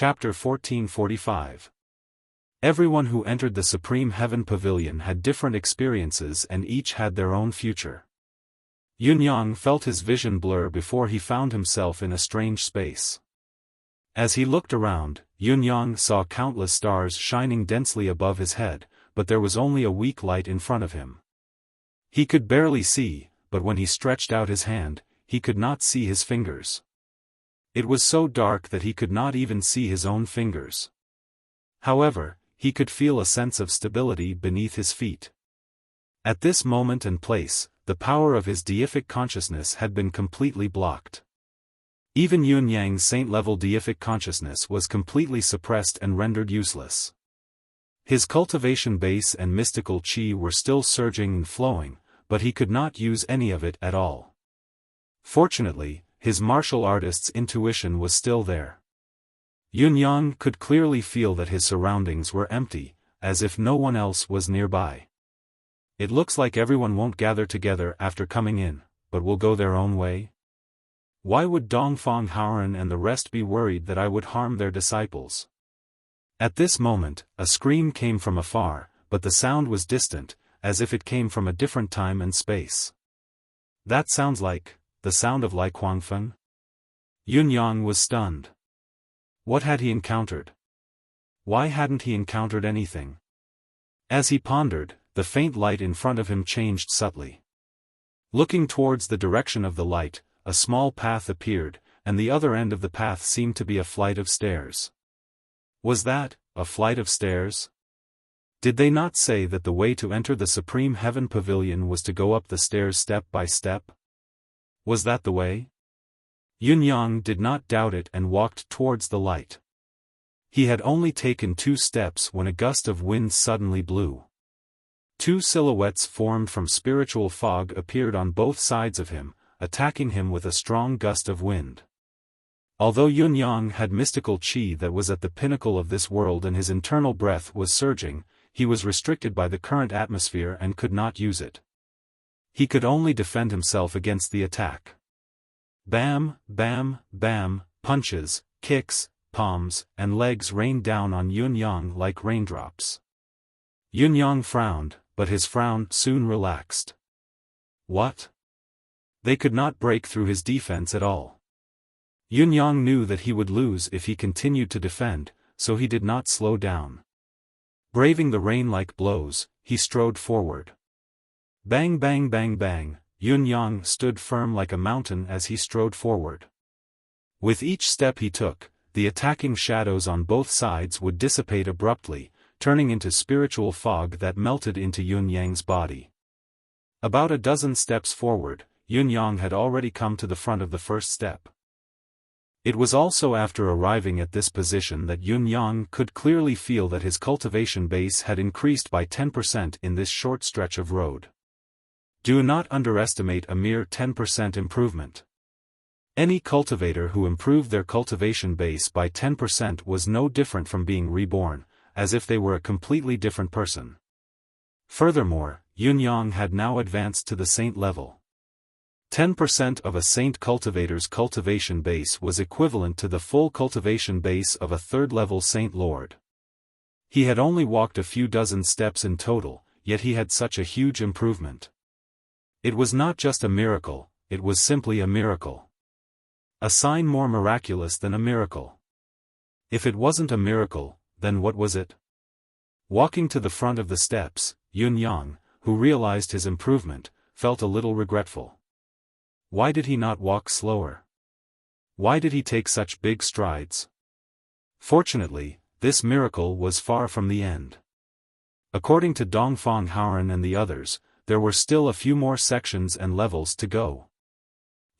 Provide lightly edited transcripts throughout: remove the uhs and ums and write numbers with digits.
Chapter 1445. Everyone who entered the Supreme Heaven Pavilion had different experiences and each had their own future. Yunyang felt his vision blur before he found himself in a strange space. As he looked around, Yunyang saw countless stars shining densely above his head, but there was only a weak light in front of him. He could barely see, but when he stretched out his hand, he could not see his fingers. It was so dark that he could not even see his own fingers. However, he could feel a sense of stability beneath his feet. At this moment and place, the power of his deific consciousness had been completely blocked. Even Yunyang's saint-level deific consciousness was completely suppressed and rendered useless. His cultivation base and mystical qi were still surging and flowing, but he could not use any of it at all. Fortunately, his martial artist's intuition was still there. Yunyang could clearly feel that his surroundings were empty, as if no one else was nearby. It looks like everyone won't gather together after coming in, but will go their own way. Why would Dongfang Haoren and the rest be worried that I would harm their disciples? At this moment, a scream came from afar, but the sound was distant, as if it came from a different time and space. That sounds like the sound of Lai Kuangfen? Yunyang was stunned. What had he encountered? Why hadn't he encountered anything? As he pondered, the faint light in front of him changed subtly. Looking towards the direction of the light, a small path appeared, and the other end of the path seemed to be a flight of stairs. Was that a flight of stairs? Did they not say that the way to enter the Supreme Heaven Pavilion was to go up the stairs step by step? Was that the way? Yunyang did not doubt it and walked towards the light. He had only taken 2 steps when a gust of wind suddenly blew. 2 silhouettes formed from spiritual fog appeared on both sides of him, attacking him with a strong gust of wind. Although Yunyang had mystical qi that was at the pinnacle of this world and his internal breath was surging, he was restricted by the current atmosphere and could not use it. He could only defend himself against the attack. Bam, bam, bam, punches, kicks, palms, and legs rained down on Yunyang like raindrops. Yunyang frowned, but his frown soon relaxed. What? They could not break through his defense at all. Yunyang knew that he would lose if he continued to defend, so he did not slow down. Braving the rain-like blows, he strode forward. Bang bang bang bang, Yunyang stood firm like a mountain as he strode forward. With each step he took, the attacking shadows on both sides would dissipate abruptly, turning into spiritual fog that melted into Yunyang's body. About a dozen steps forward, Yunyang had already come to the front of the first step. It was also after arriving at this position that Yunyang could clearly feel that his cultivation base had increased by 10% in this short stretch of road. Do not underestimate a mere 10% improvement. Any cultivator who improved their cultivation base by 10% was no different from being reborn, as if they were a completely different person. Furthermore, Yunyang had now advanced to the saint level. 10% of a saint cultivator's cultivation base was equivalent to the full cultivation base of a third-level saint lord. He had only walked a few dozen steps in total, yet he had such a huge improvement. It was not just a miracle, it was simply a miracle. A sign more miraculous than a miracle. If it wasn't a miracle, then what was it? Walking to the front of the steps, Yunyang, who realized his improvement, felt a little regretful. Why did he not walk slower? Why did he take such big strides? Fortunately, this miracle was far from the end. According to Dongfang Haoren and the others, there were still a few more sections and levels to go.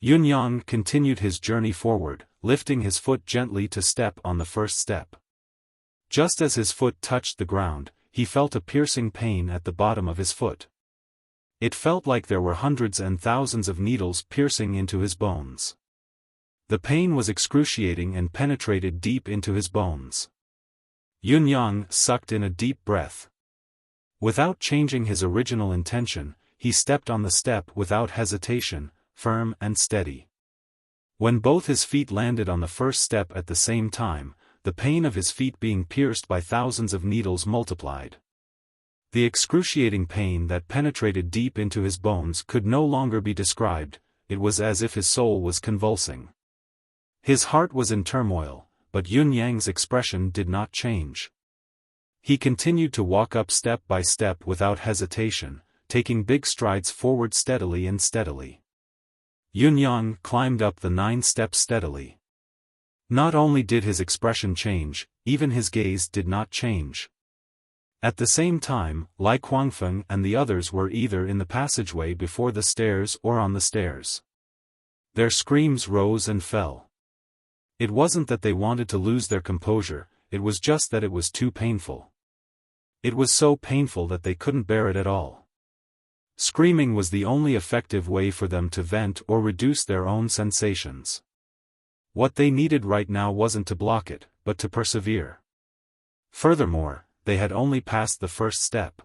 Yunyang continued his journey forward, lifting his foot gently to step on the first step. Just as his foot touched the ground, he felt a piercing pain at the bottom of his foot. It felt like there were hundreds and thousands of needles piercing into his bones. The pain was excruciating and penetrated deep into his bones. Yunyang sucked in a deep breath. Without changing his original intention, he stepped on the step without hesitation, firm and steady. When both his feet landed on the first step at the same time, the pain of his feet being pierced by thousands of needles multiplied. The excruciating pain that penetrated deep into his bones could no longer be described, it was as if his soul was convulsing. His heart was in turmoil, but Yun Yang's expression did not change. He continued to walk up step by step without hesitation, taking big strides forward steadily and steadily. Yun Yang climbed up the 9 steps steadily. Not only did his expression change, even his gaze did not change. At the same time, Lai Guangfeng and the others were either in the passageway before the stairs or on the stairs. Their screams rose and fell. It wasn't that they wanted to lose their composure, it was just that it was too painful. It was so painful that they couldn't bear it at all. Screaming was the only effective way for them to vent or reduce their own sensations. What they needed right now wasn't to block it, but to persevere. Furthermore, they had only passed the first step.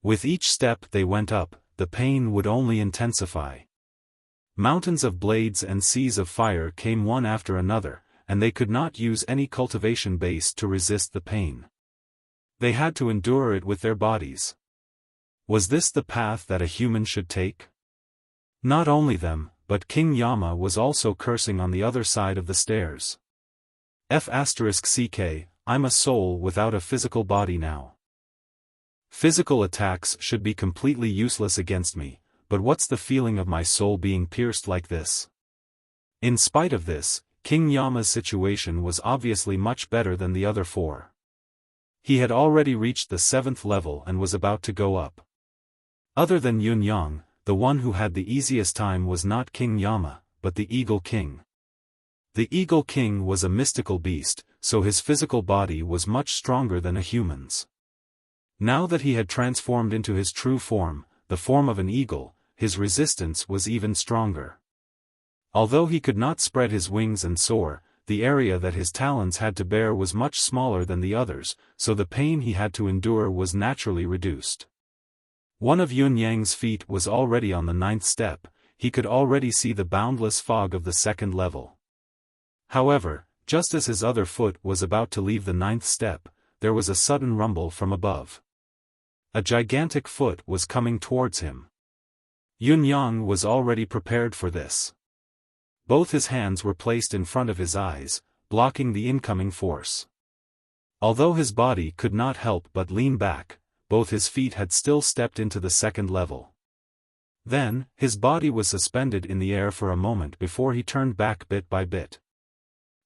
With each step they went up, the pain would only intensify. Mountains of blades and seas of fire came one after another, and they could not use any cultivation base to resist the pain. They had to endure it with their bodies. Was this the path that a human should take? Not only them, but King Yama was also cursing on the other side of the stairs. F***ck, I'm a soul without a physical body now. Physical attacks should be completely useless against me, but what's the feeling of my soul being pierced like this? In spite of this, King Yama's situation was obviously much better than the other 4. He had already reached the 7th level and was about to go up. Other than Yun Yang, the one who had the easiest time was not King Yama, but the Eagle King. The Eagle King was a mystical beast, so his physical body was much stronger than a human's. Now that he had transformed into his true form, the form of an eagle, his resistance was even stronger. Although he could not spread his wings and soar, the area that his talons had to bear was much smaller than the others, so the pain he had to endure was naturally reduced. One of Yun Yang's feet was already on the 9th step, he could already see the boundless fog of the 2nd level. However, just as his other foot was about to leave the 9th step, there was a sudden rumble from above. A gigantic foot was coming towards him. Yun Yang was already prepared for this. Both his hands were placed in front of his eyes, blocking the incoming force. Although his body could not help but lean back, both his feet had still stepped into the 2nd level. Then, his body was suspended in the air for a moment before he turned back bit by bit.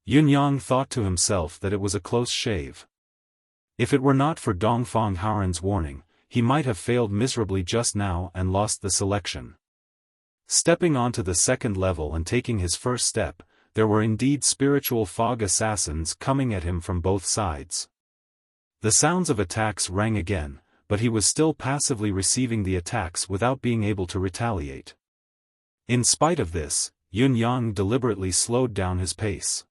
Yun Yang thought to himself that it was a close shave. If it were not for Dongfang Haoran's warning, he might have failed miserably just now and lost the selection. Stepping onto the 2nd level and taking his first step, there were indeed spiritual fog assassins coming at him from both sides. The sounds of attacks rang again, but he was still passively receiving the attacks without being able to retaliate. In spite of this, Yun Yang deliberately slowed down his pace.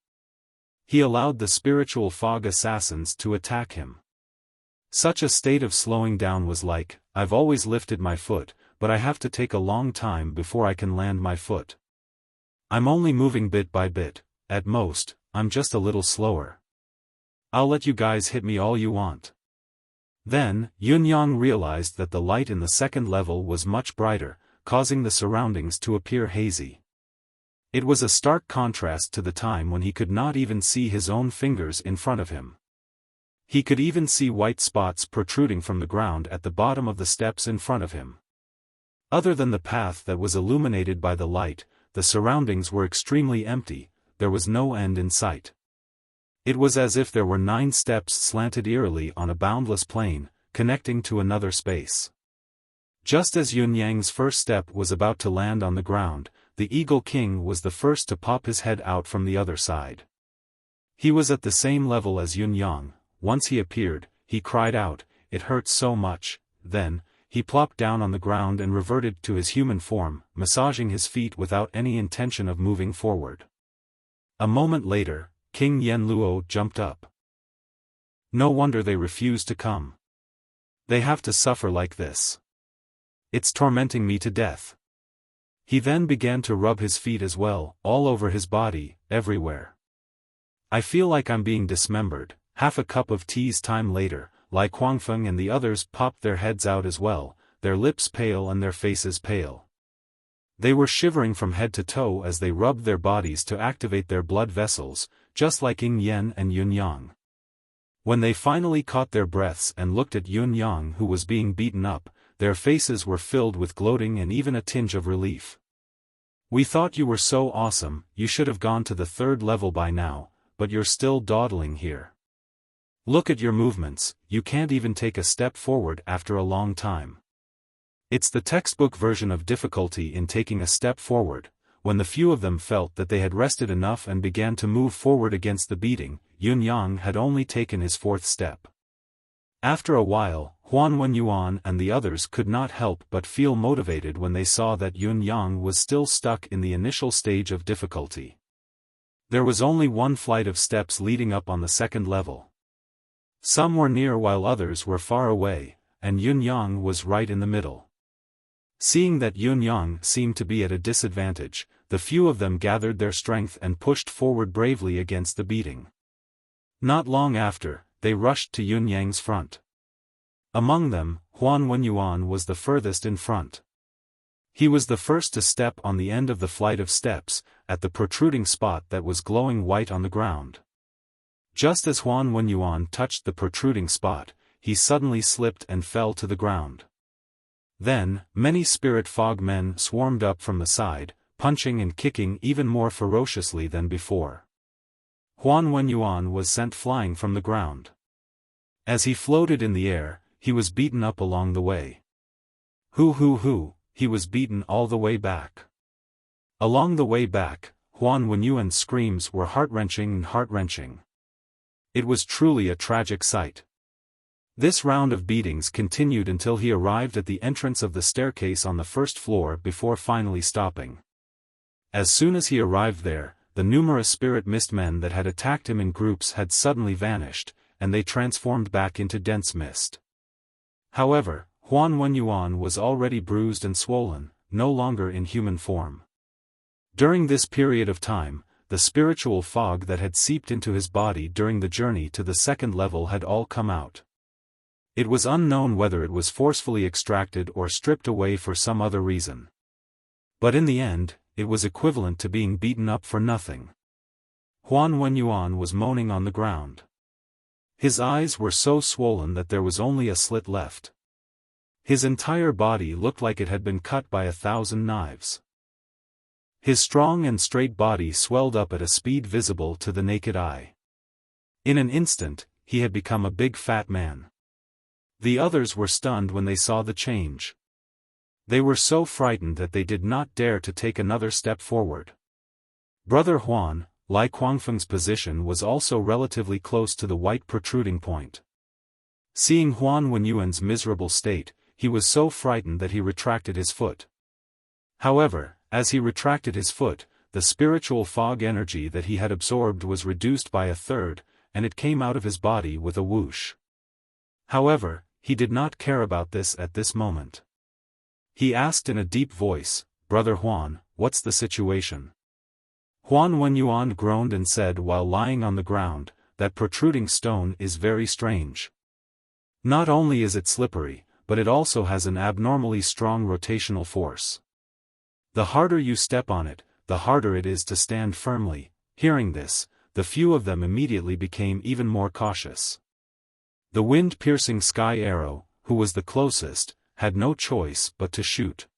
He allowed the spiritual fog assassins to attack him. Such a state of slowing down was like, I've always lifted my foot, but I have to take a long time before I can land my foot. I'm only moving bit by bit, at most, I'm just a little slower. I'll let you guys hit me all you want. Then, Yun Yang realized that the light in the 2nd level was much brighter, causing the surroundings to appear hazy. It was a stark contrast to the time when he could not even see his own fingers in front of him. He could even see white spots protruding from the ground at the bottom of the steps in front of him. Other than the path that was illuminated by the light, the surroundings were extremely empty, there was no end in sight. It was as if there were 9 steps slanted eerily on a boundless plain, connecting to another space. Just as Yun Yang's first step was about to land on the ground, the Eagle King was the first to pop his head out from the other side. He was at the same level as Yun Yang. Once he appeared, he cried out, "It hurts so much." Then, he plopped down on the ground and reverted to his human form, massaging his feet without any intention of moving forward. A moment later, King Yen Luo jumped up. No wonder they refuse to come. They have to suffer like this. It's tormenting me to death. He then began to rub his feet as well, all over his body, everywhere. I feel like I'm being dismembered." Half a cup of tea's time later, Lai Guangfeng and the others popped their heads out as well, their lips pale and their faces pale. They were shivering from head to toe as they rubbed their bodies to activate their blood vessels, just like Ying Yan and Yun Yang. When they finally caught their breaths and looked at Yun Yang, who was being beaten up, their faces were filled with gloating and even a tinge of relief. "We thought you were so awesome, you should have gone to the 3rd level by now, but you're still dawdling here. Look at your movements, you can't even take a step forward after a long time." It's the textbook version of difficulty in taking a step forward. When the few of them felt that they had rested enough and began to move forward against the beating, Yun Yang had only taken his 4th step. After a while, Huan Wenyuan and the others could not help but feel motivated when they saw that Yun Yang was still stuck in the initial stage of difficulty. There was only one flight of steps leading up on the 2nd level. Some were near while others were far away, and Yun Yang was right in the middle. Seeing that Yun Yang seemed to be at a disadvantage, the few of them gathered their strength and pushed forward bravely against the beating. Not long after, they rushed to Yun Yang's front. Among them, Huan Wenyuan was the furthest in front. He was the first to step on the end of the flight of steps, at the protruding spot that was glowing white on the ground. Just as Huan Wenyuan touched the protruding spot, he suddenly slipped and fell to the ground. Then, many spirit fog men swarmed up from the side, punching and kicking even more ferociously than before. Huan Wenyuan was sent flying from the ground. As he floated in the air, he was beaten up along the way. Hoo, he was beaten all the way back. Along the way back, Huan Wenyuan's screams were heart-wrenching. It was truly a tragic sight. This round of beatings continued until he arrived at the entrance of the staircase on the 1st floor before finally stopping. As soon as he arrived there, the numerous spirit mist men that had attacked him in groups had suddenly vanished, and they transformed back into dense mist. However, Huan Wenyuan was already bruised and swollen, no longer in human form. During this period of time, the spiritual fog that had seeped into his body during the journey to the 2nd level had all come out. It was unknown whether it was forcefully extracted or stripped away for some other reason. But in the end, it was equivalent to being beaten up for nothing. Huan Wenyuan was moaning on the ground. His eyes were so swollen that there was only a slit left. His entire body looked like it had been cut by 1,000 knives. His strong and straight body swelled up at a speed visible to the naked eye. In an instant, he had become a big fat man. The others were stunned when they saw the change. They were so frightened that they did not dare to take another step forward. Brother Huan, Lai Guangfeng's position was also relatively close to the white protruding point. Seeing Huan Wenyuan's miserable state, he was so frightened that he retracted his foot. However, as he retracted his foot, the spiritual fog energy that he had absorbed was reduced by 1/3, and it came out of his body with a whoosh. However, he did not care about this at this moment. He asked in a deep voice, "Brother Huan, what's the situation?" Huan Wenyuan groaned and said while lying on the ground, "That protruding stone is very strange. Not only is it slippery, but it also has an abnormally strong rotational force. The harder you step on it, the harder it is to stand firmly." Hearing this, the few of them immediately became even more cautious. The wind-piercing sky arrow, who was the closest, had no choice but to shoot.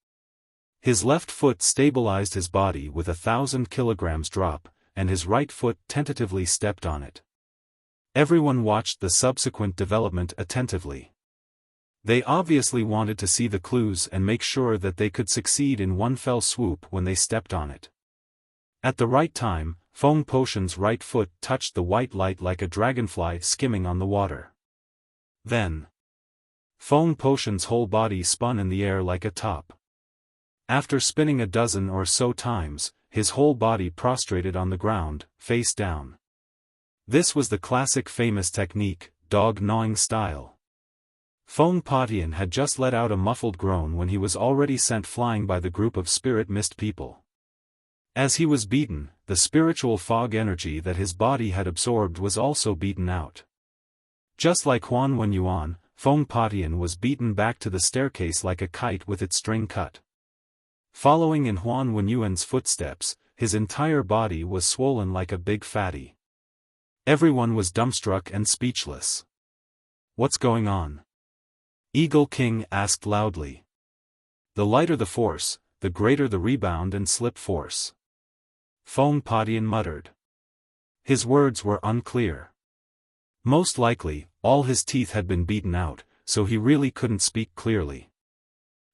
His left foot stabilized his body with 1,000 kilograms drop, and his right foot tentatively stepped on it. Everyone watched the subsequent development attentively. They obviously wanted to see the clues and make sure that they could succeed in one fell swoop when they stepped on it. At the right time, Feng Potion's right foot touched the white light like a dragonfly skimming on the water. Then, Feng Potion's whole body spun in the air like a top. After spinning a dozen or so times, his whole body prostrated on the ground, face down. This was the classic famous technique, dog-gnawing style. Feng Potion had just let out a muffled groan when he was already sent flying by the group of spirit mist people. As he was beaten, the spiritual fog energy that his body had absorbed was also beaten out. Just like Huan Wenyuan, Feng Patian was beaten back to the staircase like a kite with its string cut. Following in Huan Wenyuan's footsteps, his entire body was swollen like a big fatty. Everyone was dumbstruck and speechless. "What's going on?" Eagle King asked loudly. "The lighter the force, the greater the rebound and slip force," Feng Patian muttered. His words were unclear. Most likely, all his teeth had been beaten out, so he really couldn't speak clearly.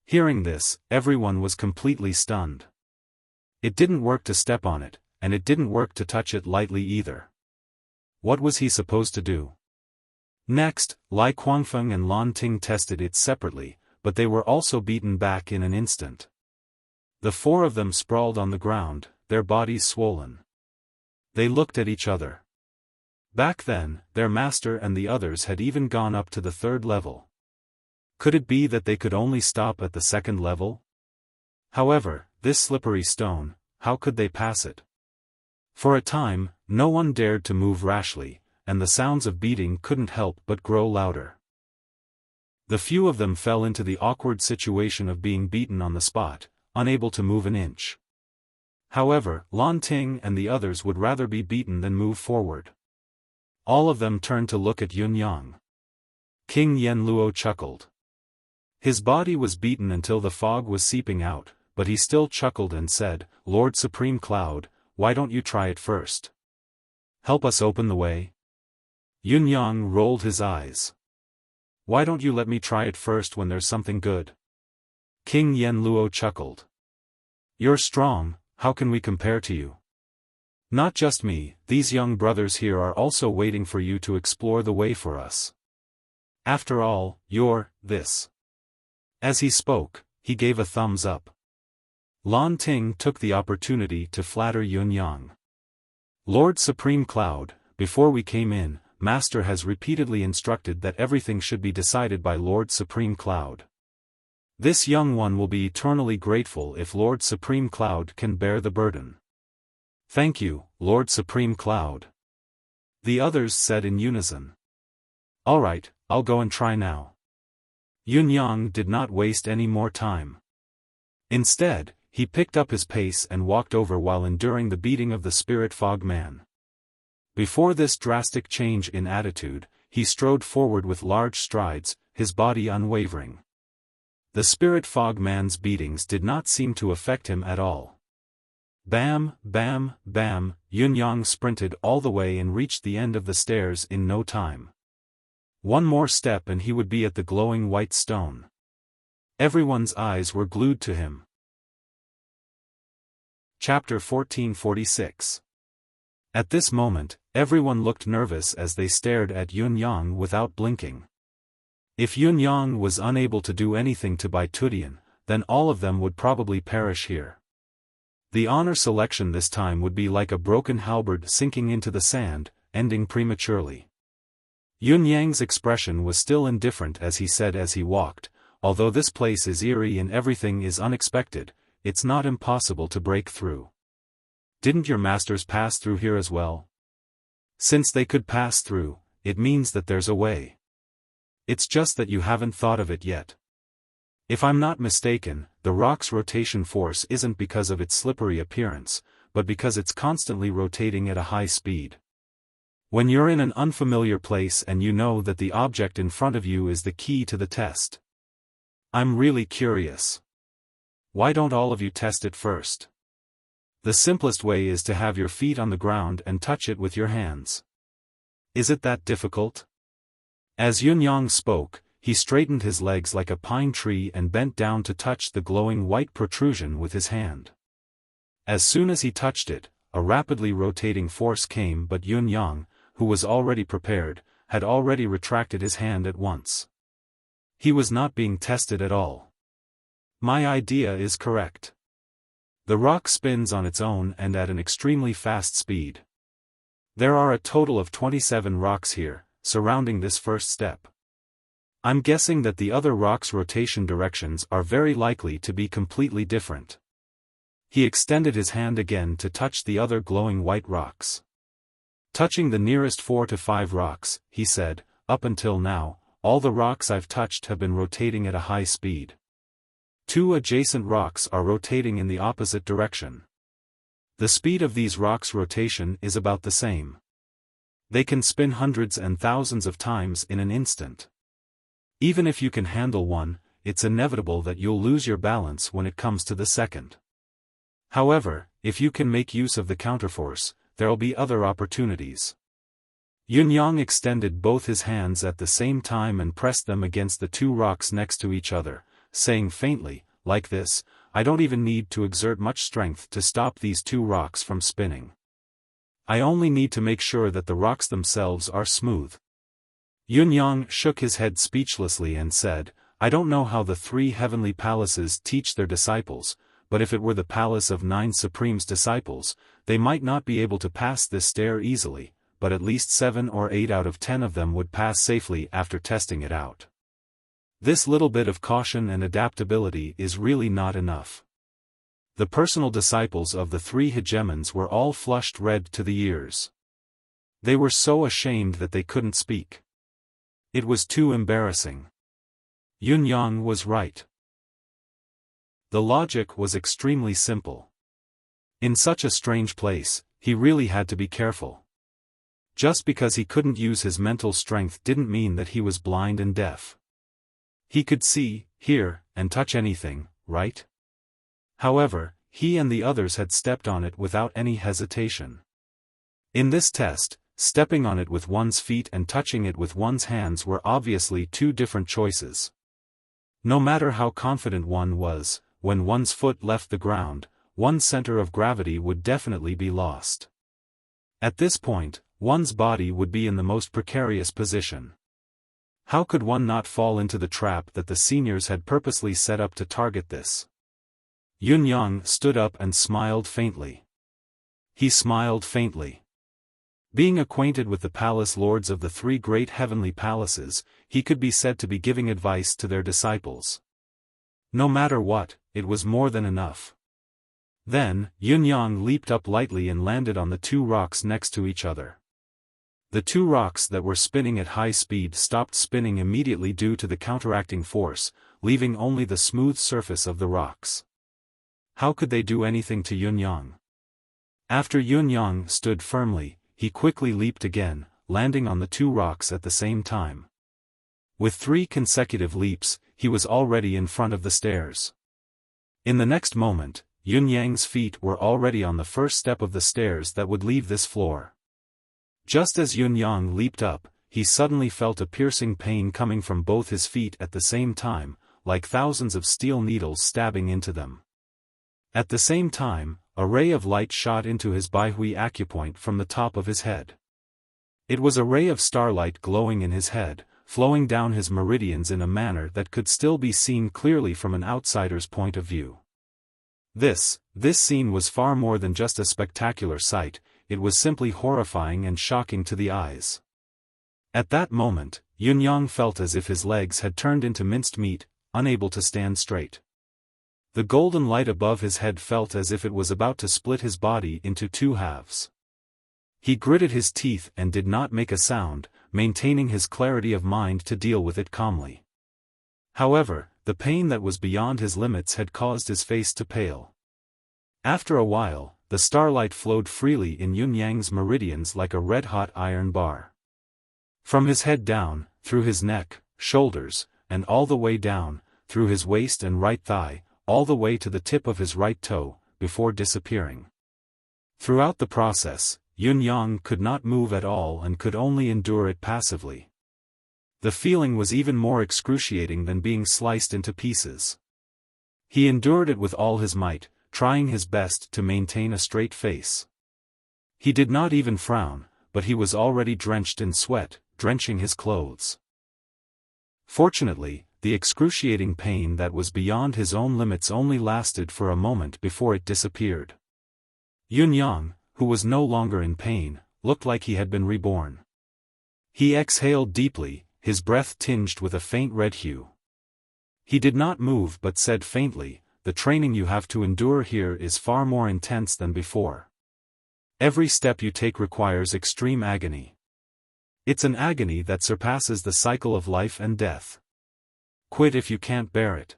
Hearing this, everyone was completely stunned. It didn't work to step on it, and it didn't work to touch it lightly either. What was he supposed to do? Next, Lai Quangfeng and Lan Ting tested it separately, but they were also beaten back in an instant. The four of them sprawled on the ground, their bodies swollen. They looked at each other. Back then, their master and the others had even gone up to the third level. Could it be that they could only stop at the second level? However, this slippery stone, how could they pass it? For a time, no one dared to move rashly, and the sounds of beating couldn't help but grow louder. The few of them fell into the awkward situation of being beaten on the spot, unable to move an inch. However, Lan Ting and the others would rather be beaten than move forward. All of them turned to look at Yun Yang. King Yen Luo chuckled. His body was beaten until the fog was seeping out, but he still chuckled and said, "Lord Supreme Cloud, why don't you try it first? Help us open the way?" Yun Yang rolled his eyes. "Why don't you let me try it first when there's something good?" King Yen Luo chuckled. "You're strong, how can we compare to you? Not just me, these young brothers here are also waiting for you to explore the way for us. After all, you're this." As he spoke, he gave a thumbs up. Lan Ting took the opportunity to flatter Yun Yang. "Lord Supreme Cloud, before we came in, Master has repeatedly instructed that everything should be decided by Lord Supreme Cloud. This young one will be eternally grateful if Lord Supreme Cloud can bear the burden." "Thank you, Lord Supreme Cloud," the others said in unison. "All right, I'll go and try now." Yun Yang did not waste any more time. Instead, he picked up his pace and walked over while enduring the beating of the spirit fog man. Before this drastic change in attitude, he strode forward with large strides, his body unwavering. The spirit fog man's beatings did not seem to affect him at all. Bam, bam, bam, Yun Yang sprinted all the way and reached the end of the stairs in no time. One more step and he would be at the glowing white stone. Everyone's eyes were glued to him. Chapter 1446. At this moment, everyone looked nervous as they stared at Yun Yang without blinking. If Yun Yang was unable to do anything to Bai Tudian, then all of them would probably perish here. The honor selection this time would be like a broken halberd sinking into the sand, ending prematurely. Yun Yang's expression was still indifferent as he said as he walked, "Although this place is eerie and everything is unexpected, it's not impossible to break through. Didn't your masters pass through here as well? Since they could pass through, it means that there's a way. It's just that you haven't thought of it yet. If I'm not mistaken, the rock's rotation force isn't because of its slippery appearance, but because it's constantly rotating at a high speed. When you're in an unfamiliar place and you know that the object in front of you is the key to the test. I'm really curious. Why don't all of you test it first? The simplest way is to have your feet on the ground and touch it with your hands. Is it that difficult?" As Yun Yang spoke, he straightened his legs like a pine tree and bent down to touch the glowing white protrusion with his hand. As soon as he touched it, a rapidly rotating force came, but Yun Yang, who was already prepared, had already retracted his hand at once. He was not being tested at all. "My idea is correct. The rock spins on its own and at an extremely fast speed. There are a total of 27 rocks here, surrounding this first step. I'm guessing that the other rocks' rotation directions are very likely to be completely different. He extended his hand again to touch the other glowing white rocks. Touching the nearest 4 to 5 rocks, he said, "Up until now, all the rocks I've touched have been rotating at a high speed. 2 adjacent rocks are rotating in the opposite direction. The speed of these rocks' rotation is about the same. They can spin hundreds and thousands of times in an instant. Even if you can handle one, it's inevitable that you'll lose your balance when it comes to the second. However, if you can make use of the counterforce, there'll be other opportunities." Yunyang extended both his hands at the same time and pressed them against the 2 rocks next to each other, saying faintly, "Like this, I don't even need to exert much strength to stop these 2 rocks from spinning. I only need to make sure that the rocks themselves are smooth." Yunyang shook his head speechlessly and said, "I don't know how the 3 heavenly palaces teach their disciples, but if it were the palace of 9 Supreme's disciples, they might not be able to pass this stair easily, but at least 7 or 8 out of 10 of them would pass safely after testing it out. This little bit of caution and adaptability is really not enough." The personal disciples of the 3 hegemons were all flushed red to the ears. They were so ashamed that they couldn't speak. It was too embarrassing. Yunyang was right. The logic was extremely simple. In such a strange place, he really had to be careful. Just because he couldn't use his mental strength didn't mean that he was blind and deaf. He could see, hear, and touch anything, right? However, he and the others had stepped on it without any hesitation. In this test, stepping on it with one's feet and touching it with one's hands were obviously 2 different choices. No matter how confident one was, when one's foot left the ground, one's center of gravity would definitely be lost. At this point, one's body would be in the most precarious position. How could one not fall into the trap that the seniors had purposely set up to target this? Yunyang stood up and smiled faintly. He smiled faintly. Being acquainted with the palace lords of the 3 great heavenly palaces, he could be said to be giving advice to their disciples. No matter what, it was more than enough. Then, Yunyang leaped up lightly and landed on the 2 rocks next to each other. The 2 rocks that were spinning at high speed stopped spinning immediately due to the counteracting force, leaving only the smooth surface of the rocks. How could they do anything to Yunyang? After Yunyang stood firmly, he quickly leaped again, landing on the 2 rocks at the same time. With 3 consecutive leaps, he was already in front of the stairs. In the next moment, Yunyang's feet were already on the first step of the stairs that would leave this floor. Just as Yunyang leaped up, he suddenly felt a piercing pain coming from both his feet at the same time, like thousands of steel needles stabbing into them. At the same time, a ray of light shot into his Baihui acupoint from the top of his head. It was a ray of starlight glowing in his head, flowing down his meridians in a manner that could still be seen clearly from an outsider's point of view. This scene was far more than just a spectacular sight, it was simply horrifying and shocking to the eyes. At that moment, Yunyang felt as if his legs had turned into minced meat, unable to stand straight. The golden light above his head felt as if it was about to split his body into 2 halves. He gritted his teeth and did not make a sound, maintaining his clarity of mind to deal with it calmly. However, the pain that was beyond his limits had caused his face to pale. After a while, the starlight flowed freely in Yunyang's meridians like a red-hot iron bar. From his head down, through his neck, shoulders, and all the way down, through his waist and right thigh, all the way to the tip of his right toe, before disappearing. Throughout the process, Yunyang could not move at all and could only endure it passively. The feeling was even more excruciating than being sliced into pieces. He endured it with all his might, trying his best to maintain a straight face. He did not even frown, but he was already drenched in sweat, drenching his clothes. Fortunately, the excruciating pain that was beyond his own limits only lasted for a moment before it disappeared. Yunyang, who was no longer in pain, looked like he had been reborn. He exhaled deeply, his breath tinged with a faint red hue. He did not move but said faintly, the training you have to endure here is far more intense than before. Every step you take requires extreme agony. It's an agony that surpasses the cycle of life and death. Quit if you can't bear it.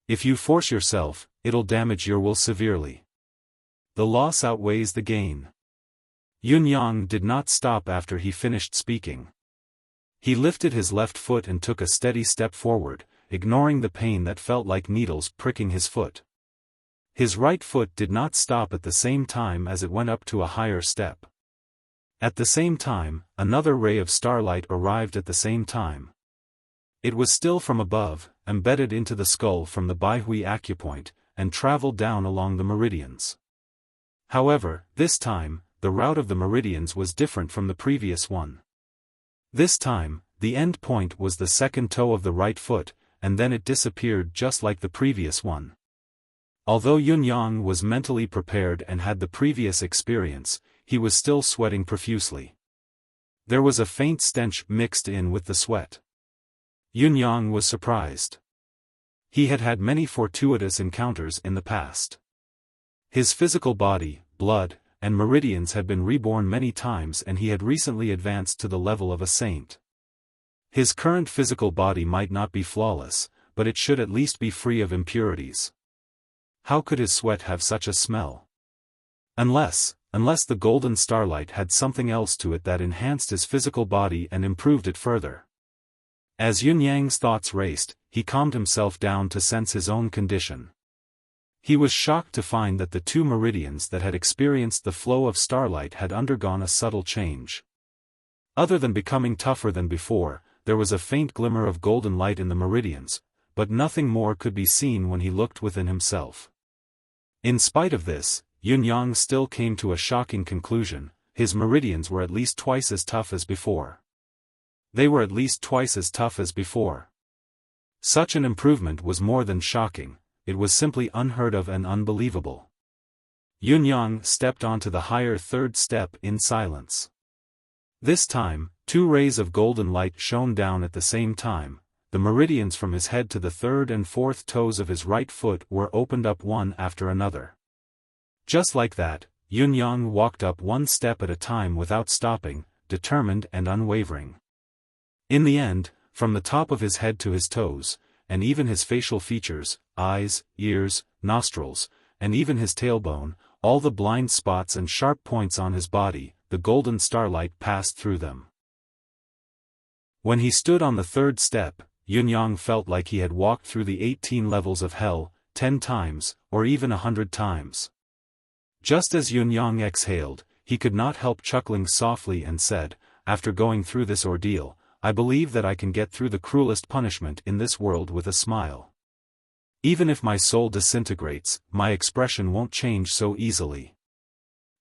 If you force yourself, it'll damage your will severely. The loss outweighs the gain. Yun Yang did not stop after he finished speaking. He lifted his left foot and took a steady step forward, ignoring the pain that felt like needles pricking his foot. His right foot did not stop at the same time as it went up to a higher step. At the same time, another ray of starlight arrived at the same time. It was still from above, embedded into the skull from the Baihui acupoint, and traveled down along the meridians. However, this time, the route of the meridians was different from the previous one. This time, the end point was the second toe of the right foot, and then it disappeared just like the previous one. Although Yun Yang was mentally prepared and had the previous experience, he was still sweating profusely. There was a faint stench mixed in with the sweat. Yun Yang was surprised. He had had many fortuitous encounters in the past. His physical body, blood, and meridians had been reborn many times, and he had recently advanced to the level of a saint. His current physical body might not be flawless, but it should at least be free of impurities. How could his sweat have such a smell? Unless the golden starlight had something else to it that enhanced his physical body and improved it further. As Yun Yang's thoughts raced, he calmed himself down to sense his own condition. He was shocked to find that the two meridians that had experienced the flow of starlight had undergone a subtle change. Other than becoming tougher than before, there was a faint glimmer of golden light in the meridians, but nothing more could be seen when he looked within himself. In spite of this, Yun Yang still came to a shocking conclusion: his meridians were at least twice as tough as before. They were at least twice as tough as before. Such an improvement was more than shocking, it was simply unheard of and unbelievable. Yun Yang stepped onto the higher third step in silence. This time, two rays of golden light shone down at the same time. The meridians from his head to the third and fourth toes of his right foot were opened up one after another. Just like that, Yun Yang walked up one step at a time without stopping, determined and unwavering. In the end, from the top of his head to his toes, and even his facial features, eyes, ears, nostrils, and even his tailbone, all the blind spots and sharp points on his body, the golden starlight passed through them. When he stood on the third step, Yun Yang felt like he had walked through the 18 levels of hell, 10 times, or even 100 times. Just as Yun Yang exhaled, he could not help chuckling softly and said, "After going through this ordeal, I believe that I can get through the cruelest punishment in this world with a smile. Even if my soul disintegrates, my expression won't change so easily."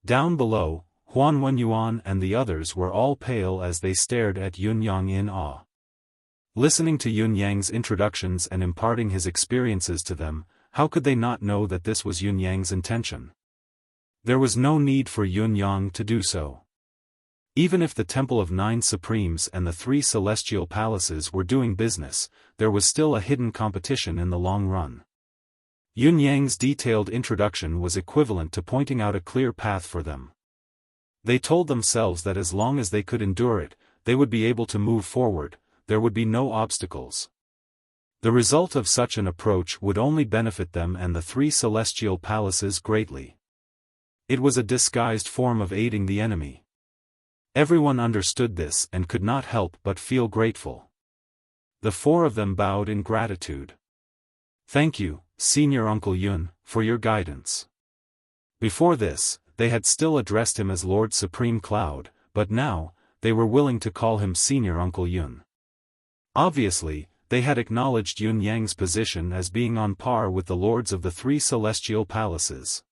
Down below, Huan Wenyuan and the others were all pale as they stared at Yun Yang in awe. Listening to Yun Yang's introductions and imparting his experiences to them, how could they not know that this was Yun Yang's intention? There was no need for Yun Yang to do so. Even if the Temple of Nine Supremes and the three celestial palaces were doing business, there was still a hidden competition in the long run. Yun Yang's detailed introduction was equivalent to pointing out a clear path for them. They told themselves that as long as they could endure it, they would be able to move forward, there would be no obstacles. The result of such an approach would only benefit them and the three celestial palaces greatly. It was a disguised form of aiding the enemy. Everyone understood this and could not help but feel grateful. The four of them bowed in gratitude. "Thank you, Senior Uncle Yun, for your guidance." Before this, they had still addressed him as Lord Supreme Cloud, but now, they were willing to call him Senior Uncle Yun. Obviously, they had acknowledged Yun Yang's position as being on par with the lords of the three celestial palaces.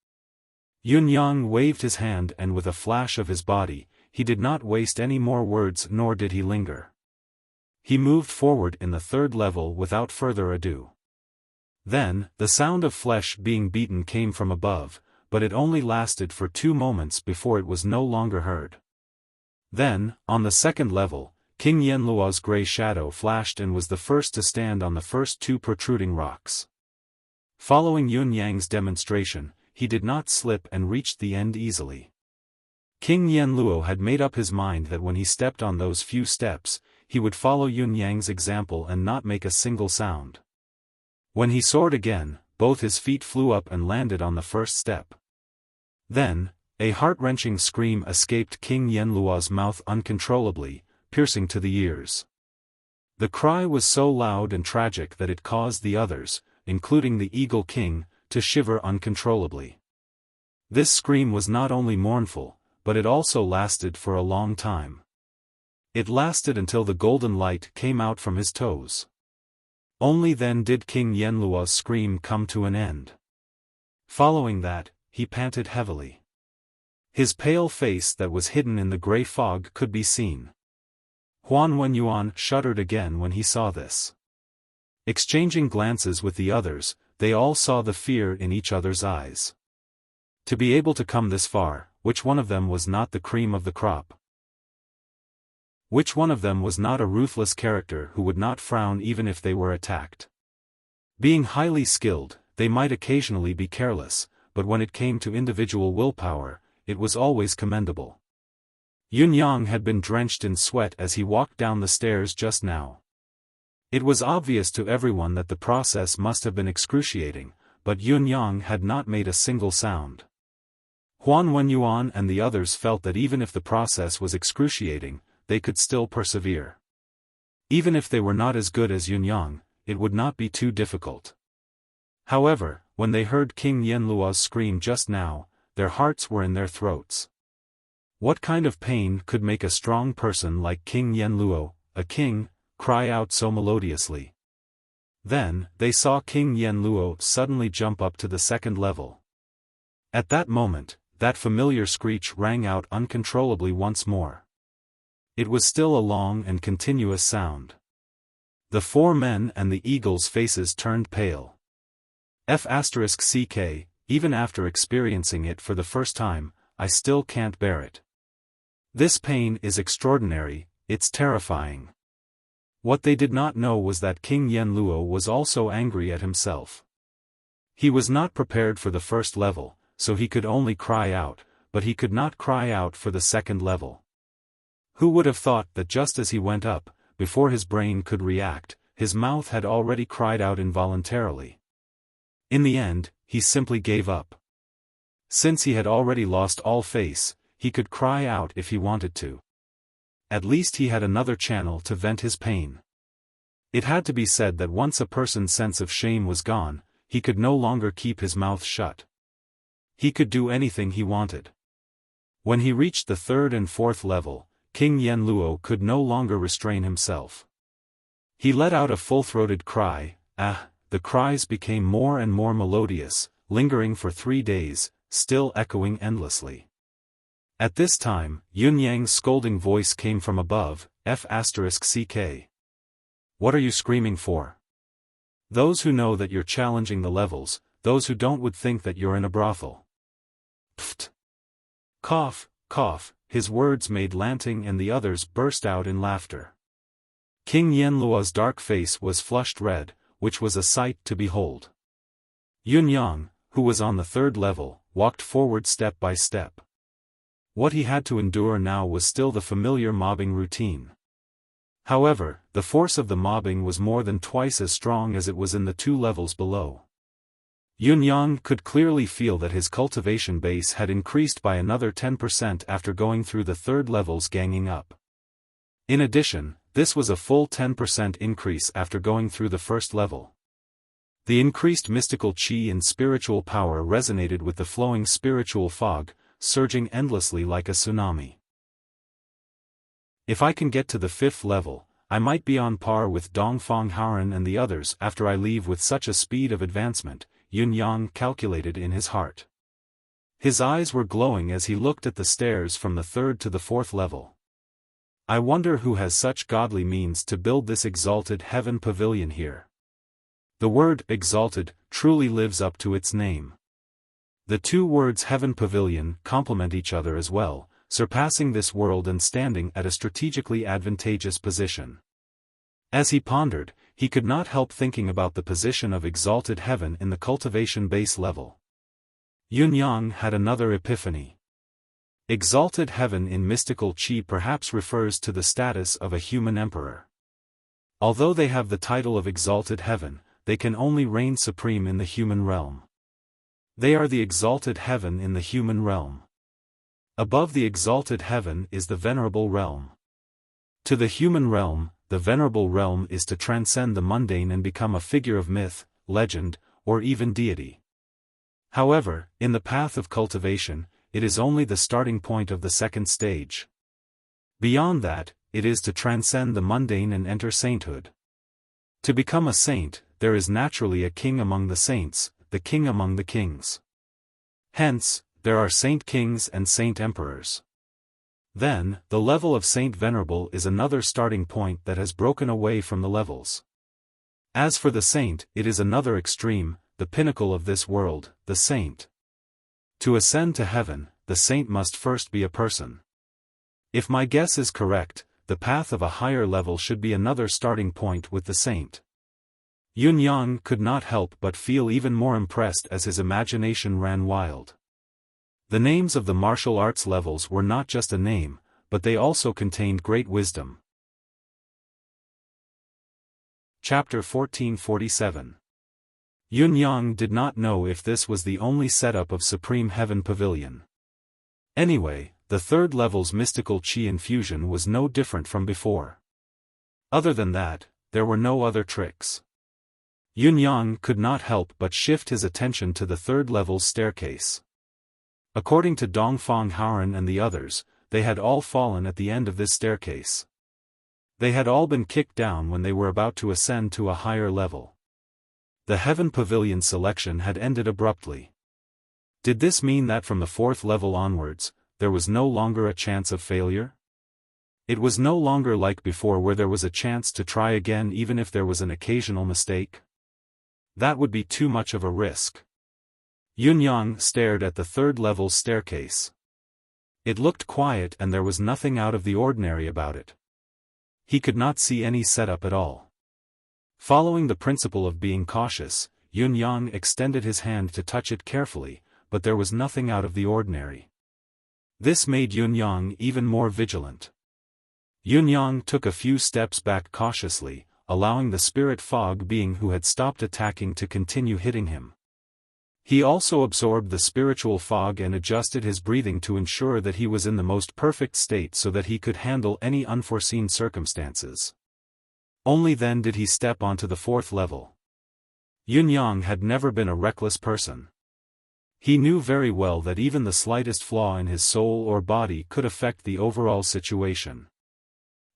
Yun Yang waved his hand, and with a flash of his body, he did not waste any more words, nor did he linger. He moved forward in the third level without further ado. Then, the sound of flesh being beaten came from above, but it only lasted for 2 moments before it was no longer heard. Then, on the second level, King Yenluo's gray shadow flashed and was the first to stand on the first 2 protruding rocks. Following Yun Yang's demonstration, he did not slip and reached the end easily. King Yenluo had made up his mind that when he stepped on those few steps, he would follow Yun Yang's example and not make a single sound. When he soared again, both his feet flew up and landed on the first step. Then, a heart-wrenching scream escaped King Yenluo's mouth uncontrollably, piercing to the ears. The cry was so loud and tragic that it caused the others, including the Eagle King, to shiver uncontrollably. This scream was not only mournful, but it also lasted for a long time. It lasted until the golden light came out from his toes. Only then did King Yenluo's scream come to an end. Following that, he panted heavily. His pale face that was hidden in the gray fog could be seen. Huan Wenyuan shuddered again when he saw this. Exchanging glances with the others, they all saw the fear in each other's eyes. To be able to come this far, which one of them was not the cream of the crop? Which one of them was not a ruthless character who would not frown even if they were attacked? Being highly skilled, they might occasionally be careless, but when it came to individual willpower, it was always commendable. Yun Yang had been drenched in sweat as he walked down the stairs just now. It was obvious to everyone that the process must have been excruciating, but Yun Yang had not made a single sound. Huan Wenyuan and the others felt that even if the process was excruciating, they could still persevere. Even if they were not as good as Yun Yang, it would not be too difficult. However, when they heard King Yenluo's scream just now, their hearts were in their throats. What kind of pain could make a strong person like King Yenluo, a king, cry out so melodiously? Then, they saw King Yenluo suddenly jump up to the second level. At that moment, that familiar screech rang out uncontrollably once more. It was still a long and continuous sound. The four men and the eagle's faces turned pale. F***ck, even after experiencing it for the first time, I still can't bear it. This pain is extraordinary, it's terrifying. What they did not know was that King Yenluo was also angry at himself. He was not prepared for the first level, so he could only cry out, but he could not cry out for the second level. Who would have thought that just as he went up, before his brain could react, his mouth had already cried out involuntarily. In the end, he simply gave up. Since he had already lost all face, he could cry out if he wanted to. At least he had another channel to vent his pain. It had to be said that once a person's sense of shame was gone, he could no longer keep his mouth shut. He could do anything he wanted. When he reached the third and fourth level, King Yenluo could no longer restrain himself. He let out a full-throated cry. The cries became more and more melodious, lingering for 3 days, still echoing endlessly. At this time, Yun Yang's scolding voice came from above, F***ck. What are you screaming for? Those who know that you're challenging the levels, those who don't would think that you're in a brothel. Pfft. Cough, cough, his words made Lanting and the others burst out in laughter. King Yenluo's dark face was flushed red, which was a sight to behold. Yun Yang, who was on the third level, walked forward step by step. What he had to endure now was still the familiar mobbing routine. However, the force of the mobbing was more than twice as strong as it was in the 2 levels below. Yun Yang could clearly feel that his cultivation base had increased by another 10% after going through the 3rd level's ganging up. In addition, this was a full 10% increase after going through the 1st level. The increased mystical chi and spiritual power resonated with the flowing spiritual fog, surging endlessly like a tsunami. If I can get to the 5th level, I might be on par with Dongfang Haoren and the others after I leave with such a speed of advancement, Yun Yang calculated in his heart. His eyes were glowing as he looked at the stairs from the 3rd to the 4th level. I wonder who has such godly means to build this exalted heaven pavilion here. The word exalted truly lives up to its name. The 2 words heaven pavilion complement each other as well, surpassing this world and standing at a strategically advantageous position. As he pondered, he could not help thinking about the position of exalted heaven in the cultivation base level. Yun-yang had another epiphany. Exalted heaven in mystical Qi perhaps refers to the status of a human emperor. Although they have the title of exalted heaven, they can only reign supreme in the human realm. They are the exalted heaven in the human realm. Above the exalted heaven is the venerable realm. To the human realm, the venerable realm is to transcend the mundane and become a figure of myth, legend, or even deity. However, in the path of cultivation, it is only the starting point of the second stage. Beyond that, it is to transcend the mundane and enter sainthood. To become a saint, there is naturally a king among the saints, the king among the kings. Hence, there are saint kings and saint emperors. Then, the level of Saint Venerable is another starting point that has broken away from the levels. As for the saint, it is another extreme, the pinnacle of this world, the saint. To ascend to heaven, the saint must first be a person. If my guess is correct, the path of a higher level should be another starting point with the saint. Yun-yang could not help but feel even more impressed as his imagination ran wild. The names of the martial arts levels were not just a name, but they also contained great wisdom. Chapter 1447. Yun-yang did not know if this was the only setup of Supreme Heaven Pavilion. Anyway, the third level's mystical Qi infusion was no different from before. Other than that, there were no other tricks. Yun-yang could not help but shift his attention to the third level's staircase. According to Dongfang Haoren and the others, they had all fallen at the end of this staircase. They had all been kicked down when they were about to ascend to a higher level. The Heaven Pavilion selection had ended abruptly. Did this mean that from the fourth level onwards, there was no longer a chance of failure? It was no longer like before where there was a chance to try again even if there was an occasional mistake. That would be too much of a risk. Yun-yang stared at the third level staircase. It looked quiet and there was nothing out of the ordinary about it. He could not see any setup at all. Following the principle of being cautious, Yun-yang extended his hand to touch it carefully, but there was nothing out of the ordinary. This made Yun-yang even more vigilant. Yun-yang took a few steps back cautiously, allowing the spirit fog being who had stopped attacking to continue hitting him. He also absorbed the spiritual fog and adjusted his breathing to ensure that he was in the most perfect state so that he could handle any unforeseen circumstances. Only then did he step onto the fourth level. Yun-yang had never been a reckless person. He knew very well that even the slightest flaw in his soul or body could affect the overall situation.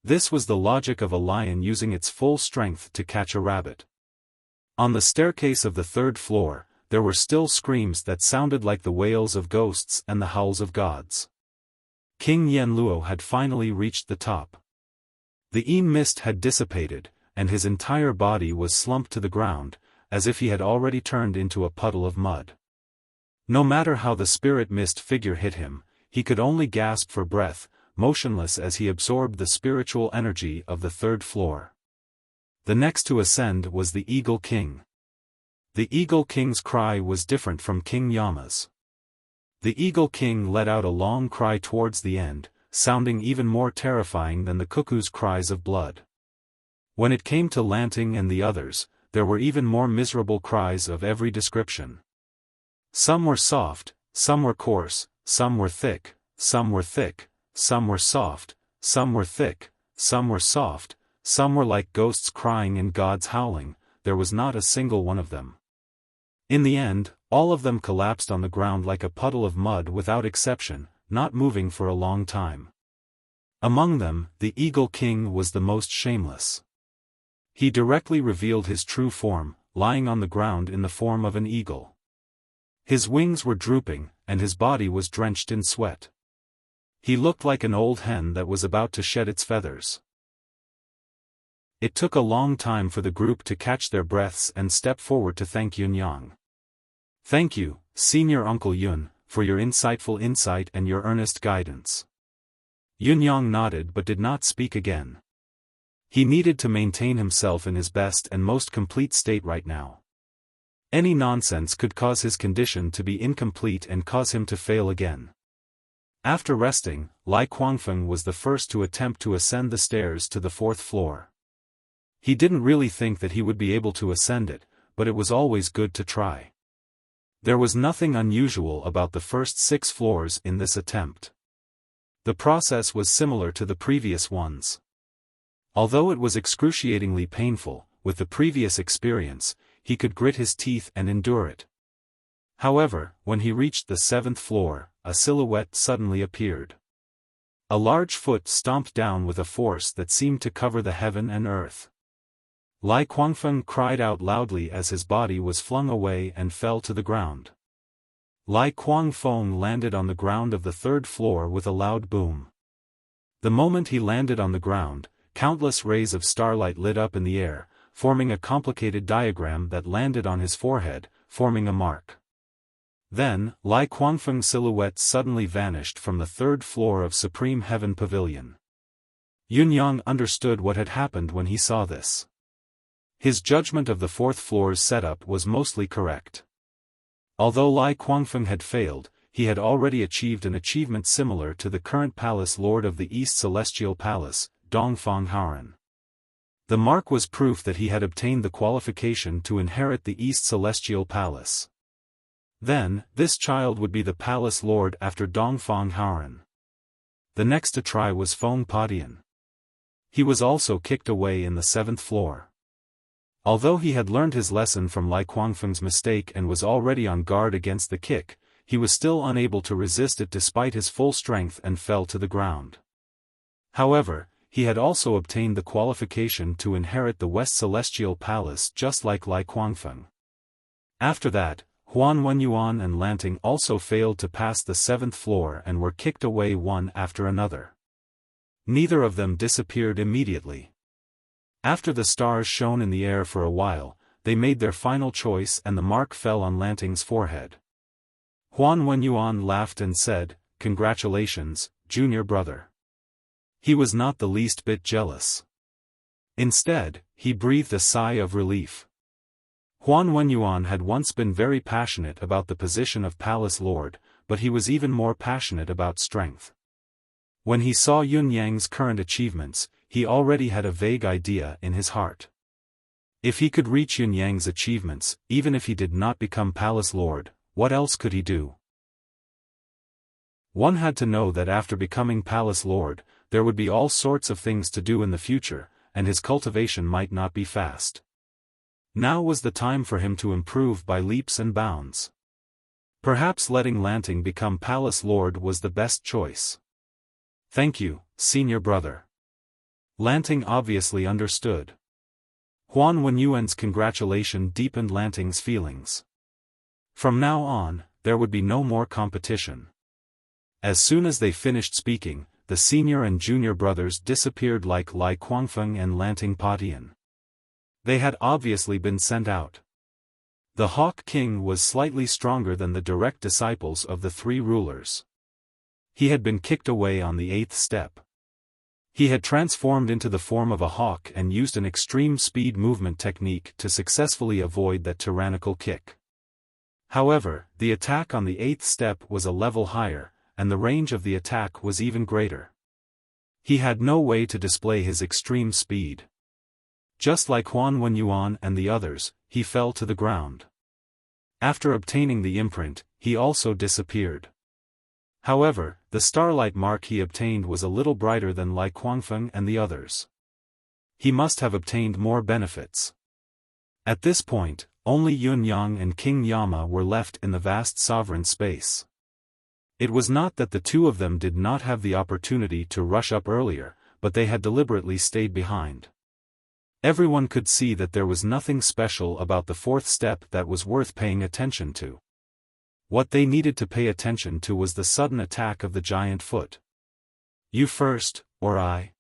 This was the logic of a lion using its full strength to catch a rabbit. On the staircase of the third floor, there were still screams that sounded like the wails of ghosts and the howls of gods. King Yen-luo had finally reached the top. The mist had dissipated, and his entire body was slumped to the ground, as if he had already turned into a puddle of mud. No matter how the spirit mist figure hit him, he could only gasp for breath, motionless as he absorbed the spiritual energy of the third floor. The next to ascend was the Eagle King. The Eagle King's cry was different from King Yama's. The Eagle King let out a long cry towards the end, sounding even more terrifying than the cuckoo's cries of blood. When it came to Lanting and the others, there were even more miserable cries of every description. Some were soft, some were coarse, some were thick, some were thick, some were soft, some were thick, some were soft, some were like ghosts crying and gods howling. There was not a single one of them. In the end, all of them collapsed on the ground like a puddle of mud without exception, not moving for a long time. Among them, the Eagle King was the most shameless. He directly revealed his true form, lying on the ground in the form of an eagle. His wings were drooping, and his body was drenched in sweat. He looked like an old hen that was about to shed its feathers. It took a long time for the group to catch their breaths and step forward to thank Yun-yang. Thank you, Senior Uncle Yun, for your insightful insight and your earnest guidance. Yun-yang nodded but did not speak again. He needed to maintain himself in his best and most complete state right now. Any nonsense could cause his condition to be incomplete and cause him to fail again. After resting, Lai Kuangfeng was the first to attempt to ascend the stairs to the 4th floor. He didn't really think that he would be able to ascend it, but it was always good to try. There was nothing unusual about the first 6 floors in this attempt. The process was similar to the previous ones. Although it was excruciatingly painful, with the previous experience, he could grit his teeth and endure it. However, when he reached the 7th floor, a silhouette suddenly appeared. A large foot stomped down with a force that seemed to cover the heaven and earth. Lai Kuangfeng cried out loudly as his body was flung away and fell to the ground. Lai Kuangfeng landed on the ground of the 3rd floor with a loud boom. The moment he landed on the ground, countless rays of starlight lit up in the air, forming a complicated diagram that landed on his forehead, forming a mark. Then, Lai Kuangfeng's silhouette suddenly vanished from the 3rd floor of Supreme Heaven Pavilion. Yunyang understood what had happened when he saw this. His judgment of the 4th floor's setup was mostly correct. Although Lai Kuangfeng had failed, he had already achieved an achievement similar to the current Palace Lord of the East Celestial Palace, Dongfang Haoran. The mark was proof that he had obtained the qualification to inherit the East Celestial Palace. Then, this child would be the Palace Lord after Dongfang Haoran. The next to try was Feng Padian. He was also kicked away in the 7th floor. Although he had learned his lesson from Lai Kuangfeng's mistake and was already on guard against the kick, he was still unable to resist it despite his full strength and fell to the ground. However, he had also obtained the qualification to inherit the West Celestial Palace just like Lai Kuangfeng. After that, Huan Wenyuan and Lanting also failed to pass the 7th floor and were kicked away one after another. Neither of them disappeared immediately. After the stars shone in the air for a while, they made their final choice and the mark fell on Lanting's forehead. Huan Wenyuan laughed and said, "Congratulations, junior brother." He was not the least bit jealous. Instead, he breathed a sigh of relief. Huan Wenyuan had once been very passionate about the position of Palace Lord, but he was even more passionate about strength. When he saw Yunyang's current achievements, he already had a vague idea in his heart. If he could reach Yunyang's achievements, even if he did not become Palace Lord, what else could he do? One had to know that after becoming Palace Lord, there would be all sorts of things to do in the future, and his cultivation might not be fast. Now was the time for him to improve by leaps and bounds. Perhaps letting Lanting become Palace Lord was the best choice. "Thank you, senior brother." Lanting obviously understood. Huan Wenyuan's congratulation deepened Lanting's feelings. From now on, there would be no more competition. As soon as they finished speaking, the senior and junior brothers disappeared like Lai Kuangfeng and Lanting Padian. They had obviously been sent out. The Hawk King was slightly stronger than the direct disciples of the 3 rulers. He had been kicked away on the 8th step. He had transformed into the form of a hawk and used an extreme speed movement technique to successfully avoid that tyrannical kick. However, the attack on the 8th step was a level higher, and the range of the attack was even greater. He had no way to display his extreme speed. Just like Huan Wenyuan and the others, he fell to the ground. After obtaining the imprint, he also disappeared. However, the starlight mark he obtained was a little brighter than Lai Kuangfeng and the others. He must have obtained more benefits. At this point, only Yunyang and King Yama were left in the vast sovereign space. It was not that the two of them did not have the opportunity to rush up earlier, but they had deliberately stayed behind. Everyone could see that there was nothing special about the 4th step that was worth paying attention to. What they needed to pay attention to was the sudden attack of the giant foot. "You first, or I?"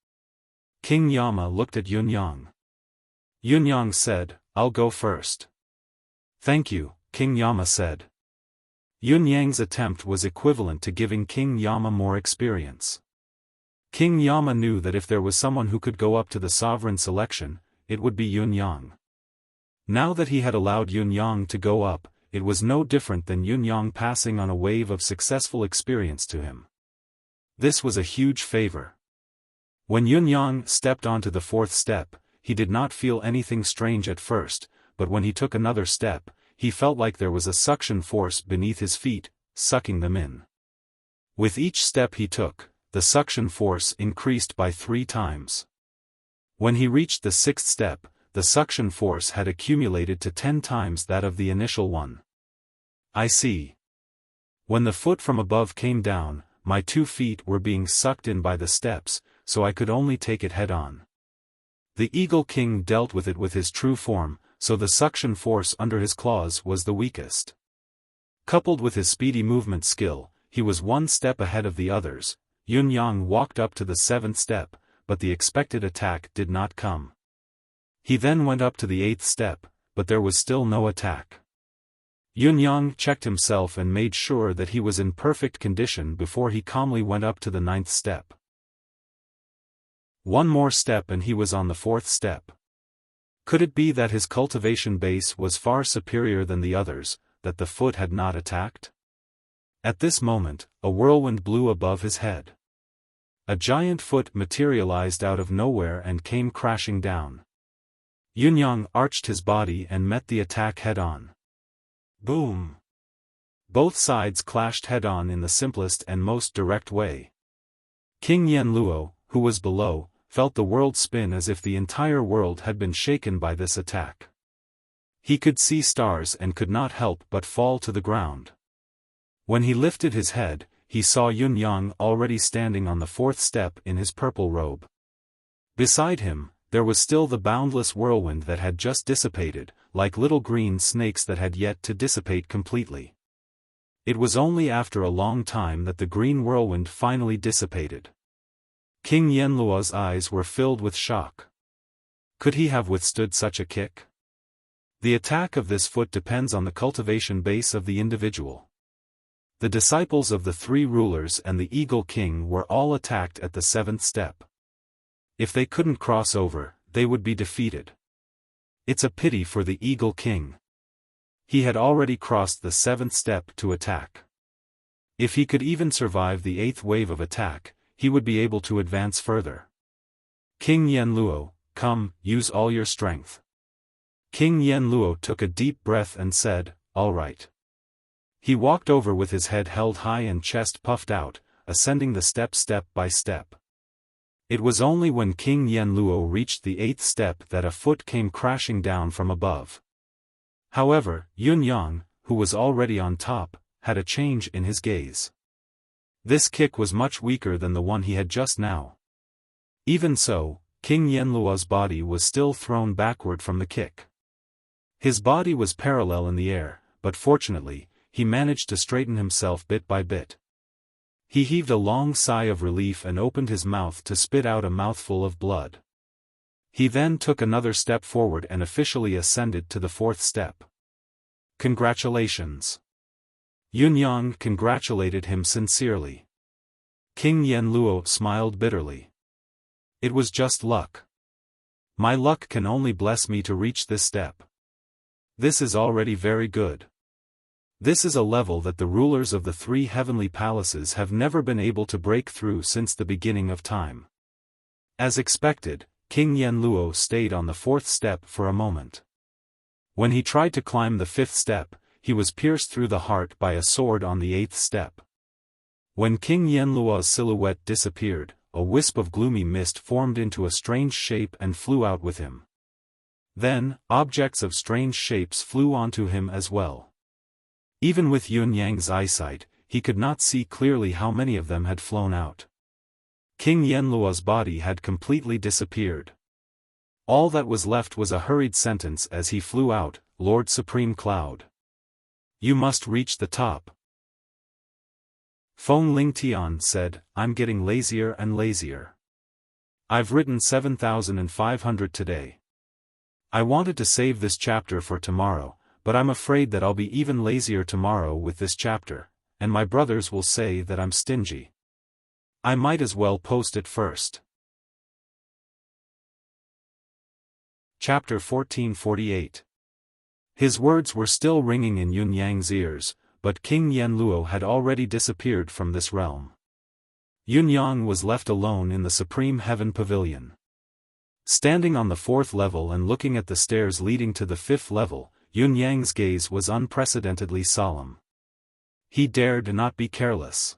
King Yama looked at Yunyang. Yunyang said, "I'll go first." "Thank you," King Yama said. Yunyang's attempt was equivalent to giving King Yama more experience. King Yama knew that if there was someone who could go up to the sovereign selection, it would be Yun Yang. Now that he had allowed Yun Yang to go up, it was no different than Yun Yang passing on a wave of successful experience to him. This was a huge favor. When Yun Yang stepped onto the fourth step, he did not feel anything strange at first, but when he took another step, he felt like there was a suction force beneath his feet, sucking them in. With each step he took, the suction force increased by 3 times. When he reached the sixth step, the suction force had accumulated to 10 times that of the initial one. I see. When the foot from above came down, my 2 feet were being sucked in by the steps, so I could only take it head-on. The Eagle King dealt with it with his true form, so the suction force under his claws was the weakest. Coupled with his speedy movement skill, he was 1 step ahead of the others. Yun Yang walked up to the 7th step, but the expected attack did not come. He then went up to the 8th step, but there was still no attack. Yun Yang checked himself and made sure that he was in perfect condition before he calmly went up to the 9th step. 1 more step and he was on the 4th step. Could it be that his cultivation base was far superior than the others, that the foot had not attacked? At this moment, a whirlwind blew above his head. A giant foot materialized out of nowhere and came crashing down. Yun Yang arched his body and met the attack head-on. Boom! Both sides clashed head-on in the simplest and most direct way. King Yen Luo, who was below, felt the world spin as if the entire world had been shaken by this attack. He could see stars and could not help but fall to the ground. When he lifted his head, he saw Yun Yang already standing on the 4th step in his purple robe. Beside him, there was still the boundless whirlwind that had just dissipated, like little green snakes that had yet to dissipate completely. It was only after a long time that the green whirlwind finally dissipated. King Yen Luo's eyes were filled with shock. Could he have withstood such a kick? The attack of this foot depends on the cultivation base of the individual. The disciples of the 3 rulers and the Eagle King were all attacked at the 7th step. If they couldn't cross over, they would be defeated. It's a pity for the Eagle King. He had already crossed the 7th step to attack. If he could even survive the 8th wave of attack, he would be able to advance further. King Yen Luo, come, use all your strength. King Yen Luo took a deep breath and said, all right. He walked over with his head held high and chest puffed out, ascending the step by step. It was only when King Yen Luo reached the 8th step that a foot came crashing down from above. However, Yun Yang, who was already on top, had a change in his gaze. This kick was much weaker than the one he had just now. Even so, King Yen Luo's body was still thrown backward from the kick. His body was parallel in the air, but fortunately, he managed to straighten himself bit by bit. He heaved a long sigh of relief and opened his mouth to spit out a mouthful of blood. He then took another step forward and officially ascended to the 4th step. Congratulations. Yun Yang congratulated him sincerely. King Yen Luo smiled bitterly. It was just luck. My luck can only bless me to reach this step. This is already very good. This is a level that the rulers of the 3 heavenly palaces have never been able to break through since the beginning of time. As expected, King Yen Luo stayed on the 4th step for a moment. When he tried to climb the 5th step, he was pierced through the heart by a sword on the 8th step. When King Yen Luo's silhouette disappeared, a wisp of gloomy mist formed into a strange shape and flew out with him. Then, objects of strange shapes flew onto him as well. Even with Yun Yang's eyesight, he could not see clearly how many of them had flown out. King Yen Luo's body had completely disappeared. All that was left was a hurried sentence as he flew out, Lord Supreme Cloud. You must reach the top. Feng Lingtian said, I'm getting lazier and lazier. I've written 7,500 today. I wanted to save this chapter for tomorrow, but I'm afraid that I'll be even lazier tomorrow with this chapter, and my brothers will say that I'm stingy. I might as well post it first. Chapter 1448. His words were still ringing in Yun Yang's ears, but King Yenluo had already disappeared from this realm. Yun Yang was left alone in the Supreme Heaven Pavilion. Standing on the 4th level and looking at the stairs leading to the 5th level, Yun Yang's gaze was unprecedentedly solemn. He dared not be careless.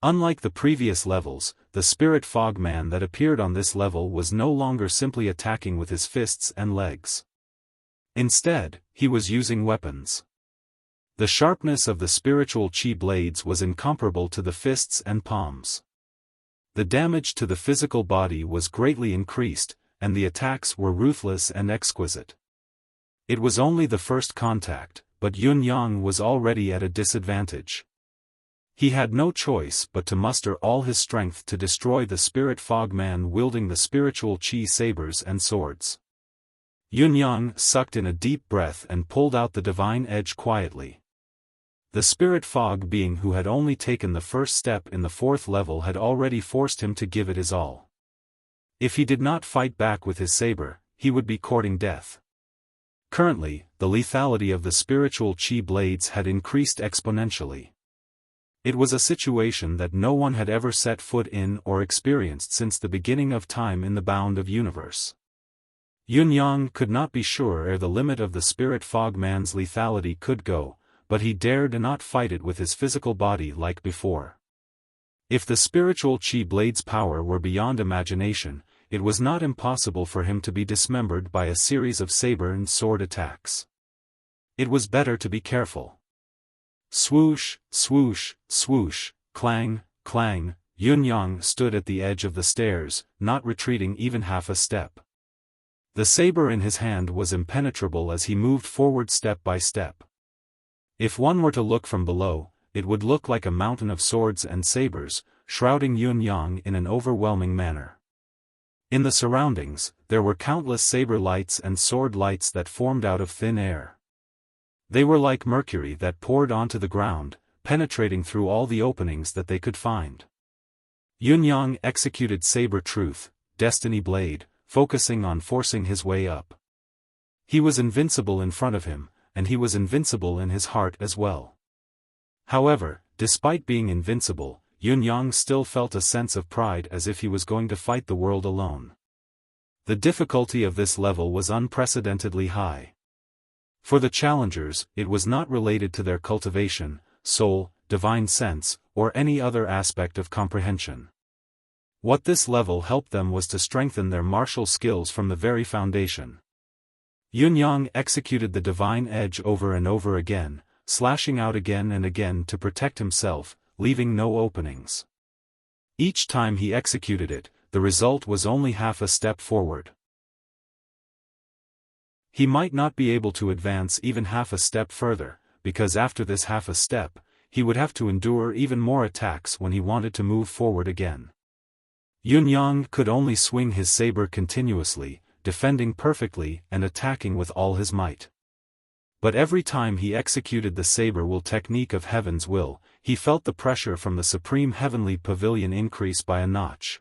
Unlike the previous levels, the spirit fog man that appeared on this level was no longer simply attacking with his fists and legs. Instead, he was using weapons. The sharpness of the spiritual chi blades was incomparable to the fists and palms. The damage to the physical body was greatly increased, and the attacks were ruthless and exquisite. It was only the first contact, but Yun Yang was already at a disadvantage. He had no choice but to muster all his strength to destroy the spirit fog man wielding the spiritual chi sabers and swords. Yun Yang sucked in a deep breath and pulled out the divine edge quietly. The spirit fog being who had only taken the first step in the 4th level had already forced him to give it his all. If he did not fight back with his saber, he would be courting death. Currently, the lethality of the spiritual chi blades had increased exponentially. It was a situation that no one had ever set foot in or experienced since the beginning of time in the bound of universe. Yun Yang could not be sure ere the limit of the spirit fog man's lethality could go, but he dared not fight it with his physical body like before. If the spiritual chi blade's power were beyond imagination, it was not impossible for him to be dismembered by a series of saber and sword attacks. It was better to be careful. Swoosh, swoosh, swoosh, clang, clang, Yun Yang stood at the edge of the stairs, not retreating even half a step. The saber in his hand was impenetrable as he moved forward step by step. If one were to look from below, it would look like a mountain of swords and sabers, shrouding Yun Yang in an overwhelming manner. In the surroundings, there were countless saber lights and sword lights that formed out of thin air. They were like mercury that poured onto the ground, penetrating through all the openings that they could find. Yun Yang executed Saber Truth, Destiny Blade, focusing on forcing his way up. He was invincible in front of him, and he was invincible in his heart as well. However, despite being invincible, Yun Yang still felt a sense of pride as if he was going to fight the world alone. The difficulty of this level was unprecedentedly high. For the challengers, it was not related to their cultivation, soul, divine sense, or any other aspect of comprehension. What this level helped them was to strengthen their martial skills from the very foundation. Yun Yang executed the divine edge over and over again, slashing out again and again to protect himself, leaving no openings. Each time he executed it, the result was only half a step forward. He might not be able to advance even half a step further, because after this half a step, he would have to endure even more attacks when he wanted to move forward again. Yun Yang could only swing his saber continuously, defending perfectly and attacking with all his might. But every time he executed the saber will technique of Heaven's will, he felt the pressure from the Supreme Heavenly Pavilion increase by a notch.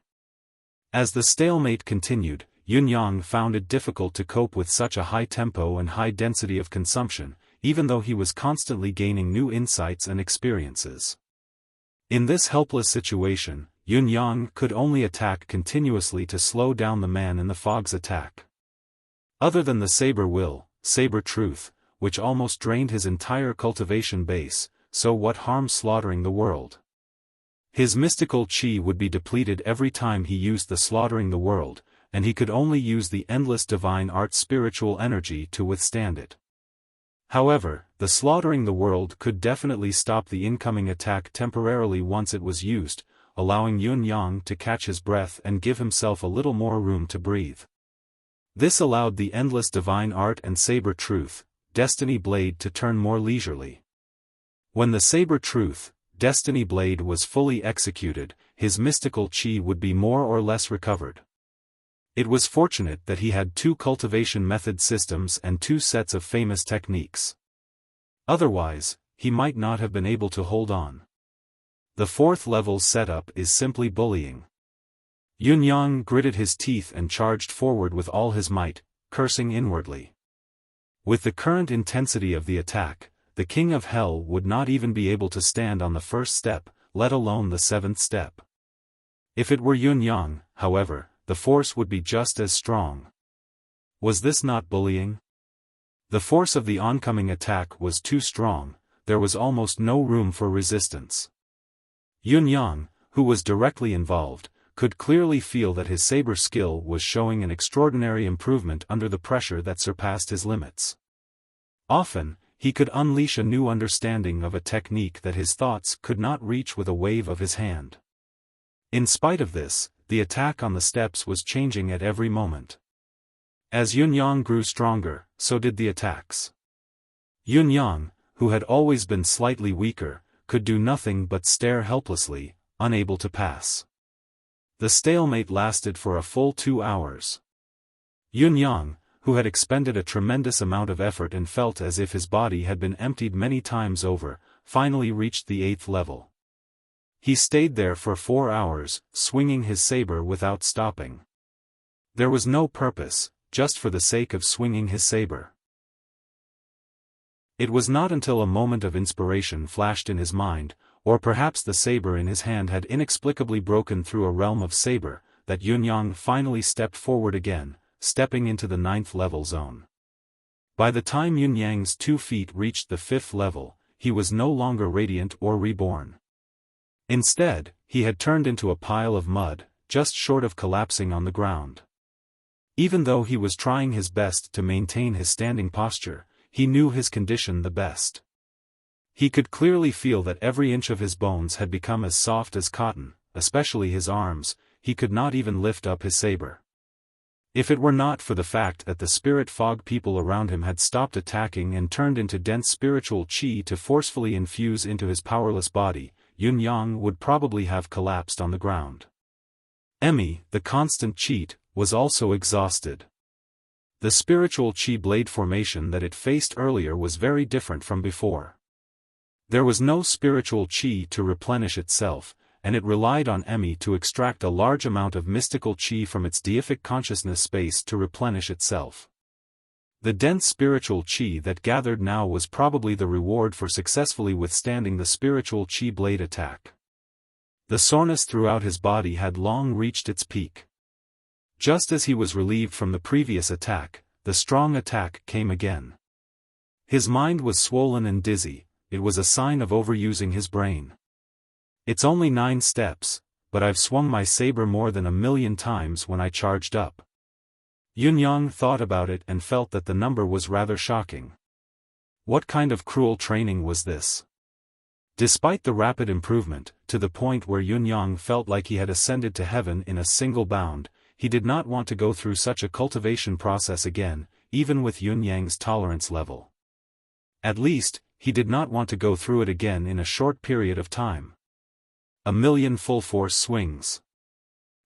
As the stalemate continued, Yun Yang found it difficult to cope with such a high tempo and high density of consumption, even though he was constantly gaining new insights and experiences. In this helpless situation, Yun Yang could only attack continuously to slow down the man in the fog's attack. Other than the saber will, saber truth, which almost drained his entire cultivation base, so what harm slaughtering the world? His mystical chi would be depleted every time he used the slaughtering the world, and he could only use the endless divine art spiritual energy to withstand it. However, the slaughtering the world could definitely stop the incoming attack temporarily once it was used, allowing Yun Yang to catch his breath and give himself a little more room to breathe. This allowed the endless divine art and saber truth, Destiny Blade to turn more leisurely. When the saber truth, Destiny Blade was fully executed, his mystical chi would be more or less recovered. It was fortunate that he had 2 cultivation method systems and 2 sets of famous techniques. Otherwise, he might not have been able to hold on. The fourth level's setup is simply bullying. Yunyang gritted his teeth and charged forward with all his might, cursing inwardly. With the current intensity of the attack, the King of Hell would not even be able to stand on the first step, let alone the seventh step. If it were Yunyang, however, the force would be just as strong. Was this not bullying? The force of the oncoming attack was too strong, there was almost no room for resistance. Yunyang, who was directly involved, could clearly feel that his saber skill was showing an extraordinary improvement under the pressure that surpassed his limits. Often, he could unleash a new understanding of a technique that his thoughts could not reach with a wave of his hand. In spite of this, the attack on the steps was changing at every moment. As Yunyang grew stronger, so did the attacks. Yunyang, who had always been slightly weaker, could do nothing but stare helplessly, unable to pass. The stalemate lasted for a full 2 hours. Yunyang, who had expended a tremendous amount of effort and felt as if his body had been emptied many times over, finally reached the 8th level. He stayed there for 4 hours, swinging his saber without stopping. There was no purpose, just for the sake of swinging his saber. It was not until a moment of inspiration flashed in his mind, or perhaps the saber in his hand had inexplicably broken through a realm of saber, that Yunyang finally stepped forward again, stepping into the 9th level zone. By the time Yunyang's 2 feet reached the 5th level, he was no longer radiant or reborn. Instead, he had turned into a pile of mud, just short of collapsing on the ground. Even though he was trying his best to maintain his standing posture, he knew his condition the best. He could clearly feel that every inch of his bones had become as soft as cotton, especially his arms. He could not even lift up his saber. If it were not for the fact that the spirit fog people around him had stopped attacking and turned into dense spiritual qi to forcefully infuse into his powerless body, Yunyang would probably have collapsed on the ground. Emmy, the constant cheat, was also exhausted. The spiritual qi blade formation that it faced earlier was very different from before. There was no spiritual qi to replenish itself, and it relied on Emmy to extract a large amount of mystical qi from its deific consciousness space to replenish itself. The dense spiritual qi that gathered now was probably the reward for successfully withstanding the spiritual qi blade attack. The soreness throughout his body had long reached its peak. Just as he was relieved from the previous attack, the strong attack came again. His mind was swollen and dizzy. It was a sign of overusing his brain. It's only 9 steps, but I've swung my saber more than 1,000,000 times when I charged up. Yunyang thought about it and felt that the number was rather shocking. What kind of cruel training was this? Despite the rapid improvement, to the point where Yunyang felt like he had ascended to heaven in a single bound, he did not want to go through such a cultivation process again, even with Yunyang's tolerance level. At least, he did not want to go through it again in a short period of time. 1,000,000 full-force swings.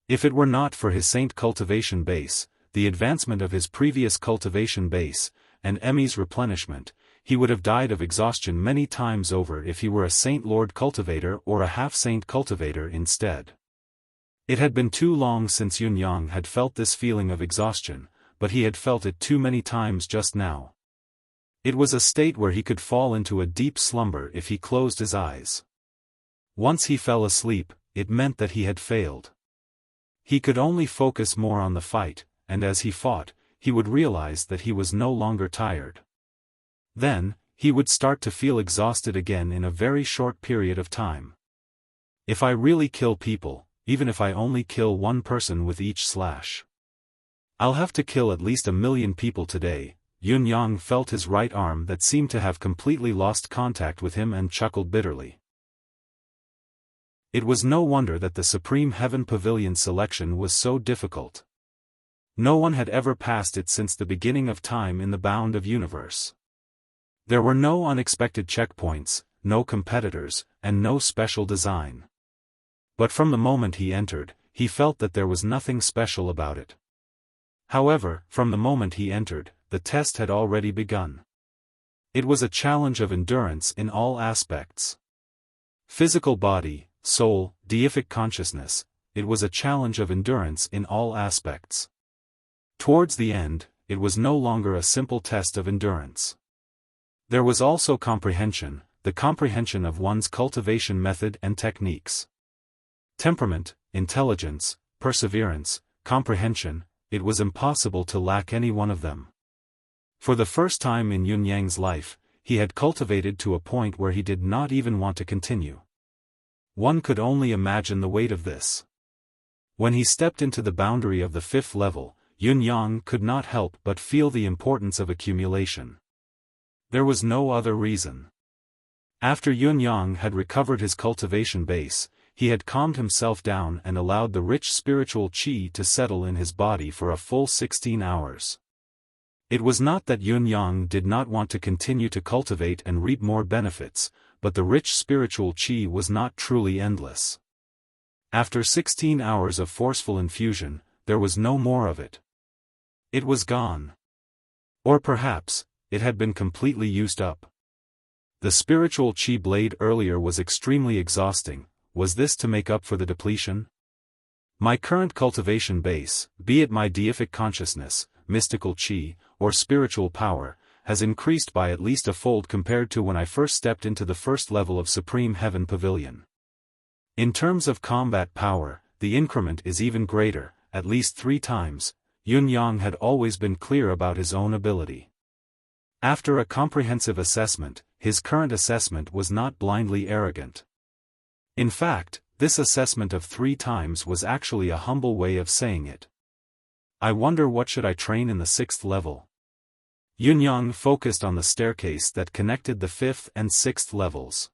If it were not for his saint cultivation base, the advancement of his previous cultivation base, and Emmy's replenishment, he would have died of exhaustion many times over if he were a Saint Lord cultivator or a half-saint cultivator instead. It had been too long since Yunyang had felt this feeling of exhaustion, but he had felt it too many times just now. It was a state where he could fall into a deep slumber if he closed his eyes. Once he fell asleep, it meant that he had failed. He could only focus more on the fight, and as he fought, he would realize that he was no longer tired. Then, he would start to feel exhausted again in a very short period of time. If I really kill people, even if I only kill one person with each slash, I'll have to kill at least 1,000,000 people today. Yunyang felt his right arm that seemed to have completely lost contact with him and chuckled bitterly. It was no wonder that the Supreme Heaven Pavilion selection was so difficult. No one had ever passed it since the beginning of time in the bound of universe. There were no unexpected checkpoints, no competitors, and no special design. But from the moment he entered, he felt that there was nothing special about it. However, from the moment he entered, the test had already begun. It was a challenge of endurance in all aspects. Physical body, soul, deific consciousness. It was a challenge of endurance in all aspects. Towards the end, it was no longer a simple test of endurance. There was also comprehension, the comprehension of one's cultivation method and techniques. Temperament, intelligence, perseverance, comprehension, it was impossible to lack any one of them. For the first time in Yun Yang's life, he had cultivated to a point where he did not even want to continue. One could only imagine the weight of this. When he stepped into the boundary of the 5th level, Yun Yang could not help but feel the importance of accumulation. There was no other reason. After Yun Yang had recovered his cultivation base, he had calmed himself down and allowed the rich spiritual qi to settle in his body for a full 16 hours. It was not that Yun Yang did not want to continue to cultivate and reap more benefits, but the rich spiritual qi was not truly endless. After 16 hours of forceful infusion, there was no more of it. It was gone. Or perhaps, it had been completely used up. The spiritual qi blade earlier was extremely exhausting. Was this to make up for the depletion? My current cultivation base, be it my deific consciousness, mystical qi, or spiritual power, has increased by at least a fold compared to when I first stepped into the 1st level of Supreme Heaven Pavilion. In terms of combat power, the increment is even greater, at least 3 times. Yun Yang had always been clear about his own ability. After a comprehensive assessment, his current assessment was not blindly arrogant. In fact, this assessment of 3 times was actually a humble way of saying it. I wonder what should I train in the 6th level? Yun Yang focused on the staircase that connected the 5th and 6th levels.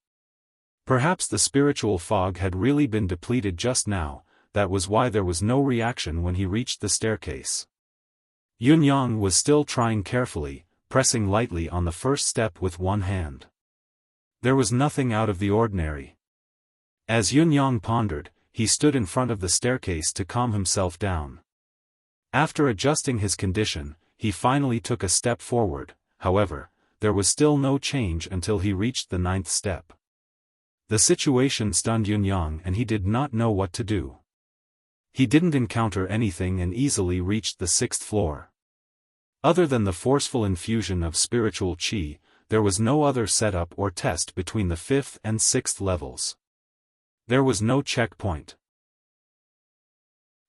Perhaps the spiritual fog had really been depleted just now, that was why there was no reaction when he reached the staircase. Yun Yang was still trying carefully, pressing lightly on the first step with one hand. There was nothing out of the ordinary. As Yun Yang pondered, he stood in front of the staircase to calm himself down. After adjusting his condition, he finally took a step forward. However, there was still no change until he reached the 9th step. The situation stunned Yun Yang and he did not know what to do. He didn't encounter anything and easily reached the 6th floor. Other than the forceful infusion of spiritual qi, there was no other setup or test between the 5th and 6th levels. There was no checkpoint.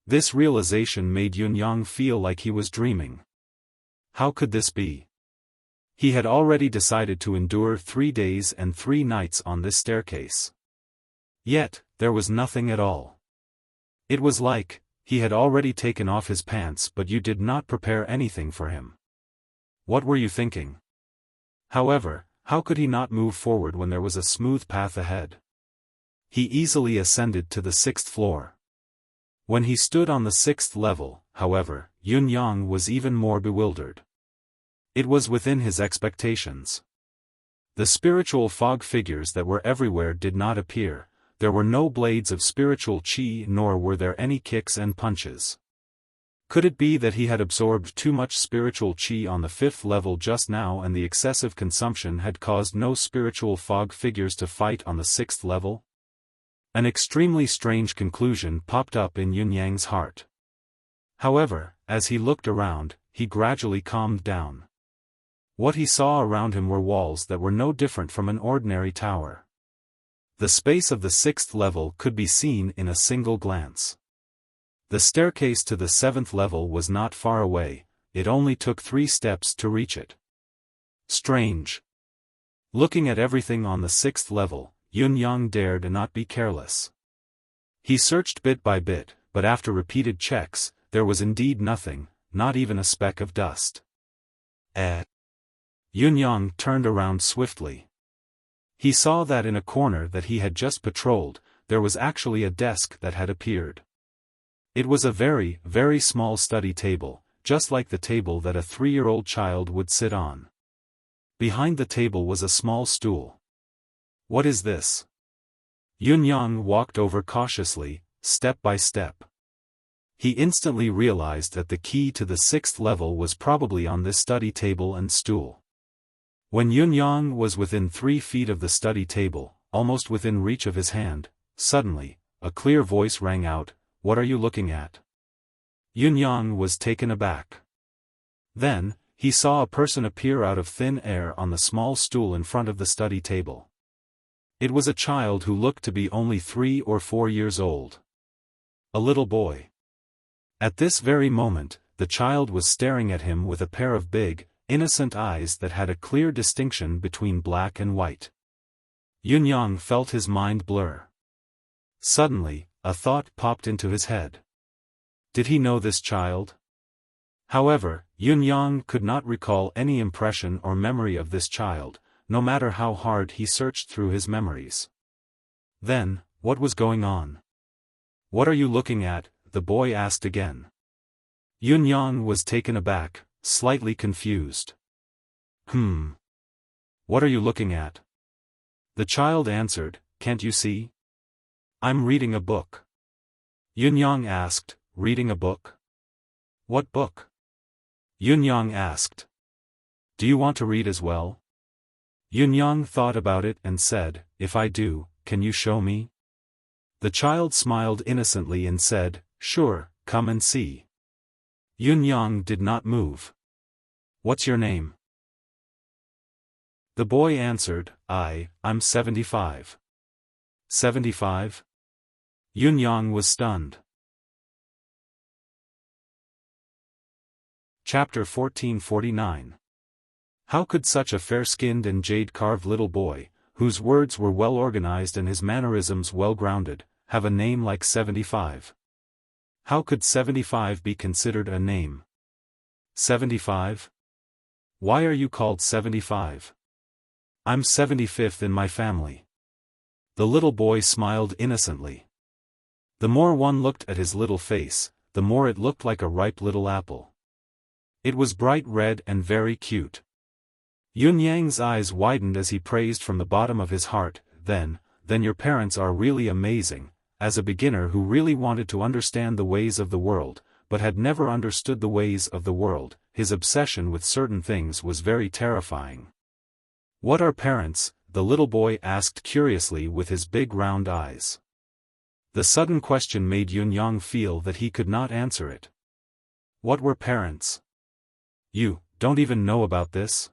This realization made Yun Yang feel like he was dreaming. How could this be? He had already decided to endure 3 days and 3 nights on this staircase. Yet, there was nothing at all. It was like, he had already taken off his pants but you did not prepare anything for him. What were you thinking? However, how could he not move forward when there was a smooth path ahead? He easily ascended to the 6th floor. When he stood on the 6th level, however, Yun Yang was even more bewildered. It was within his expectations. The spiritual fog figures that were everywhere did not appear, there were no blades of spiritual qi nor were there any kicks and punches. Could it be that he had absorbed too much spiritual qi on the 5th level just now and the excessive consumption had caused no spiritual fog figures to fight on the 6th level? An extremely strange conclusion popped up in Yun Yang's heart. However, as he looked around, he gradually calmed down. What he saw around him were walls that were no different from an ordinary tower. The space of the 6th level could be seen in a single glance. The staircase to the 7th level was not far away, it only took 3 steps to reach it. Strange. Looking at everything on the 6th level, Yun Yang dared not be careless. He searched bit by bit, but after repeated checks, there was indeed nothing, not even a speck of dust. Yun Yang turned around swiftly. He saw that in a corner that he had just patrolled, there was actually a desk that had appeared. It was a very, very small study table, just like the table that a 3-year-old child would sit on. Behind the table was a small stool. What is this? Yun Yang walked over cautiously, step by step. He instantly realized that the key to the 6th level was probably on this study table and stool. When Yun Yang was within 3 feet of the study table, almost within reach of his hand, Suddenly, a clear voice rang out, "What are you looking at?" Yunyang was taken aback. Then, he saw a person appear out of thin air on the small stool in front of the study table. It was a child who looked to be only 3 or 4 years old. A little boy. At this very moment, the child was staring at him with a pair of big, innocent eyes that had a clear distinction between black and white. Yunyang felt his mind blur. Suddenly, a thought popped into his head. Did he know this child? However, Yunyang could not recall any impression or memory of this child, no matter how hard he searched through his memories. Then, what was going on? "What are you looking at?" the boy asked again. Yunyang was taken aback, slightly confused. What are you looking at?" The child answered, "Can't you see? I'm reading a book." Yunyang asked, "Reading a book? What book?" Yunyang asked. "Do you want to read as well?" Yunyang thought about it and said, "If I do, can you show me?" The child smiled innocently and said, "Sure, come and see." Yunyang did not move. "What's your name?" The boy answered, I'm 75. 75? Yunyang was stunned. Chapter 1449. How could such a fair-skinned and jade-carved little boy, whose words were well-organized and his mannerisms well-grounded, have a name like 75? How could 75 be considered a name? 75? Why are you called 75? I'm 75th in my family. The little boy smiled innocently. The more one looked at his little face, the more it looked like a ripe little apple. It was bright red and very cute. Yunyang's eyes widened as he praised from the bottom of his heart, then your parents are really amazing. As a beginner who really wanted to understand the ways of the world, but had never understood the ways of the world, his obsession with certain things was very terrifying. "What are parents?" the little boy asked curiously with his big round eyes. The sudden question made Yunyang feel that he could not answer it. What were parents? You don't even know about this?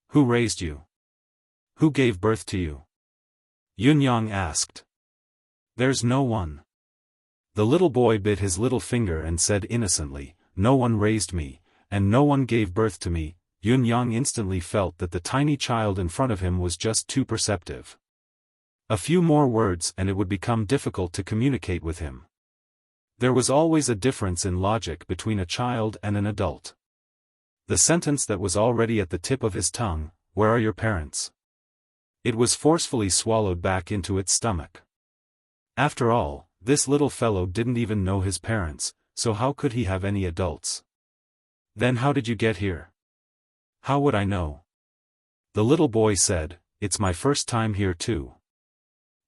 Who raised you? Who gave birth to you? Yunyang asked. There's no one. The little boy bit his little finger and said innocently, "No one raised me, and no one gave birth to me." Yunyang instantly felt that the tiny child in front of him was just too perceptive. A few more words and it would become difficult to communicate with him. There was always a difference in logic between a child and an adult. The sentence that was already at the tip of his tongue, "Where are your parents?" It was forcefully swallowed back into its stomach. After all, this little fellow didn't even know his parents, so how could he have any adults? Then how did you get here? How would I know? The little boy said, "It's my first time here too.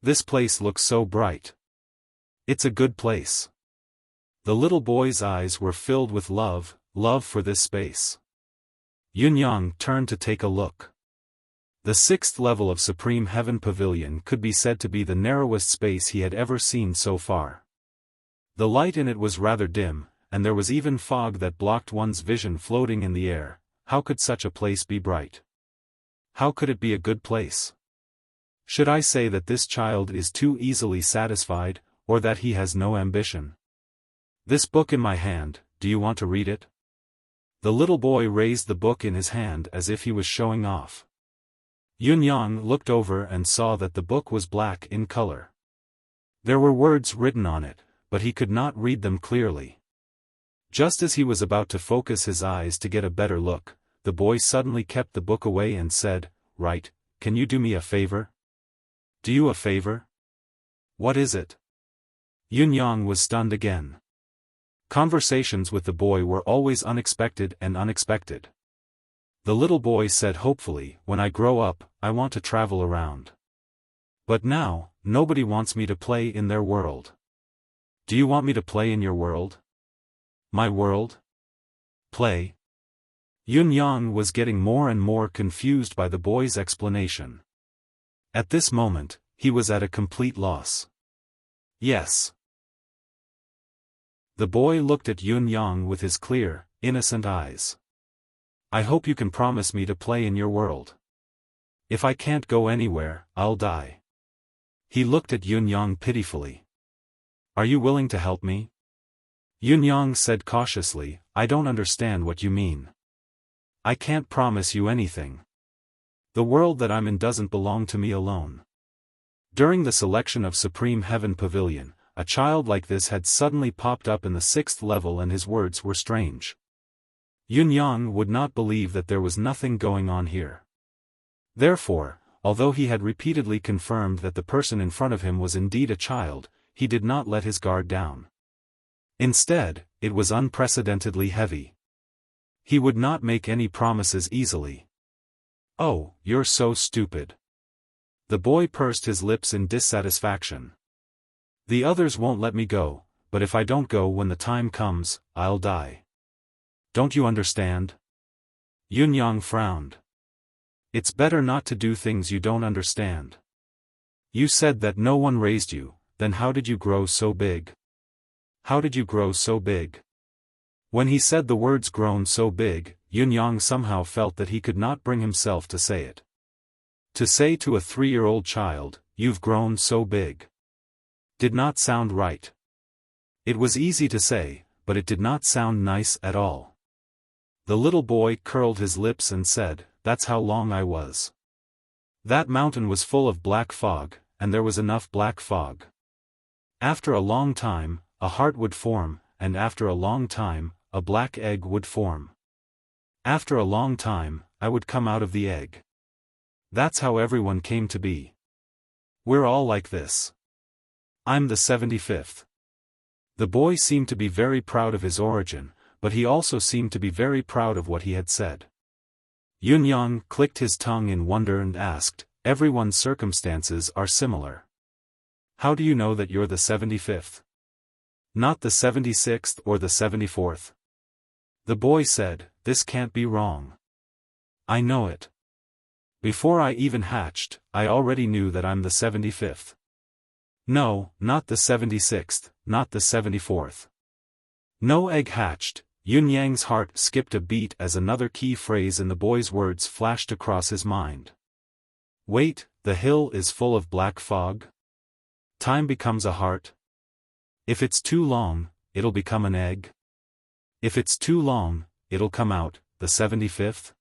This place looks so bright. It's a good place." The little boy's eyes were filled with love for this space. Yunyang turned to take a look. The 6th level of Supreme Heaven Pavilion could be said to be the narrowest space he had ever seen so far. The light in it was rather dim, and there was even fog that blocked one's vision floating in the air. How could such a place be bright? How could it be a good place? Should I say that this child is too easily satisfied, or that he has no ambition? This book in my hand, do you want to read it? The little boy raised the book in his hand as if he was showing off. Yunyang looked over and saw that the book was black in color. There were words written on it, but he could not read them clearly. Just as he was about to focus his eyes to get a better look, the boy suddenly kept the book away and said, "Right, can you do me a favor?" "Do you a favor? What is it?" Yunyang was stunned again. Conversations with the boy were always unexpected. The little boy said hopefully, "When I grow up, I want to travel around. But now, nobody wants me to play in their world." "Do you want me to play in your world?" "My world? Play?" Yunyang was getting more and more confused by the boy's explanation. At this moment, he was at a complete loss. Yes. The boy looked at Yun-yang with his clear, innocent eyes. I hope you can promise me to play in your world. If I can't go anywhere, I'll die. He looked at Yun-yang pitifully. Are you willing to help me? Yun-yang said cautiously, I don't understand what you mean. I can't promise you anything. The world that I'm in doesn't belong to me alone. During the selection of Supreme Heaven Pavilion, a child like this had suddenly popped up in the 6th level and his words were strange. Yun-yang would not believe that there was nothing going on here. Therefore, although he had repeatedly confirmed that the person in front of him was indeed a child, he did not let his guard down. Instead, it was unprecedentedly heavy. He would not make any promises easily. Oh, you're so stupid. The boy pursed his lips in dissatisfaction. The others won't let me go, but if I don't go when the time comes, I'll die. Don't you understand? Yun-yang frowned. It's better not to do things you don't understand. You said that no one raised you, then how did you grow so big? How did you grow so big? When he said the words grown so big, Yun-yang somehow felt that he could not bring himself to say it. To say to a 3-year-old child, you've grown so big, did not sound right. It was easy to say, but it did not sound nice at all. The little boy curled his lips and said, that's how long I was. That mountain was full of black fog, and there was enough black fog. After a long time, a heart would form, and after a long time, a black egg would form. After a long time, I would come out of the egg. That's how everyone came to be. We're all like this. I'm the 75th. The boy seemed to be very proud of his origin, but he also seemed to be very proud of what he had said. Yun-yang clicked his tongue in wonder and asked, everyone's circumstances are similar. How do you know that you're the 75th? Not the 76th or the 74th? The boy said, this can't be wrong. I know it. Before I even hatched, I already knew that I'm the 75th. No, not the 76th, not the 74th. No egg hatched. Yun-yang's heart skipped a beat as another key phrase in the boy's words flashed across his mind. Wait, the hill is full of black fog? Time becomes a heart? If it's too long, it'll become an egg? If it's too long, it'll come out, the 75th?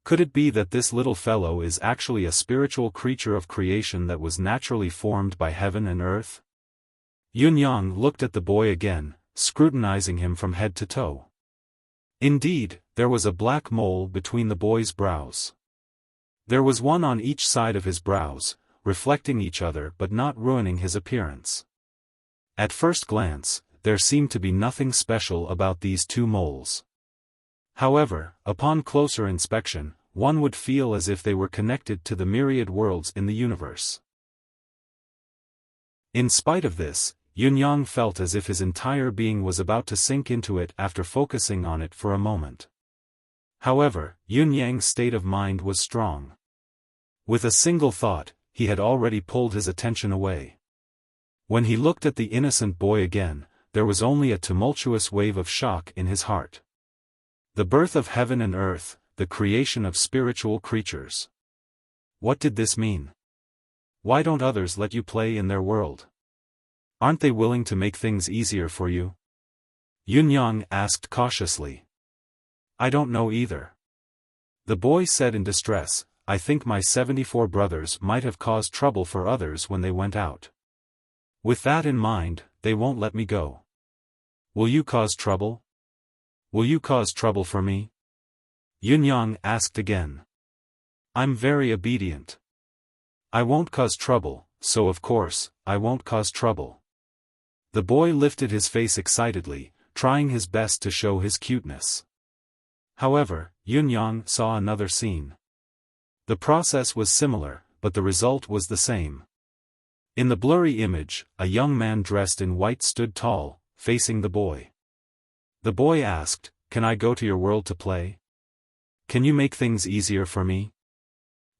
Could it be that this little fellow is actually a spiritual creature of creation that was naturally formed by heaven and earth? Yun-yang looked at the boy again, scrutinizing him from head to toe. Indeed, there was a black mole between the boy's brows. There was one on each side of his brows, reflecting each other but not ruining his appearance. At first glance, there seemed to be nothing special about these two moles. However, upon closer inspection, one would feel as if they were connected to the myriad worlds in the universe. In spite of this, Yun-yang felt as if his entire being was about to sink into it after focusing on it for a moment. However, Yun-yang's state of mind was strong. With a single thought, he had already pulled his attention away. When he looked at the innocent boy again, there was only a tumultuous wave of shock in his heart. The birth of heaven and earth, the creation of spiritual creatures. What did this mean? Why don't others let you play in their world? Aren't they willing to make things easier for you? Yun-yang asked cautiously. I don't know either. The boy said in distress, I think my 74 brothers might have caused trouble for others when they went out. With that in mind, they won't let me go. Will you cause trouble? Will you cause trouble for me? Yun-yang asked again. I'm very obedient. I won't cause trouble, so of course, I won't cause trouble. The boy lifted his face excitedly, trying his best to show his cuteness. However, Yun-yang saw another scene. The process was similar, but the result was the same. In the blurry image, a young man dressed in white stood tall, facing the boy. The boy asked, Can I go to your world to play? Can you make things easier for me?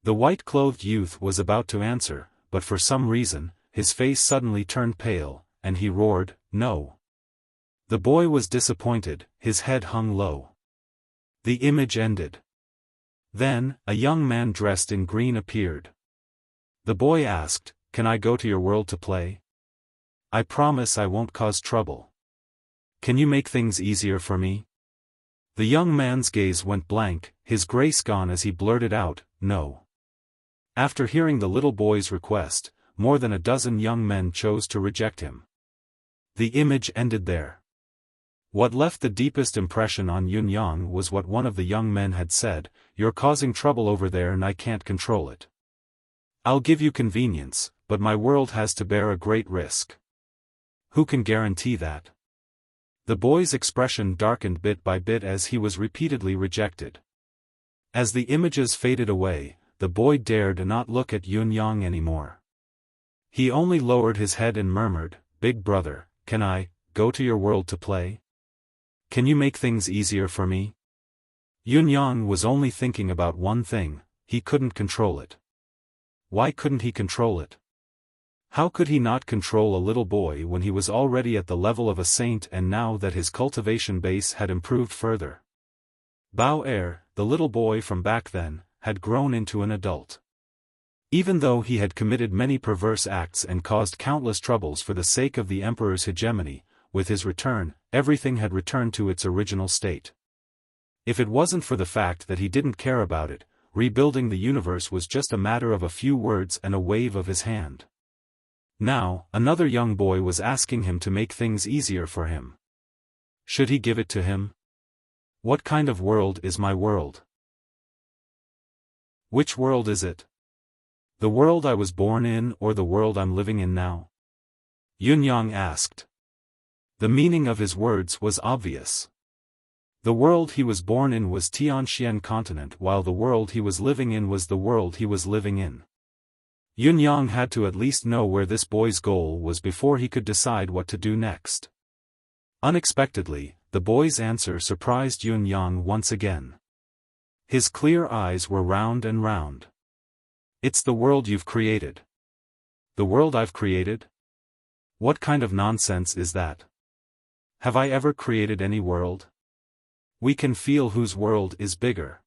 The white-clothed youth was about to answer, but for some reason, his face suddenly turned pale, and he roared, "No!" The boy was disappointed, his head hung low. The image ended. Then, a young man dressed in green appeared. The boy asked, "Can I go to your world to play? I promise I won't cause trouble. Can you make things easier for me?" The young man's gaze went blank, his grace gone as he blurted out, "No." After hearing the little boy's request, more than a dozen young men chose to reject him. The image ended there. What left the deepest impression on Yunyang was what one of the young men had said, "You're causing trouble over there and I can't control it. I'll give you convenience, but my world has to bear a great risk. Who can guarantee that?" The boy's expression darkened bit by bit as he was repeatedly rejected. As the images faded away, the boy dared not look at Yunyang anymore. He only lowered his head and murmured, "Big brother, can I go to your world to play? Can you make things easier for me?" Yunyang was only thinking about one thing: he couldn't control it. Why couldn't he control it? How could he not control a little boy when he was already at the level of a saint, and now that his cultivation base had improved further? Bao Er, the little boy from back then, had grown into an adult. Even though he had committed many perverse acts and caused countless troubles for the sake of the emperor's hegemony, with his return, everything had returned to its original state. If it wasn't for the fact that he didn't care about it, rebuilding the universe was just a matter of a few words and a wave of his hand. Now, another young boy was asking him to make things easier for him. Should he give it to him? What kind of world is my world? Which world is it? The world I was born in or the world I'm living in now? Yunyang asked. The meaning of his words was obvious. The world he was born in was Tianxian continent, while the world he was living in was the world he was living in. Yunyang had to at least know where this boy's goal was before he could decide what to do next. Unexpectedly, the boy's answer surprised Yunyang once again. His clear eyes were round and round. "It's the world you've created." "The world I've created? What kind of nonsense is that? Have I ever created any world? We can feel whose world is bigger.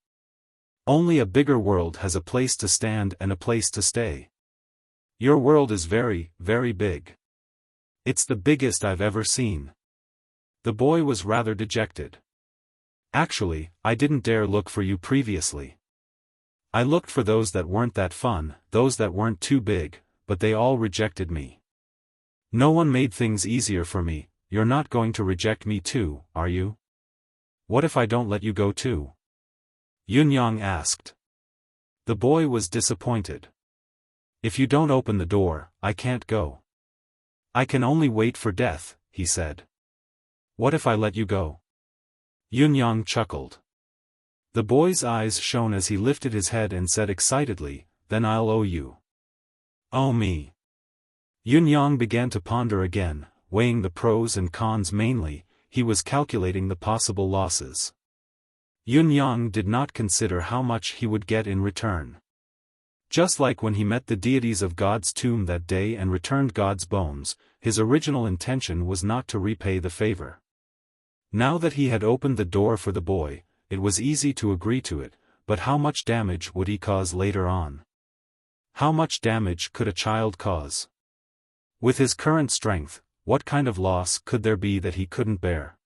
Only a bigger world has a place to stand and a place to stay. Your world is very, very big. It's the biggest I've ever seen." The boy was rather dejected. "Actually, I didn't dare look for you previously. I looked for those that weren't that fun, those that weren't too big, but they all rejected me. No one made things easier for me. You're not going to reject me too, are you? What if I don't let you go too?" Yunyang asked. The boy was disappointed. "If you don't open the door, I can't go. I can only wait for death," he said. "What if I let you go?" Yunyang chuckled. The boy's eyes shone as he lifted his head and said excitedly, "Then I'll owe you." "Oh me." Yunyang began to ponder again, weighing the pros and cons mainly. He was calculating the possible losses. Yunyang did not consider how much he would get in return. Just like when he met the deities of God's tomb that day and returned God's bones, his original intention was not to repay the favor. Now that he had opened the door for the boy, it was easy to agree to it, but how much damage would he cause later on? How much damage could a child cause? With his current strength, what kind of loss could there be that he couldn't bear?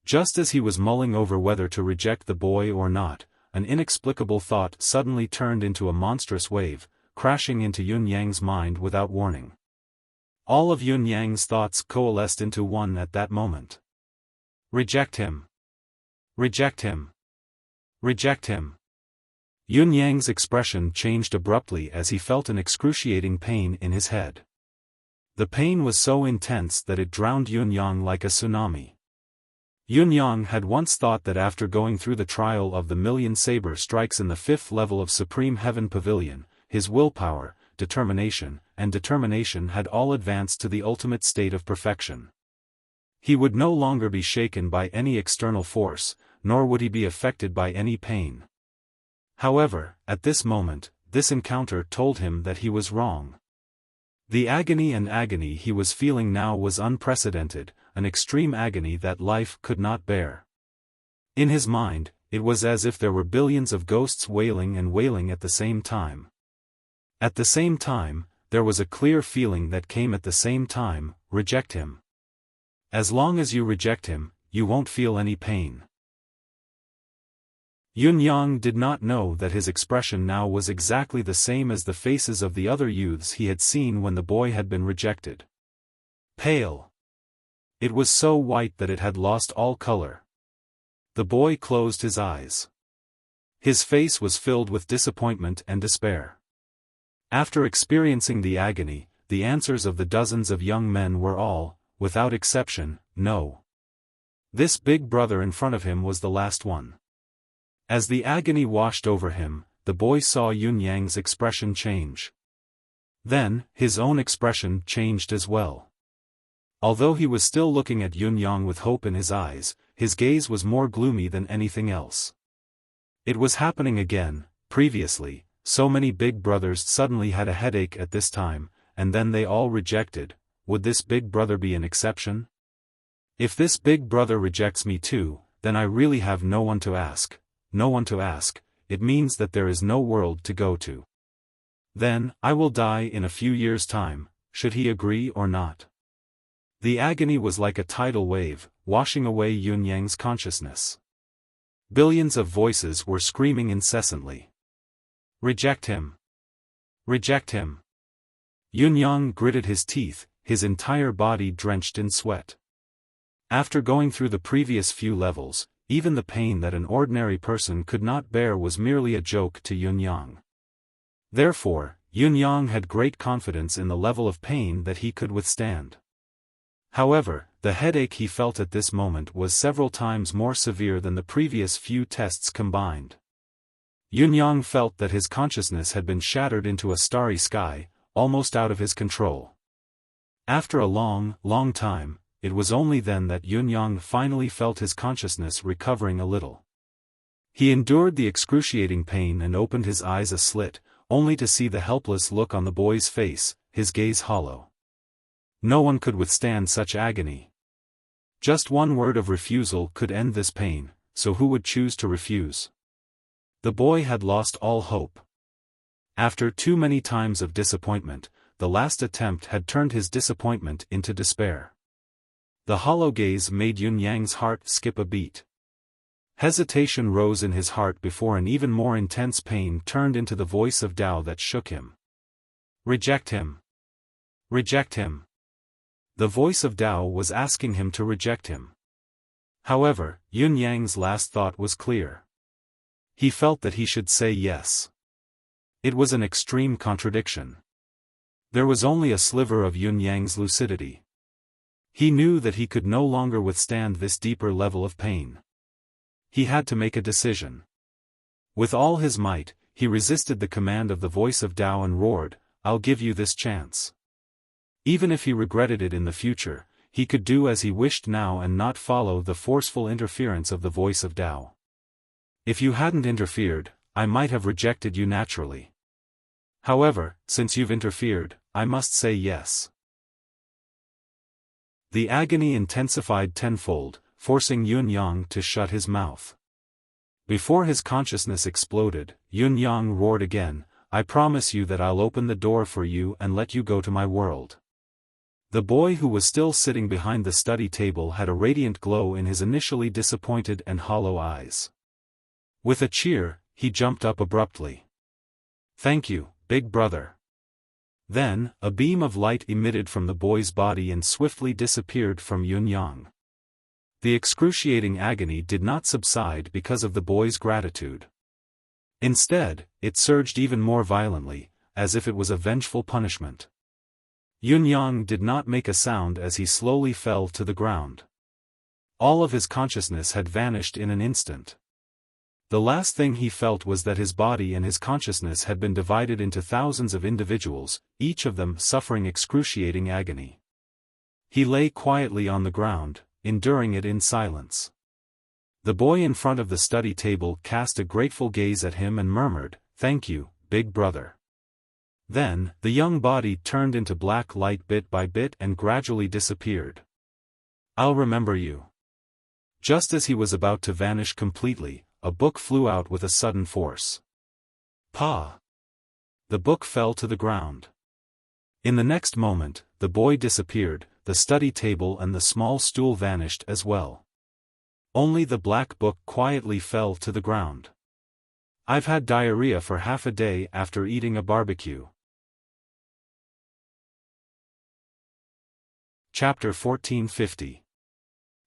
Just as he was mulling over whether to reject the boy or not, an inexplicable thought suddenly turned into a monstrous wave, crashing into Yunyang's mind without warning. All of Yunyang's thoughts coalesced into one at that moment. Reject him. Reject him. Reject him. Yunyang's expression changed abruptly as he felt an excruciating pain in his head. The pain was so intense that it drowned Yunyang like a tsunami. Yunyang had once thought that after going through the trial of the million saber strikes in the 5th level of Supreme Heaven Pavilion, his willpower, determination had all advanced to the ultimate state of perfection. He would no longer be shaken by any external force, nor would he be affected by any pain. However, at this moment, this encounter told him that he was wrong. The agony he was feeling now was unprecedented, an extreme agony that life could not bear. In his mind, it was as if there were billions of ghosts wailing and wailing at the same time. At the same time, there was a clear feeling that came at the same time: reject him. As long as you reject him, you won't feel any pain. Yun-yang did not know that his expression now was exactly the same as the faces of the other youths he had seen when the boy had been rejected. Pale. It was so white that it had lost all color. The boy closed his eyes. His face was filled with disappointment and despair. After experiencing the agony, the answers of the dozens of young men were all, without exception, no. This big brother in front of him was the last one. As the agony washed over him, the boy saw Yun-yang's expression change. Then, his own expression changed as well. Although he was still looking at Yun-yang with hope in his eyes, his gaze was more gloomy than anything else. It was happening again. Previously, so many big brothers suddenly had a headache at this time, and then they all rejected. Would this big brother be an exception? If this big brother rejects me too, then I really have no one to ask. No one to ask. It means that there is no world to go to. Then, I will die in a few years' time, should he agree or not. The agony was like a tidal wave, washing away Yun-yang's consciousness. Billions of voices were screaming incessantly. Reject him! Reject him! Yun-yang gritted his teeth, his entire body drenched in sweat. After going through the previous few levels, even the pain that an ordinary person could not bear was merely a joke to Yun-yang. Therefore, Yun-yang had great confidence in the level of pain that he could withstand. However, the headache he felt at this moment was several times more severe than the previous few tests combined. Yun-yang felt that his consciousness had been shattered into a starry sky, almost out of his control. After a long, long time, it was only then that Yun-yang finally felt his consciousness recovering a little. He endured the excruciating pain and opened his eyes a slit, only to see the helpless look on the boy's face, his gaze hollow. No one could withstand such agony. Just one word of refusal could end this pain, so who would choose to refuse? The boy had lost all hope. After too many times of disappointment, the last attempt had turned his disappointment into despair. The hollow gaze made Yun-yang's heart skip a beat. Hesitation rose in his heart before an even more intense pain turned into the voice of Tao that shook him. Reject him! Reject him! The voice of Tao was asking him to reject him. However, Yun-yang's last thought was clear. He felt that he should say yes. It was an extreme contradiction. There was only a sliver of Yun-yang's lucidity. He knew that he could no longer withstand this deeper level of pain. He had to make a decision. With all his might, he resisted the command of the voice of Tao and roared, "I'll give you this chance." Even if he regretted it in the future, he could do as he wished now and not follow the forceful interference of the voice of Tao. If you hadn't interfered, I might have rejected you naturally. However, since you've interfered, I must say yes. The agony intensified tenfold, forcing Yun-yang to shut his mouth. Before his consciousness exploded, Yun-yang roared again, "I promise you that I'll open the door for you and let you go to my world." The boy who was still sitting behind the study table had a radiant glow in his initially disappointed and hollow eyes. With a cheer, he jumped up abruptly. "Thank you, big brother." Then, a beam of light emitted from the boy's body and swiftly disappeared from Yun-yang. The excruciating agony did not subside because of the boy's gratitude. Instead, it surged even more violently, as if it was a vengeful punishment. Yun-yang did not make a sound as he slowly fell to the ground. All of his consciousness had vanished in an instant. The last thing he felt was that his body and his consciousness had been divided into thousands of individuals, each of them suffering excruciating agony. He lay quietly on the ground, enduring it in silence. The boy in front of the study table cast a grateful gaze at him and murmured, "Thank you, big brother." Then, the young body turned into black light bit by bit and gradually disappeared. "I'll remember you." Just as he was about to vanish completely, a book flew out with a sudden force. Pa! The book fell to the ground. In the next moment, the boy disappeared, the study table and the small stool vanished as well. Only the black book quietly fell to the ground. "I've had diarrhea for half a day after eating a barbecue." Chapter 1450.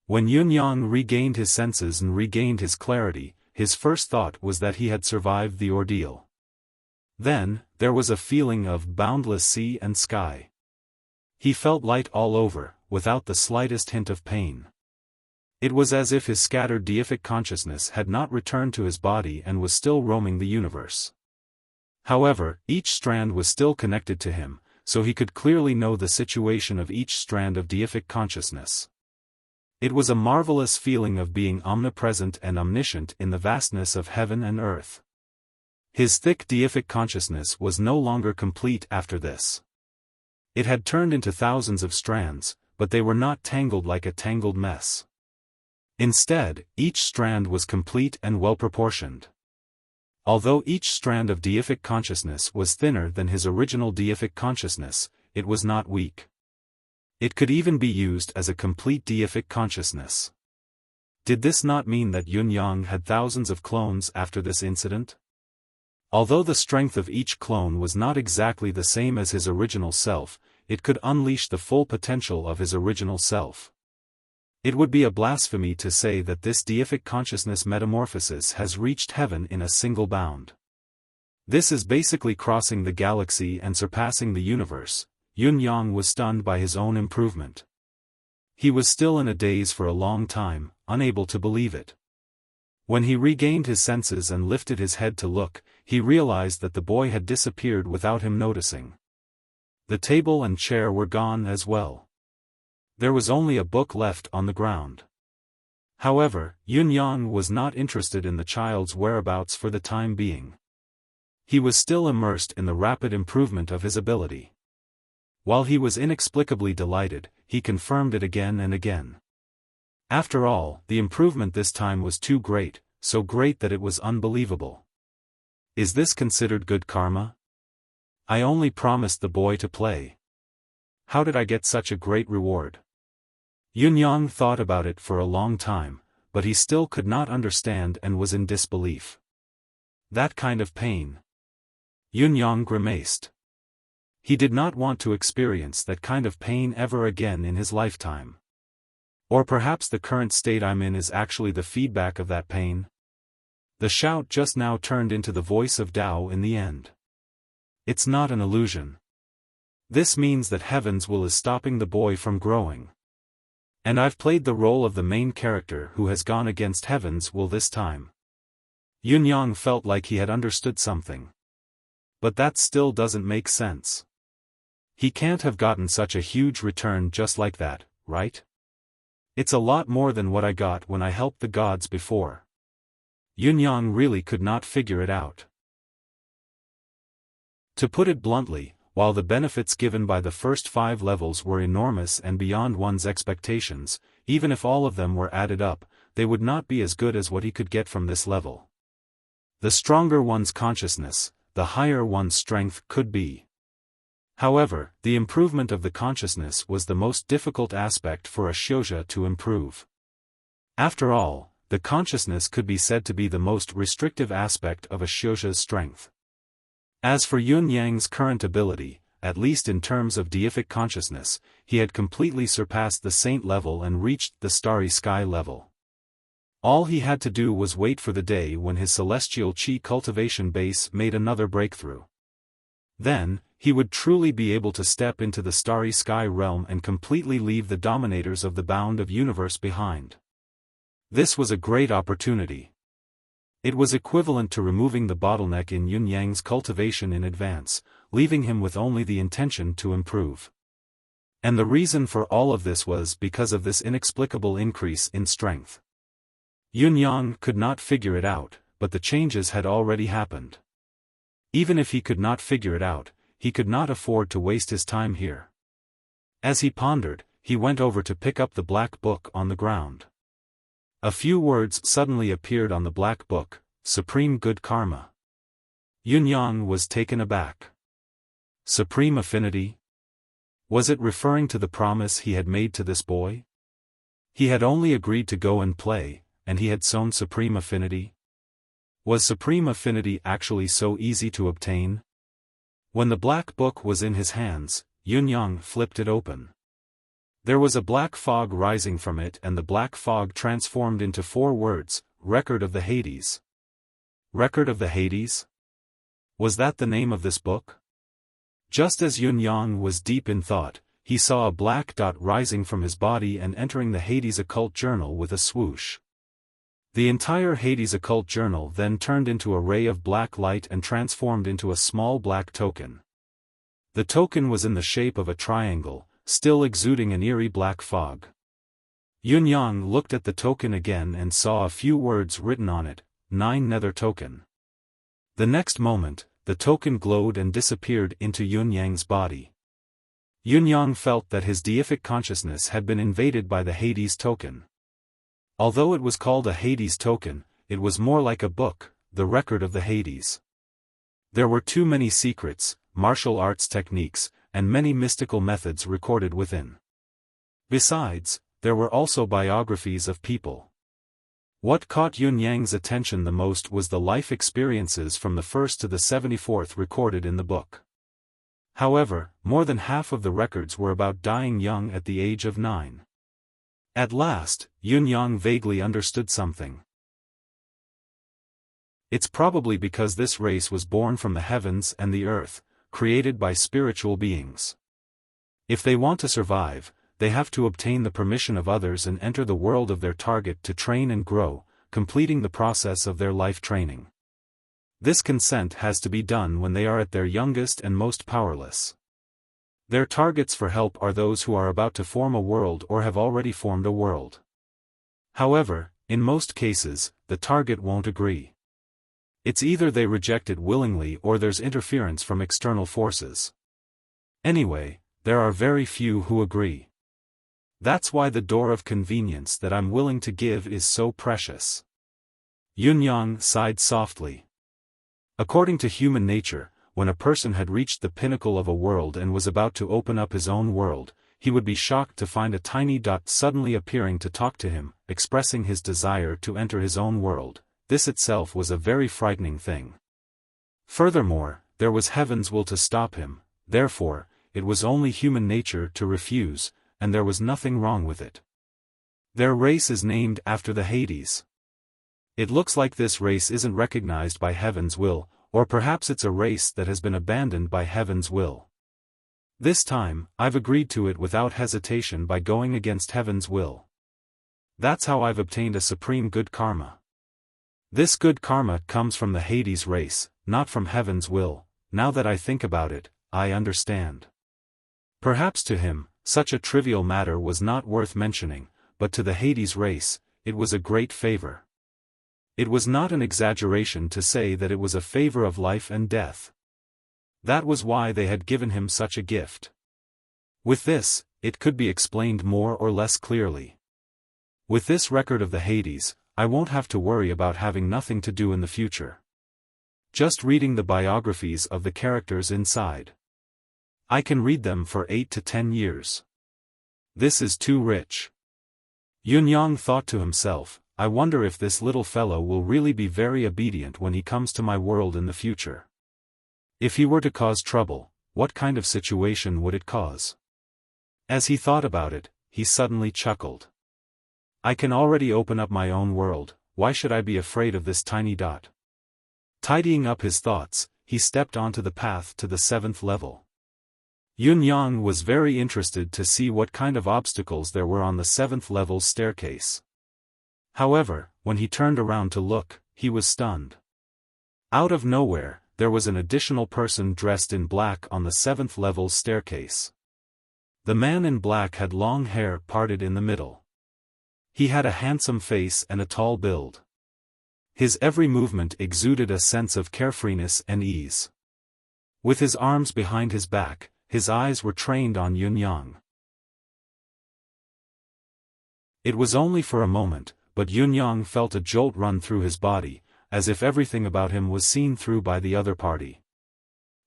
When Yunyang regained his senses and regained his clarity, his first thought was that he had survived the ordeal. Then, there was a feeling of boundless sea and sky. He felt light all over, without the slightest hint of pain. It was as if his scattered deific consciousness had not returned to his body and was still roaming the universe. However, each strand was still connected to him, so he could clearly know the situation of each strand of deific consciousness. It was a marvelous feeling of being omnipresent and omniscient in the vastness of heaven and earth. His thick deific consciousness was no longer complete after this. It had turned into thousands of strands, but they were not tangled like a tangled mess. Instead, each strand was complete and well-proportioned. Although each strand of deific consciousness was thinner than his original deific consciousness, it was not weak. It could even be used as a complete deific consciousness. Did this not mean that Yunyang had thousands of clones after this incident? Although the strength of each clone was not exactly the same as his original self, it could unleash the full potential of his original self. It would be a blasphemy to say that this deific consciousness metamorphosis has reached heaven in a single bound. This is basically crossing the galaxy and surpassing the universe. Yunyang was stunned by his own improvement. He was still in a daze for a long time, unable to believe it. When he regained his senses and lifted his head to look, he realized that the boy had disappeared without him noticing. The table and chair were gone as well. There was only a book left on the ground. However, Yunyang was not interested in the child's whereabouts for the time being. He was still immersed in the rapid improvement of his ability. While he was inexplicably delighted, he confirmed it again and again. After all, the improvement this time was too great, so great that it was unbelievable. Is this considered good karma? I only promised the boy to play. How did I get such a great reward? Yunyang thought about it for a long time, but he still could not understand and was in disbelief. That kind of pain. Yunyang grimaced. He did not want to experience that kind of pain ever again in his lifetime. Or perhaps the current state I'm in is actually the feedback of that pain. The shout just now turned into the voice of Tao in the end. It's not an illusion. This means that Heaven's will is stopping the boy from growing. And I've played the role of the main character who has gone against Heaven's will this time. Yunyang felt like he had understood something. But that still doesn't make sense. He can't have gotten such a huge return just like that, right? It's a lot more than what I got when I helped the gods before. Yunyang really could not figure it out. To put it bluntly, while the benefits given by the first 5 levels were enormous and beyond one's expectations, even if all of them were added up, they would not be as good as what he could get from this level. The stronger one's consciousness, the higher one's strength could be. However, the improvement of the consciousness was the most difficult aspect for a Xiaofan to improve. After all, the consciousness could be said to be the most restrictive aspect of a Xiaofan's strength. As for Yunyang's current ability, at least in terms of deific consciousness, he had completely surpassed the saint level and reached the starry sky level. All he had to do was wait for the day when his celestial chi cultivation base made another breakthrough. Then, he would truly be able to step into the starry sky realm and completely leave the dominators of the bound of universe behind. This was a great opportunity. It was equivalent to removing the bottleneck in Yunyang's cultivation in advance, leaving him with only the intention to improve. And the reason for all of this was because of this inexplicable increase in strength. Yunyang could not figure it out, but the changes had already happened. Even if he could not figure it out, he could not afford to waste his time here. As he pondered, he went over to pick up the black book on the ground. A few words suddenly appeared on the black book: Supreme Good Karma. Yunyang was taken aback. Supreme Affinity? Was it referring to the promise he had made to this boy? He had only agreed to go and play, and he had sown Supreme Affinity? Was Supreme Affinity actually so easy to obtain? When the black book was in his hands, Yunyang flipped it open. There was a black fog rising from it, and the black fog transformed into 4 words: Record of the Hades. Record of the Hades? Was that the name of this book? Just as Yunyang was deep in thought, he saw a black dot rising from his body and entering the Hades Occult Journal with a swoosh. The entire Hades Occult Journal then turned into a ray of black light and transformed into a small black token. The token was in the shape of a triangle, still exuding an eerie black fog. Yunyang looked at the token again and saw a few words written on it: 9 Nether Token. The next moment, the token glowed and disappeared into Yunyang's body. Yunyang felt that his deific consciousness had been invaded by the Hades token. Although it was called a Hades token, it was more like a book, the Record of the Hades. There were too many secrets, martial arts techniques, and many mystical methods recorded within. Besides, there were also biographies of people. What caught Yunyang's attention the most was the life experiences from the 1st to the 74th recorded in the book. However, more than half of the records were about dying young at the age of 9. At last, Yunyang vaguely understood something. It's probably because this race was born from the heavens and the earth, created by spiritual beings. If they want to survive, they have to obtain the permission of others and enter the world of their target to train and grow, completing the process of their life training. This consent has to be done when they are at their youngest and most powerless. Their targets for help are those who are about to form a world or have already formed a world. However, in most cases, the target won't agree. It's either they reject it willingly or there's interference from external forces. Anyway, there are very few who agree. That's why the door of convenience that I'm willing to give is so precious. Yunyang sighed softly. According to human nature, when a person had reached the pinnacle of a world and was about to open up his own world, he would be shocked to find a tiny dot suddenly appearing to talk to him, expressing his desire to enter his own world. This itself was a very frightening thing. Furthermore, there was heaven's will to stop him, therefore, it was only human nature to refuse, and there was nothing wrong with it. Their race is named after the Hades. It looks like this race isn't recognized by heaven's will, or perhaps it's a race that has been abandoned by heaven's will. This time, I've agreed to it without hesitation by going against heaven's will. That's how I've obtained a supreme good karma. This good karma comes from the Hades race, not from heaven's will. Now that I think about it, I understand. Perhaps to him, such a trivial matter was not worth mentioning, but to the Hades race, it was a great favor. It was not an exaggeration to say that it was a favor of life and death. That was why they had given him such a gift. With this, it could be explained more or less clearly. With this record of the Hades, I won't have to worry about having nothing to do in the future. Just reading the biographies of the characters inside. I can read them for 8 to 10 years. This is too rich. Yunyang thought to himself, I wonder if this little fellow will really be very obedient when he comes to my world in the future. If he were to cause trouble, what kind of situation would it cause? As he thought about it, he suddenly chuckled. I can already open up my own world, why should I be afraid of this tiny dot? Tidying up his thoughts, he stepped onto the path to the 7th level. Yunyang was very interested to see what kind of obstacles there were on the 7th level's staircase. However, when he turned around to look, he was stunned. Out of nowhere, there was an additional person dressed in black on the 7th level's staircase. The man in black had long hair parted in the middle. He had a handsome face and a tall build. His every movement exuded a sense of carefreeness and ease. With his arms behind his back, his eyes were trained on Yunyang. It was only for a moment, but Yunyang felt a jolt run through his body, as if everything about him was seen through by the other party.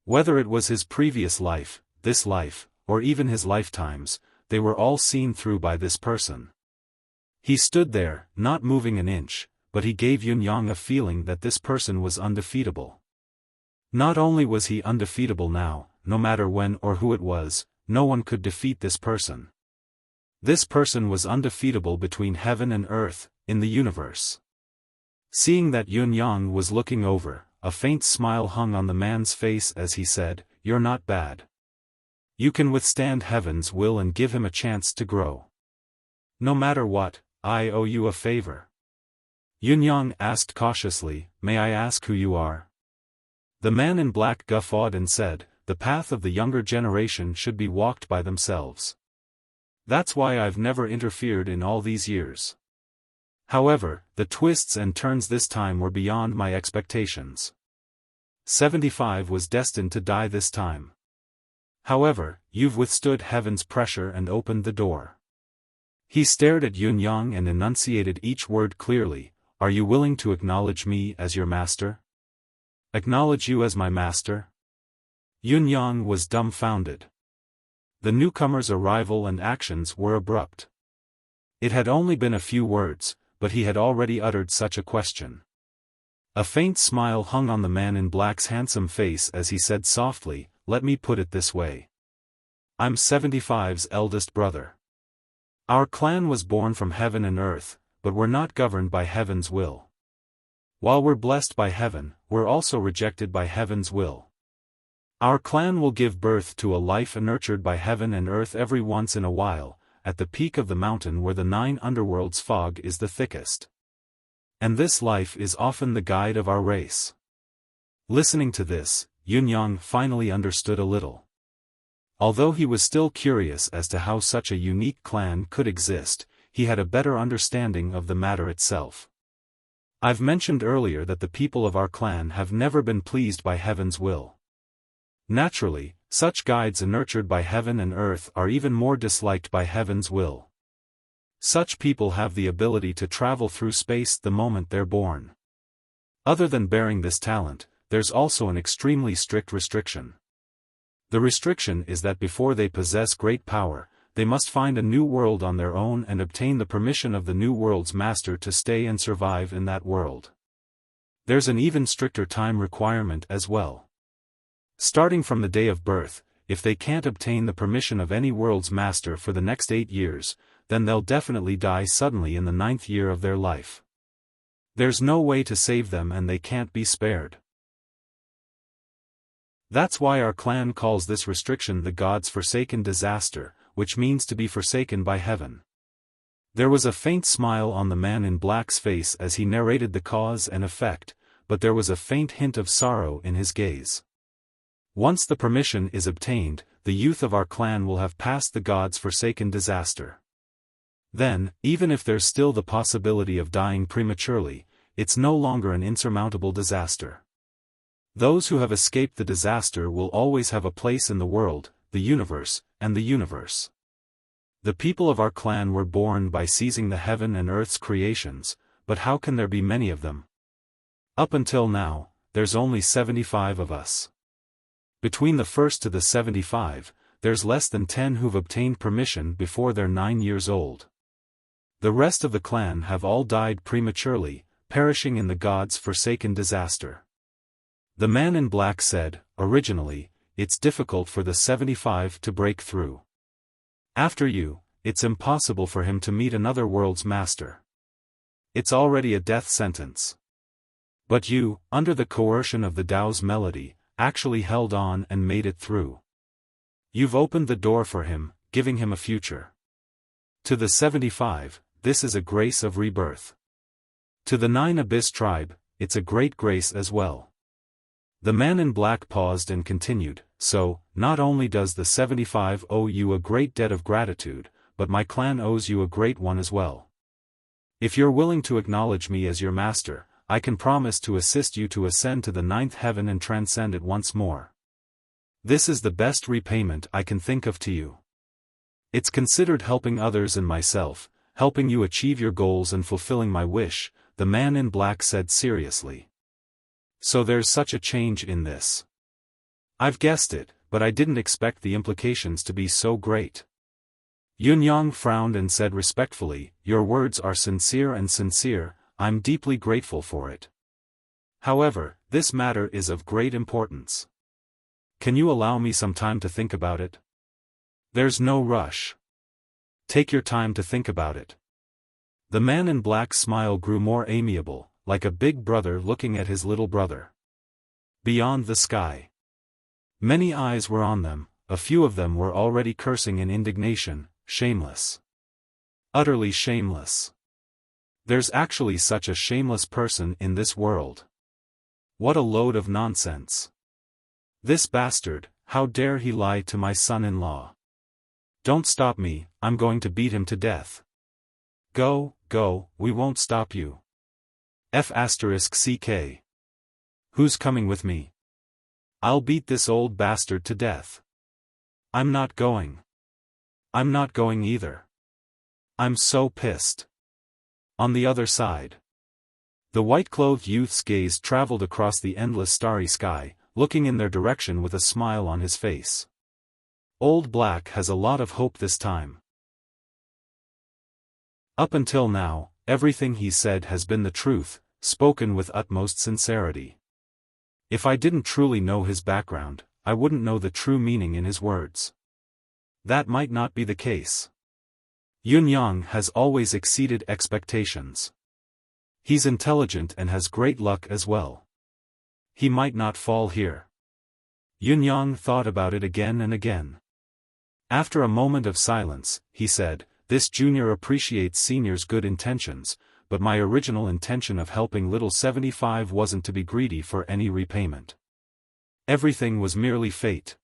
Whether it was his previous life, this life, or even his lifetimes, they were all seen through by this person. He stood there, not moving an inch, but he gave Yunyang a feeling that this person was undefeatable. Not only was he undefeatable now, no matter when or who it was, no one could defeat this person. This person was undefeatable between heaven and earth, in the universe. Seeing that Yunyang was looking over, a faint smile hung on the man's face as he said, "You're not bad. You can withstand heaven's will and give him a chance to grow. No matter what, I owe you a favor." Yunyang asked cautiously, "May I ask who you are?" The man in black guffawed and said, "The path of the younger generation should be walked by themselves. That's why I've never interfered in all these years. However, the twists and turns this time were beyond my expectations. 75 was destined to die this time. However, you've withstood heaven's pressure and opened the door." He stared at Yunyang and enunciated each word clearly, "Are you willing to acknowledge me as your master?" "Acknowledge you as my master?" Yunyang was dumbfounded. The newcomer's arrival and actions were abrupt. It had only been a few words, but he had already uttered such a question. A faint smile hung on the man in black's handsome face as he said softly, "Let me put it this way. I'm 75's eldest brother. Our clan was born from heaven and earth, but we're not governed by heaven's will. While we're blessed by heaven, we're also rejected by heaven's will. Our clan will give birth to a life nurtured by heaven and earth every once in a while, at the peak of the mountain where the 9 underworlds fog is the thickest. And this life is often the guide of our race." Listening to this, Yunyang finally understood a little. Although he was still curious as to how such a unique clan could exist, he had a better understanding of the matter itself. I've mentioned earlier that the people of our clan have never been pleased by heaven's will. Naturally, such guides nurtured by heaven and earth are even more disliked by heaven's will. Such people have the ability to travel through space the moment they're born. Other than bearing this talent, there's also an extremely strict restriction. The restriction is that before they possess great power, they must find a new world on their own and obtain the permission of the new world's master to stay and survive in that world. There's an even stricter time requirement as well. Starting from the day of birth, if they can't obtain the permission of any world's master for the next 8 years, then they'll definitely die suddenly in the 9th year of their life. There's no way to save them and they can't be spared. That's why our clan calls this restriction the God's forsaken disaster, which means to be forsaken by heaven. There was a faint smile on the man in black's face as he narrated the cause and effect, but there was a faint hint of sorrow in his gaze. Once the permission is obtained, the youth of our clan will have passed the God's forsaken disaster. Then, even if there's still the possibility of dying prematurely, it's no longer an insurmountable disaster. Those who have escaped the disaster will always have a place in the world, the universe, and the universe. The people of our clan were born by seizing the heaven and earth's creations, but how can there be many of them? Up until now, there's only 75 of us. Between the first to the 75, there's less than 10 who've obtained permission before they're 9 years old. The rest of the clan have all died prematurely, perishing in the God's forsaken disaster. The man in black said, "Originally, it's difficult for the 75 to break through. After you, it's impossible for him to meet another world's master. It's already a death sentence. But you, under the coercion of the Tao's melody, actually held on and made it through. You've opened the door for him, giving him a future. To the 75, this is a grace of rebirth. To the 9 Abyss tribe, it's a great grace as well." The man in black paused and continued, "So, not only does the 75 owe you a great debt of gratitude, but my clan owes you a great one as well. If you're willing to acknowledge me as your master, I can promise to assist you to ascend to the 9th heaven and transcend it once more." This is the best repayment I can think of to you. It's considered helping others and myself, helping you achieve your goals and fulfilling my wish, the man in black said seriously. So there's such a change in this. I've guessed it, but I didn't expect the implications to be so great. Yunyang frowned and said respectfully, your words are sincere and sincere, I'm deeply grateful for it. However, this matter is of great importance. Can you allow me some time to think about it? There's no rush. Take your time to think about it. The man in black's smile grew more amiable, like a big brother looking at his little brother. Beyond the sky. Many eyes were on them, a few of them were already cursing in indignation, shameless. Utterly shameless. There's actually such a shameless person in this world. What a load of nonsense. This bastard, how dare he lie to my son-in-law? Don't stop me, I'm going to beat him to death. Go, go, we won't stop you. F***CK. Who's coming with me? I'll beat this old bastard to death. I'm not going. I'm not going either. I'm so pissed. On the other side. The white-clothed youth's gaze traveled across the endless starry sky, looking in their direction with a smile on his face. Old Black has a lot of hope this time. Up until now, everything he said has been the truth, spoken with utmost sincerity. If I didn't truly know his background, I wouldn't know the true meaning in his words. That might not be the case. Yunyang has always exceeded expectations. He's intelligent and has great luck as well. He might not fall here. Yunyang thought about it again and again. After a moment of silence, he said, this junior appreciates senior's good intentions, but my original intention of helping little 75 wasn't to be greedy for any repayment. Everything was merely fate.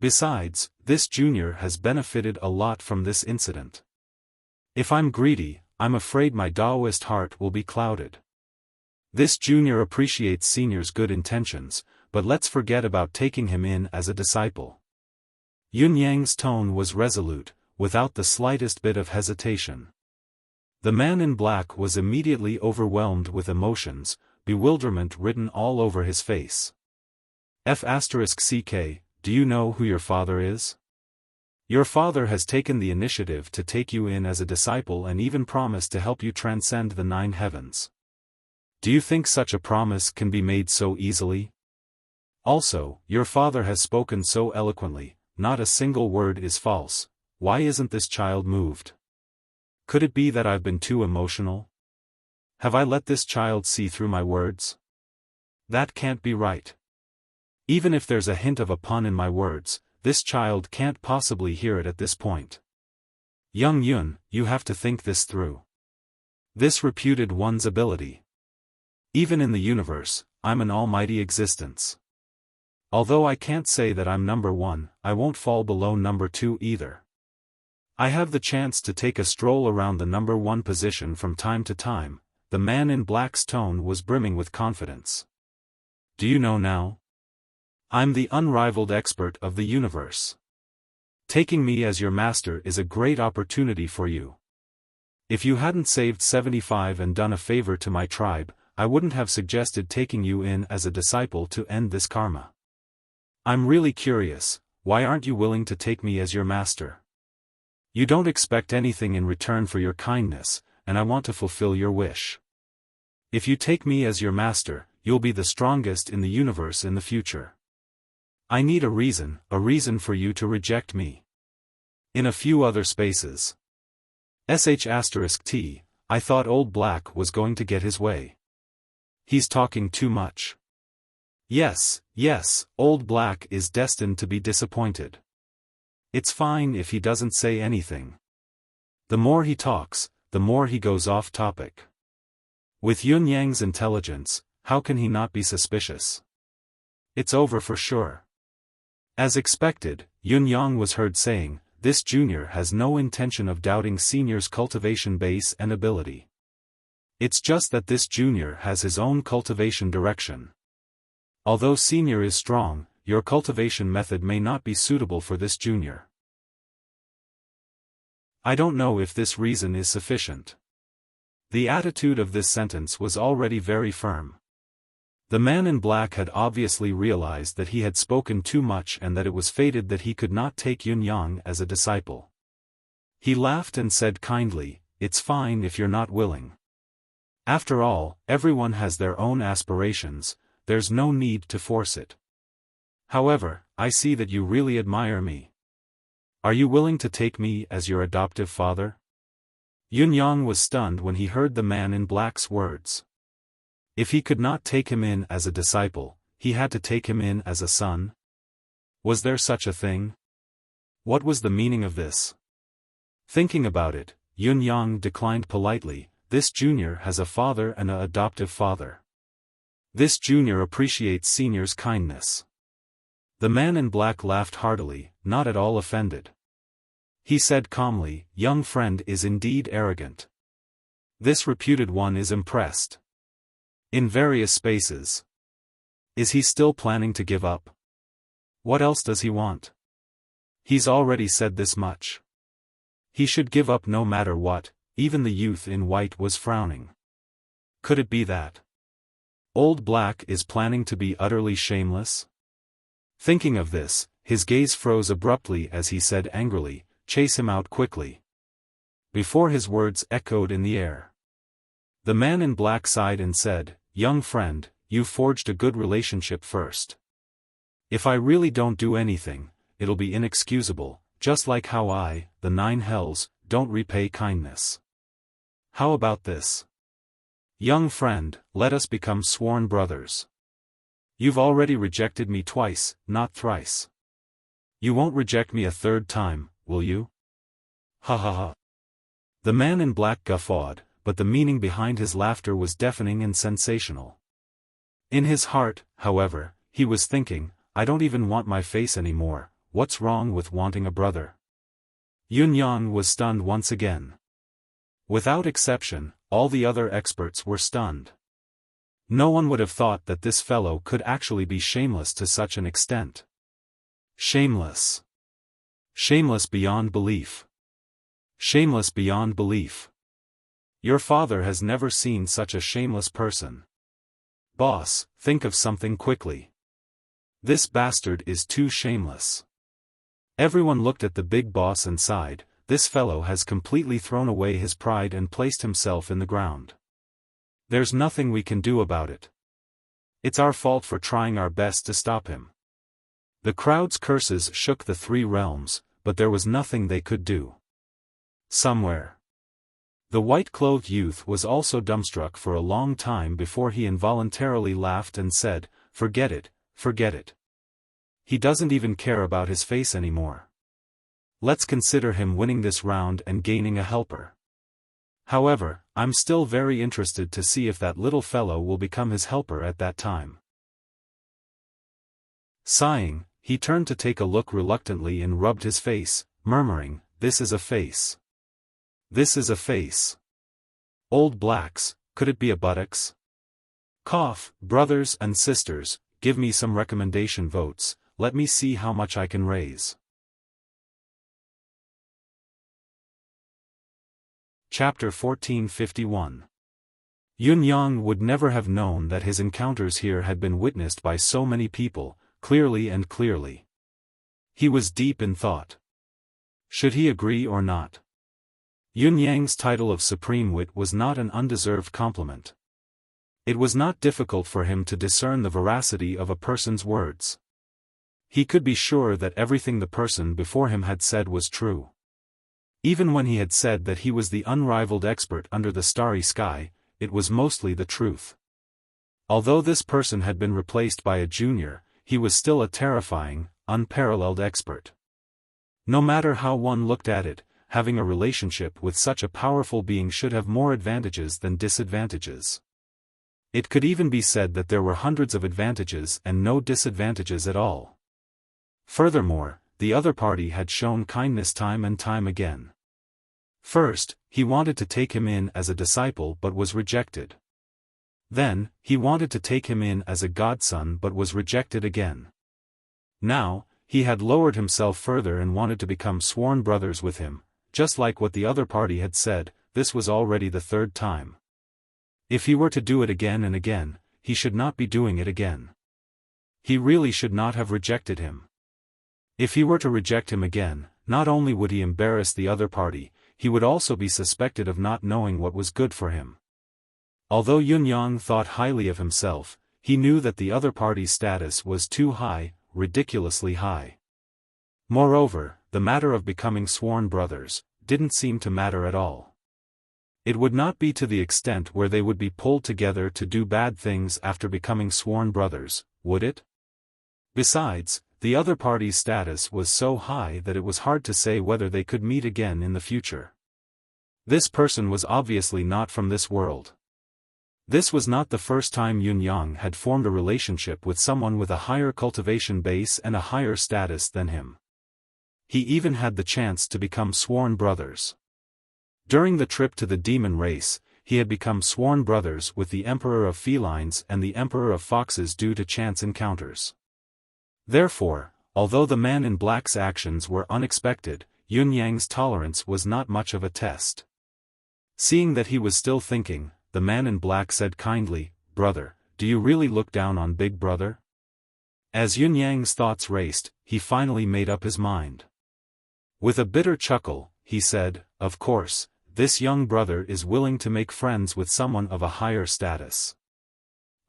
Besides, this junior has benefited a lot from this incident. If I'm greedy, I'm afraid my Taoist heart will be clouded. This junior appreciates senior's good intentions, but let's forget about taking him in as a disciple. Yunyang's tone was resolute, without the slightest bit of hesitation. The man in black was immediately overwhelmed with emotions, bewilderment written all over his face. F***CK, do you know who your father is? Your father has taken the initiative to take you in as a disciple and even promised to help you transcend the 9 heavens. Do you think such a promise can be made so easily? Also, your father has spoken so eloquently, not a single word is false. Why isn't this child moved? Could it be that I've been too emotional? Have I let this child see through my words? That can't be right. Even if there's a hint of a pun in my words, this child can't possibly hear it at this point. Young Yun, you have to think this through. This reputed one's ability. Even in the universe, I'm an almighty existence. Although I can't say that I'm number 1, I won't fall below number 2 either. I have the chance to take a stroll around the number 1 position from time to time. The man in black's tone was brimming with confidence. Do you know now? I'm the unrivaled expert of the universe. Taking me as your master is a great opportunity for you. If you hadn't saved 75 and done a favor to my tribe, I wouldn't have suggested taking you in as a disciple to end this karma. I'm really curious, why aren't you willing to take me as your master? You don't expect anything in return for your kindness, and I want to fulfill your wish. If you take me as your master, you'll be the strongest in the universe in the future. I need a reason for you to reject me. In a few other spaces. **T, I thought Old Black was going to get his way. He's talking too much. Yes, Old Black is destined to be disappointed. It's fine if he doesn't say anything. The more he talks, the more he goes off topic. With Yunyang's intelligence, how can he not be suspicious? It's over for sure. As expected, Yunyang was heard saying, this junior has no intention of doubting senior's cultivation base and ability. It's just that this junior has his own cultivation direction. Although senior is strong, your cultivation method may not be suitable for this junior. I don't know if this reason is sufficient. The attitude of this sentence was already very firm. The man in black had obviously realized that he had spoken too much and that it was fated that he could not take Yunyang as a disciple. He laughed and said kindly, "It's fine if you're not willing. After all, everyone has their own aspirations, there's no need to force it. However, I see that you really admire me. Are you willing to take me as your adoptive father?" Yunyang was stunned when he heard the man in black's words. If he could not take him in as a disciple, he had to take him in as a son? Was there such a thing? What was the meaning of this? Thinking about it, Yunyang declined politely. This junior has a father and an adoptive father. This junior appreciates senior's kindness. The man in black laughed heartily, not at all offended. He said calmly, "Young friend is indeed arrogant. This reputed one is impressed. In various spaces. Is he still planning to give up? What else does he want? He's already said this much. He should give up no matter what." Even the youth in white was frowning. Could it be that Old Black is planning to be utterly shameless? Thinking of this, his gaze froze abruptly as he said angrily, "Chase him out quickly." Before his words echoed in the air. The man in black sighed and said, "Young friend, you forged a good relationship first. If I really don't do anything, it'll be inexcusable, just like how I, the 9 hells, don't repay kindness. How about this? Young friend, let us become sworn brothers. You've already rejected me twice, not thrice. You won't reject me a 3rd time, will you?" Ha ha ha. The man in black guffawed, but the meaning behind his laughter was deafening and sensational. In his heart, however, he was thinking, "I don't even want my face anymore, what's wrong with wanting a brother?" Yunyang was stunned once again. Without exception, all the other experts were stunned. No one would have thought that this fellow could actually be shameless to such an extent. Shameless. Shameless beyond belief. Shameless beyond belief. Your father has never seen such a shameless person. Boss, think of something quickly. This bastard is too shameless. Everyone looked at the big boss and sighed, this fellow has completely thrown away his pride and placed himself in the ground. There's nothing we can do about it. It's our fault for trying our best to stop him. The crowd's curses shook the 3 realms, but there was nothing they could do. Somewhere. The white-clothed youth was also dumbstruck for a long time before he involuntarily laughed and said, forget it, forget it. He doesn't even care about his face anymore. Let's consider him winning this round and gaining a helper. However, I'm still very interested to see if that little fellow will become his helper at that time. Sighing, he turned to take a look reluctantly and rubbed his face, murmuring, "This is a face. This is a face. Old Blacks, could it be a buttocks? Cough, brothers and sisters, give me some recommendation votes, let me see how much I can raise." Chapter 1451. Yunyang would never have known that his encounters here had been witnessed by so many people, clearly and clearly. He was deep in thought. Should he agree or not? Yunyang's title of supreme wit was not an undeserved compliment. It was not difficult for him to discern the veracity of a person's words. He could be sure that everything the person before him had said was true. Even when he had said that he was the unrivaled expert under the starry sky, it was mostly the truth. Although this person had been replaced by a junior, he was still a terrifying, unparalleled expert. No matter how one looked at it, having a relationship with such a powerful being should have more advantages than disadvantages. It could even be said that there were hundreds of advantages and no disadvantages at all. Furthermore, the other party had shown kindness time and time again. First, he wanted to take him in as a disciple but was rejected. Then, he wanted to take him in as a godson but was rejected again. Now, he had lowered himself further and wanted to become sworn brothers with him, just like what the other party had said. This was already the third time. If he were to do it again and again, he should not be doing it again. He really should not have rejected him. If he were to reject him again, not only would he embarrass the other party, he would also be suspected of not knowing what was good for him. Although Yunyang thought highly of himself, he knew that the other party's status was too high, ridiculously high. Moreover, the matter of becoming sworn brothers didn't seem to matter at all. It would not be to the extent where they would be pulled together to do bad things after becoming sworn brothers, would it? Besides, the other party's status was so high that it was hard to say whether they could meet again in the future. This person was obviously not from this world. This was not the first time Yunyang had formed a relationship with someone with a higher cultivation base and a higher status than him. He even had the chance to become sworn brothers. During the trip to the demon race, he had become sworn brothers with the Emperor of Felines and the Emperor of Foxes due to chance encounters. Therefore, although the man in black's actions were unexpected, Yunyang's tolerance was not much of a test. Seeing that he was still thinking, the man in black said kindly, "Brother, do you really look down on Big Brother?" As Yunyang's thoughts raced, he finally made up his mind. With a bitter chuckle, he said, "Of course, this young brother is willing to make friends with someone of a higher status.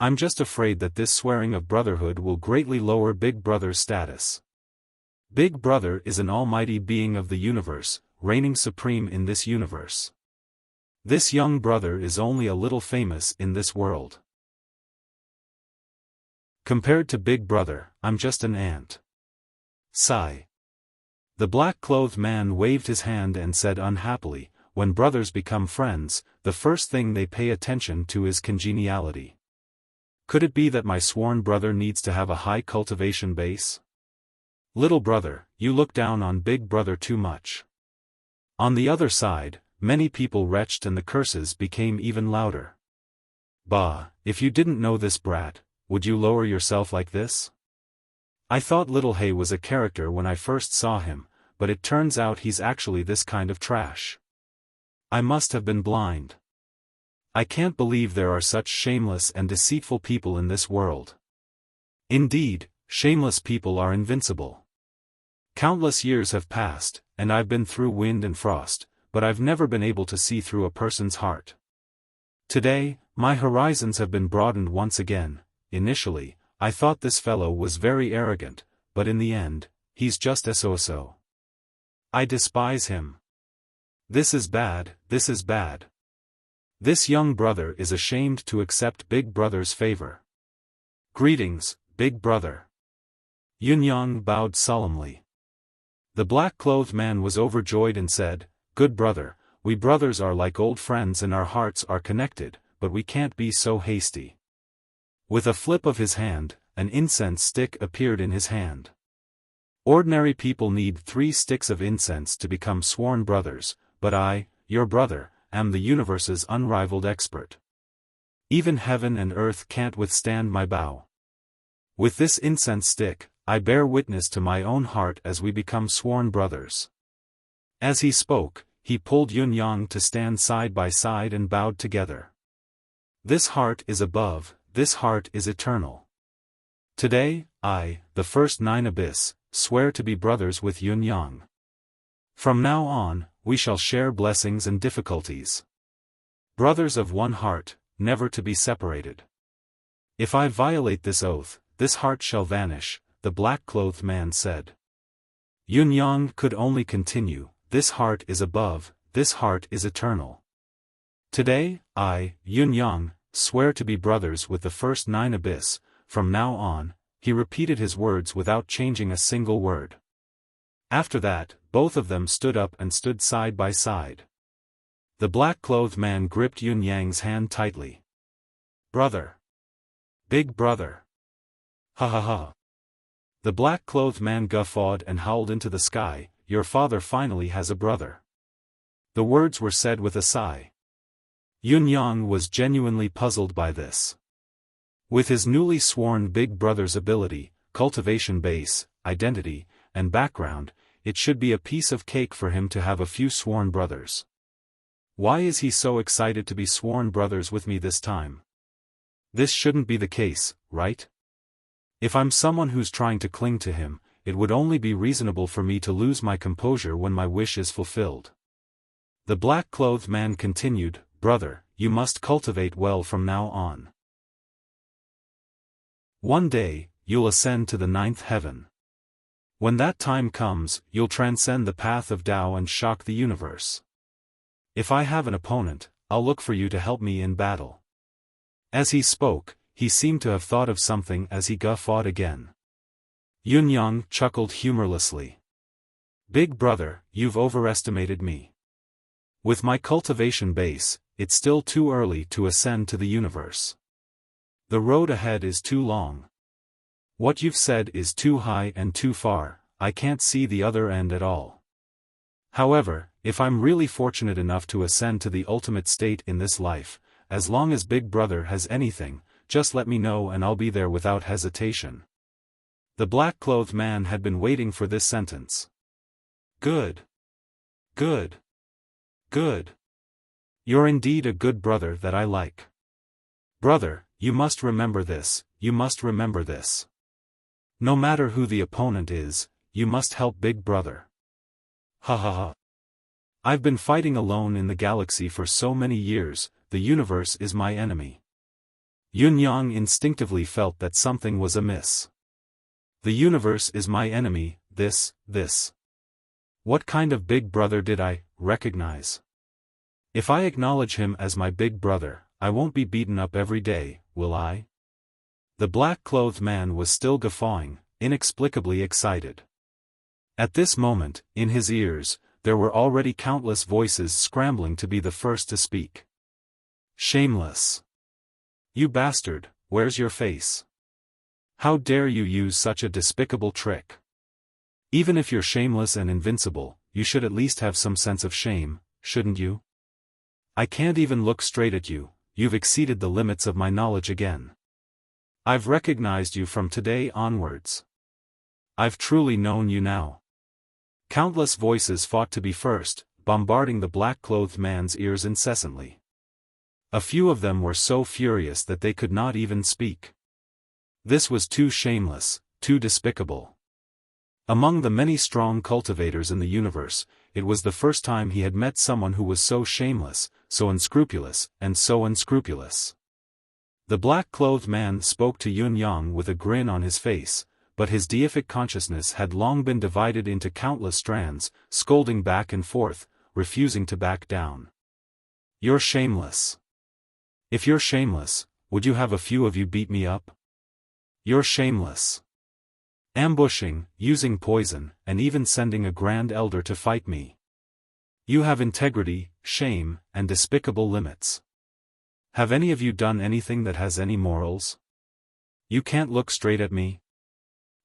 I'm just afraid that this swearing of brotherhood will greatly lower Big Brother's status. Big Brother is an almighty being of the universe, reigning supreme in this universe. This young brother is only a little famous in this world. Compared to Big Brother, I'm just an ant." Sigh. The black-clothed man waved his hand and said unhappily, "When brothers become friends, the first thing they pay attention to is congeniality. Could it be that my sworn brother needs to have a high cultivation base? Little brother, you look down on Big Brother too much." On the other side, many people retched and the curses became even louder. "Bah, if you didn't know this brat, would you lower yourself like this? I thought Little Hay was a character when I first saw him, but it turns out he's actually this kind of trash. I must have been blind. I can't believe there are such shameless and deceitful people in this world. Indeed, shameless people are invincible. Countless years have passed, and I've been through wind and frost, but I've never been able to see through a person's heart. Today, my horizons have been broadened once again. Initially, I thought this fellow was very arrogant, but in the end, he's just so. I despise him. This is bad, this is bad. This young brother is ashamed to accept Big Brother's favor. Greetings, Big Brother." Yunyang bowed solemnly. The black-clothed man was overjoyed and said, "Good brother, we brothers are like old friends and our hearts are connected, but we can't be so hasty." With a flip of his hand, an incense stick appeared in his hand. Ordinary people need 3 sticks of incense to become sworn brothers, but I, your brother, am the universe's unrivaled expert. Even heaven and earth can't withstand my bow. With this incense stick, I bear witness to my own heart as we become sworn brothers." As he spoke, he pulled Yunyang to stand side by side and bowed together. "This heart is above, this heart is eternal. Today, I, the first 9 abyss, swear to be brothers with Yunyang. From now on, we shall share blessings and difficulties. Brothers of one heart, never to be separated. If I violate this oath, this heart shall vanish," the black-clothed man said. Yunyang could only continue, "This heart is above, this heart is eternal. Today, I, Yunyang, swear to be brothers with the first 9 abyss, from now on." He repeated his words without changing a single word. After that, both of them stood up and stood side by side. The black-clothed man gripped Yunyang's hand tightly. "Brother! Big Brother! Ha ha ha!" The black-clothed man guffawed and howled into the sky, "Your father finally has a brother." The words were said with a sigh. Yunyang was genuinely puzzled by this. With his newly sworn Big Brother's ability, cultivation base, identity, and background, it should be a piece of cake for him to have a few sworn brothers. Why is he so excited to be sworn brothers with me this time? This shouldn't be the case, right? If I'm someone who's trying to cling to him, it would only be reasonable for me to lose my composure when my wish is fulfilled. The black-clothed man continued, "Brother, you must cultivate well from now on. One day, you'll ascend to the 9th heaven. When that time comes, you'll transcend the path of Tao and shock the universe. If I have an opponent, I'll look for you to help me in battle." As he spoke, he seemed to have thought of something as he guffawed again. Yun Yang chuckled humorlessly. "Big brother, you've overestimated me. With my cultivation base, it's still too early to ascend to the universe. The road ahead is too long. What you've said is too high and too far, I can't see the other end at all. However, if I'm really fortunate enough to ascend to the ultimate state in this life, as long as Big Brother has anything, just let me know and I'll be there without hesitation." The black-clothed man had been waiting for this sentence. "Good. Good. Good. You're indeed a good brother that I like. Brother, you must remember this, you must remember this. No matter who the opponent is, you must help Big Brother. Ha ha ha. I've been fighting alone in the galaxy for so many years, the universe is my enemy." Yun Yang instinctively felt that something was amiss. The universe is my enemy, this. What kind of Big Brother did I recognize? If I acknowledge him as my Big Brother, I won't be beaten up every day, will I? The black-clothed man was still guffawing, inexplicably excited. At this moment, in his ears, there were already countless voices scrambling to be the first to speak. "Shameless! You bastard, where's your face? How dare you use such a despicable trick? Even if you're shameless and invincible, you should at least have some sense of shame, shouldn't you? I can't even look straight at you, you've exceeded the limits of my knowledge again. I've recognized you from today onwards. I've truly known you now." Countless voices fought to be first, bombarding the black-clothed man's ears incessantly. A few of them were so furious that they could not even speak. This was too shameless, too despicable. Among the many strong cultivators in the universe, it was the first time he had met someone who was so shameless, so unscrupulous, and so unscrupulous. The black-clothed man spoke to Yun Yang with a grin on his face, but his deific consciousness had long been divided into countless strands, scolding back and forth, refusing to back down. "You're shameless. If you're shameless, would you have a few of you beat me up? You're shameless. Ambushing, using poison, and even sending a grand elder to fight me. You have integrity, shame, and despicable limits. Have any of you done anything that has any morals? You can't look straight at me.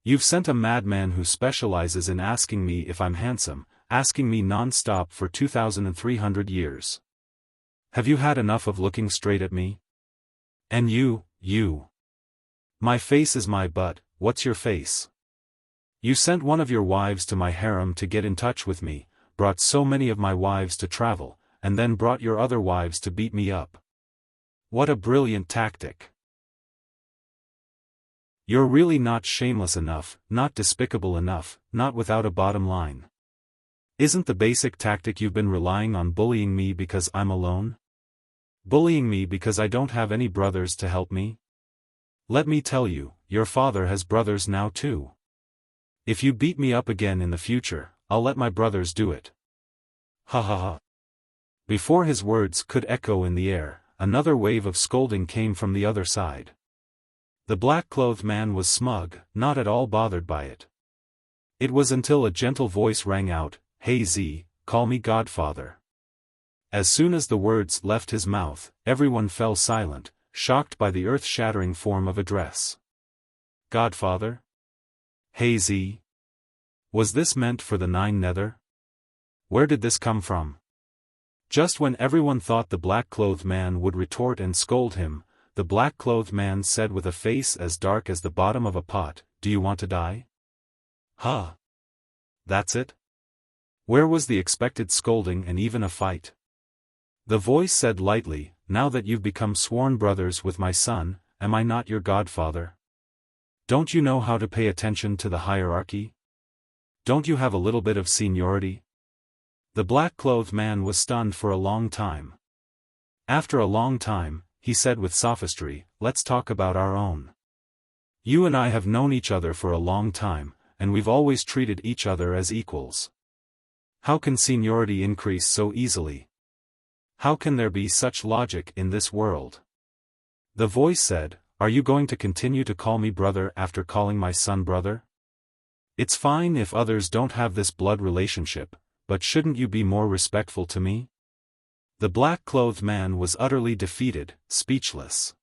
You've sent a madman who specializes in asking me if I'm handsome, asking me non-stop for 2,300 years. Have you had enough of looking straight at me? And you. My face is my butt, what's your face? You sent one of your wives to my harem to get in touch with me, brought so many of my wives to travel, and then brought your other wives to beat me up. What a brilliant tactic. You're really not shameless enough, not despicable enough, not without a bottom line. Isn't the basic tactic you've been relying on bullying me because I'm alone? Bullying me because I don't have any brothers to help me? Let me tell you, your father has brothers now too. If you beat me up again in the future, I'll let my brothers do it. Ha ha ha." Before his words could echo in the air, another wave of scolding came from the other side. The black-clothed man was smug, not at all bothered by it. It was until a gentle voice rang out, "Hey Z, call me Godfather." As soon as the words left his mouth, everyone fell silent, shocked by the earth-shattering form of address. Godfather? Hey Z? Was this meant for the Nine Nether? Where did this come from? Just when everyone thought the black-clothed man would retort and scold him, the black-clothed man said with a face as dark as the bottom of a pot, "Do you want to die?" Huh? That's it? Where was the expected scolding and even a fight? The voice said lightly, now that you've become sworn brothers with my son, am I not your godfather? Don't you know how to pay attention to the hierarchy? Don't you have a little bit of seniority? The black-clothed man was stunned for a long time. After a long time, he said with sophistry, let's talk about our own. You and I have known each other for a long time, and we've always treated each other as equals. How can seniority increase so easily? How can there be such logic in this world? The voice said, are you going to continue to call me brother after calling my son brother? It's fine if others don't have this blood relationship, but shouldn't you be more respectful to me? The black-clothed man was utterly defeated, speechless.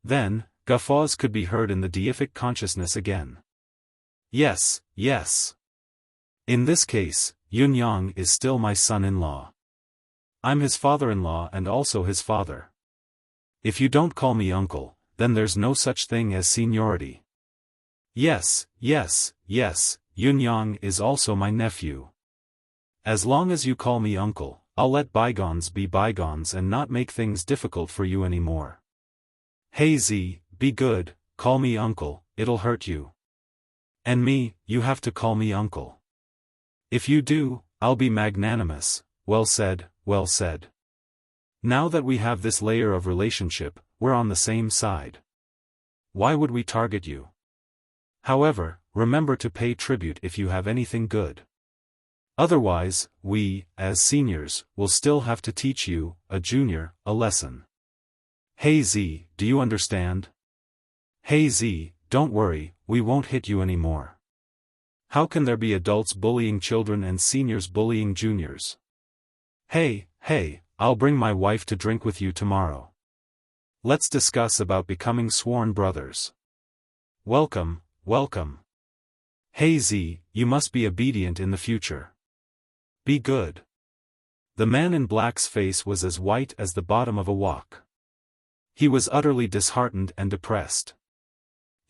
Then, guffaws could be heard in the deific consciousness again. Yes, yes. In this case, Yunyang is still my son-in-law. I'm his father-in-law and also his father. If you don't call me uncle, then there's no such thing as seniority. Yes, yes, yes, Yunyang is also my nephew. As long as you call me uncle, I'll let bygones be bygones and not make things difficult for you anymore. Hey Z, be good, call me uncle, it'll hurt you. And me, you have to call me uncle. If you do, I'll be magnanimous. Well said, well said. Now that we have this layer of relationship, we're on the same side. Why would we target you? However, remember to pay tribute if you have anything good. Otherwise, we, as seniors, will still have to teach you, a junior, a lesson. Hey Z, do you understand? Hey Z, don't worry, we won't hit you anymore. How can there be adults bullying children and seniors bullying juniors? Hey, I'll bring my wife to drink with you tomorrow. Let's discuss about becoming sworn brothers. Welcome, welcome. Hey Z, you must be obedient in the future. Be good. The man in black's face was as white as the bottom of a wok. He was utterly disheartened and depressed.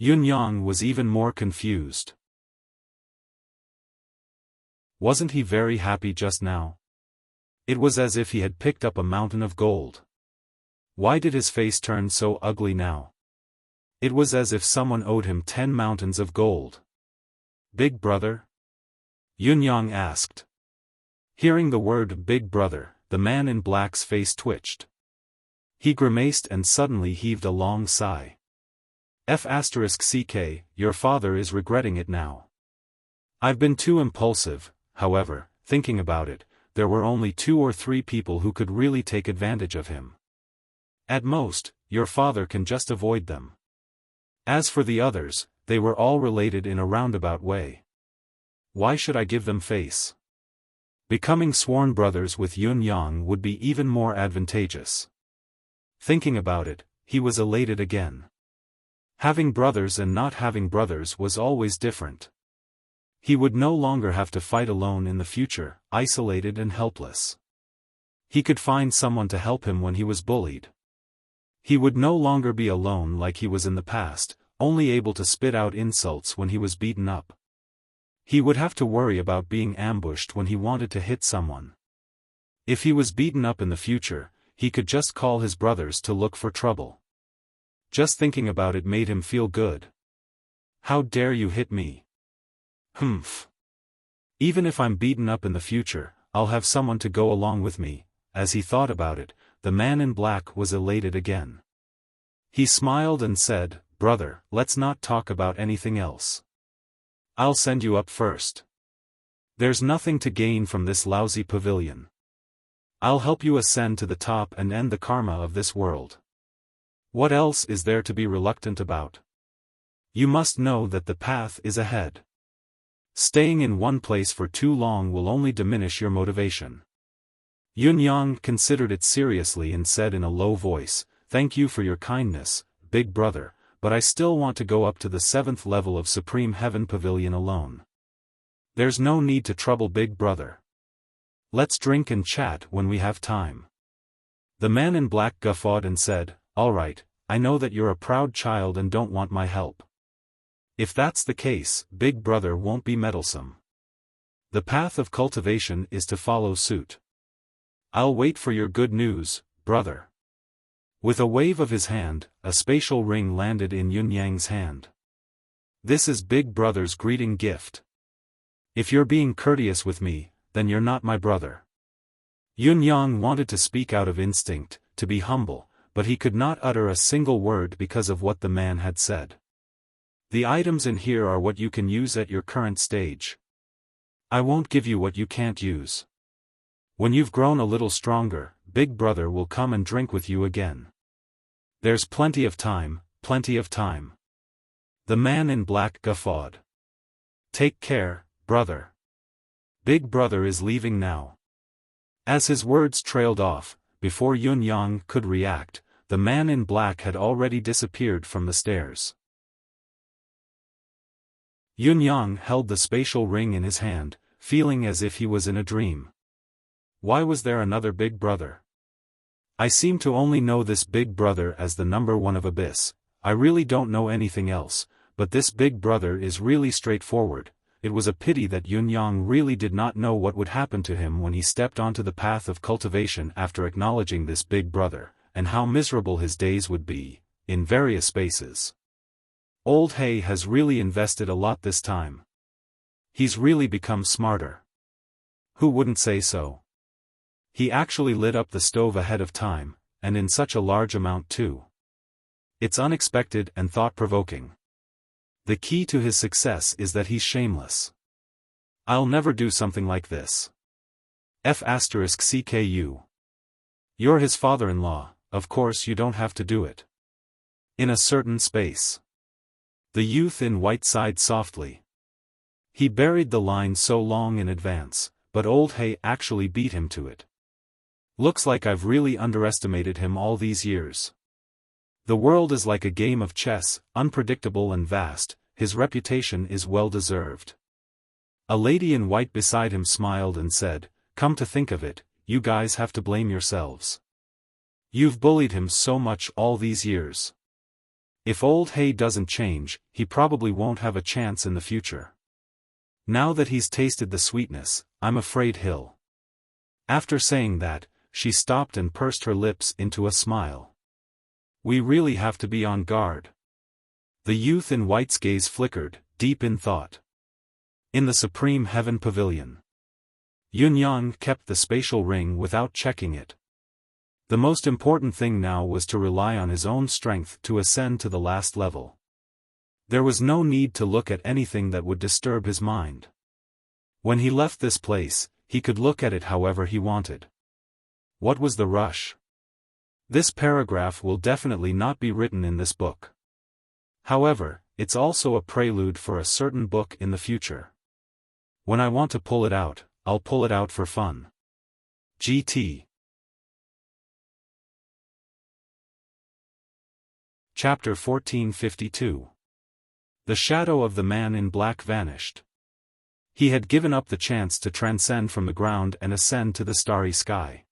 Yunyang was even more confused. Wasn't he very happy just now? It was as if he had picked up a mountain of gold. Why did his face turn so ugly now? It was as if someone owed him 10 mountains of gold. Big brother? Yunyang asked. Hearing the word big brother, the man in black's face twitched. He grimaced and suddenly heaved a long sigh. F***ck, your father is regretting it now. I've been too impulsive, however, thinking about it, there were only 2 or 3 people who could really take advantage of him. At most, your father can just avoid them. As for the others, they were all related in a roundabout way. Why should I give them face? Becoming sworn brothers with Yunyang would be even more advantageous. Thinking about it, he was elated again. Having brothers and not having brothers was always different. He would no longer have to fight alone in the future, isolated and helpless. He could find someone to help him when he was bullied. He would no longer be alone like he was in the past, only able to spit out insults when he was beaten up. He would have to worry about being ambushed when he wanted to hit someone. If he was beaten up in the future, he could just call his brothers to look for trouble. Just thinking about it made him feel good. How dare you hit me? Humph. Even if I'm beaten up in the future, I'll have someone to go along with me. As he thought about it, the man in black was elated again. He smiled and said, brother, let's not talk about anything else. I'll send you up first. There's nothing to gain from this lousy pavilion. I'll help you ascend to the top and end the karma of this world. What else is there to be reluctant about? You must know that the path is ahead. Staying in one place for too long will only diminish your motivation. Yunyang considered it seriously and said in a low voice, thank you for your kindness, big brother, but I still want to go up to the 7th level of Supreme Heaven Pavilion alone. There's no need to trouble big brother. Let's drink and chat when we have time. The man in black guffawed and said, all right, I know that you're a proud child and don't want my help. If that's the case, Big Brother won't be meddlesome. The path of cultivation is to follow suit. I'll wait for your good news, brother. With a wave of his hand, a spatial ring landed in Yunyang's hand. This is Big Brother's greeting gift. If you're being courteous with me, then you're not my brother. Yunyang wanted to speak out of instinct, to be humble, but he could not utter a single word because of what the man had said. The items in here are what you can use at your current stage. I won't give you what you can't use. When you've grown a little stronger, Big Brother will come and drink with you again. There's plenty of time, plenty of time. The man in black guffawed. Take care, brother. Big Brother is leaving now. As his words trailed off, before Yunyang could react, the man in black had already disappeared from the stairs. Yunyang held the spatial ring in his hand, feeling as if he was in a dream. Why was there another Big Brother? I seem to only know this Big Brother as the number one of Abyss. I really don't know anything else, but this Big Brother is really straightforward. It was a pity that Yunyang really did not know what would happen to him when he stepped onto the path of cultivation after acknowledging this Big Brother, and how miserable his days would be, in various spaces. Old Hay has really invested a lot this time. He's really become smarter. Who wouldn't say so? He actually lit up the stove ahead of time, and in such a large amount too. It's unexpected and thought-provoking. The key to his success is that he's shameless. I'll never do something like this. F***CKU. You're his father-in-law, of course you don't have to do it. In a certain space. The youth in white sighed softly. He buried the line so long in advance, but Old Hay actually beat him to it. Looks like I've really underestimated him all these years. The world is like a game of chess, unpredictable and vast. His reputation is well-deserved. A lady in white beside him smiled and said, "Come to think of it, you guys have to blame yourselves. You've bullied him so much all these years. If Old Hay doesn't change, he probably won't have a chance in the future. Now that he's tasted the sweetness, I'm afraid he'll." After saying that, she stopped and pursed her lips into a smile. We really have to be on guard. The youth in white's gaze flickered, deep in thought. In the Supreme Heaven Pavilion. Yunyang kept the spatial ring without checking it. The most important thing now was to rely on his own strength to ascend to the last level. There was no need to look at anything that would disturb his mind. When he left this place, he could look at it however he wanted. What was the rush? This paragraph will definitely not be written in this book. However, it's also a prelude for a certain book in the future. When I want to pull it out, I'll pull it out for fun. GT. Chapter 1452. The shadow of the man in black vanished. He had given up the chance to transcend from the ground and ascend to the starry sky.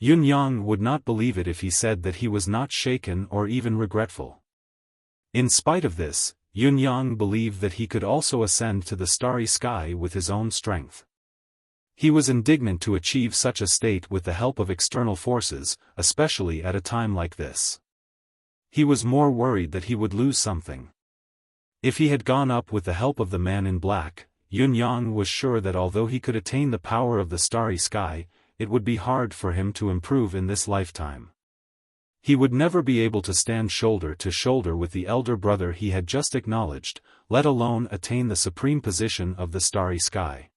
Yunyang would not believe it if he said that he was not shaken or even regretful. In spite of this, Yunyang believed that he could also ascend to the starry sky with his own strength. He was indignant to achieve such a state with the help of external forces, especially at a time like this. He was more worried that he would lose something. If he had gone up with the help of the man in black, Yunyang was sure that although he could attain the power of the starry sky, it would be hard for him to improve in this lifetime. He would never be able to stand shoulder to shoulder with the elder brother he had just acknowledged, let alone attain the supreme position of the starry sky.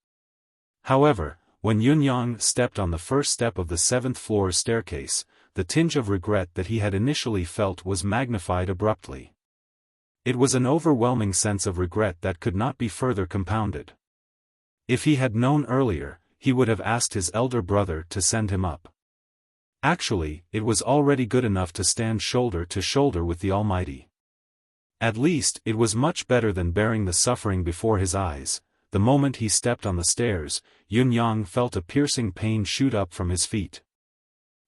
However, when Yunyang stepped on the first step of the 7th floor staircase, the tinge of regret that he had initially felt was magnified abruptly. It was an overwhelming sense of regret that could not be further compounded. If he had known earlier, he would have asked his elder brother to send him up. Actually, it was already good enough to stand shoulder to shoulder with the Almighty. At least, it was much better than bearing the suffering before his eyes. The moment he stepped on the stairs, Yunyang felt a piercing pain shoot up from his feet.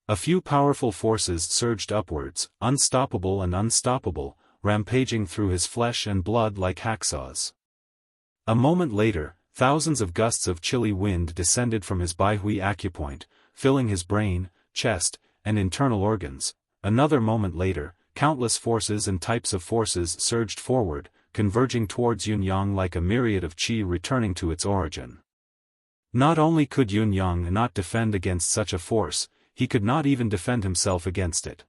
A few powerful forces surged upwards, unstoppable and unstoppable, rampaging through his flesh and blood like hacksaws. A moment later, thousands of gusts of chilly wind descended from his Baihui acupoint, filling his brain, chest, and internal organs. Another moment later, countless forces and types of forces surged forward, converging towards Yunyang like a myriad of qi returning to its origin. Not only could Yunyang not defend against such a force, he could not even defend himself against it.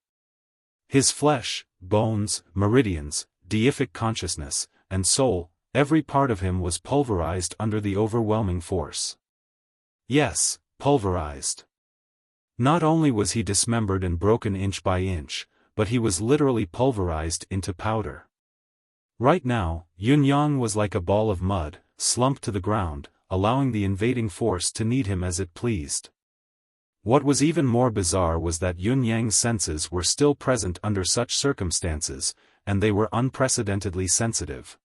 His flesh, bones, meridians, deific consciousness, and soul, every part of him was pulverized under the overwhelming force. Yes, pulverized. Not only was he dismembered and broken inch by inch, but he was literally pulverized into powder. Right now, Yunyang was like a ball of mud, slumped to the ground, allowing the invading force to knead him as it pleased. What was even more bizarre was that Yunyang's senses were still present under such circumstances, and they were unprecedentedly sensitive.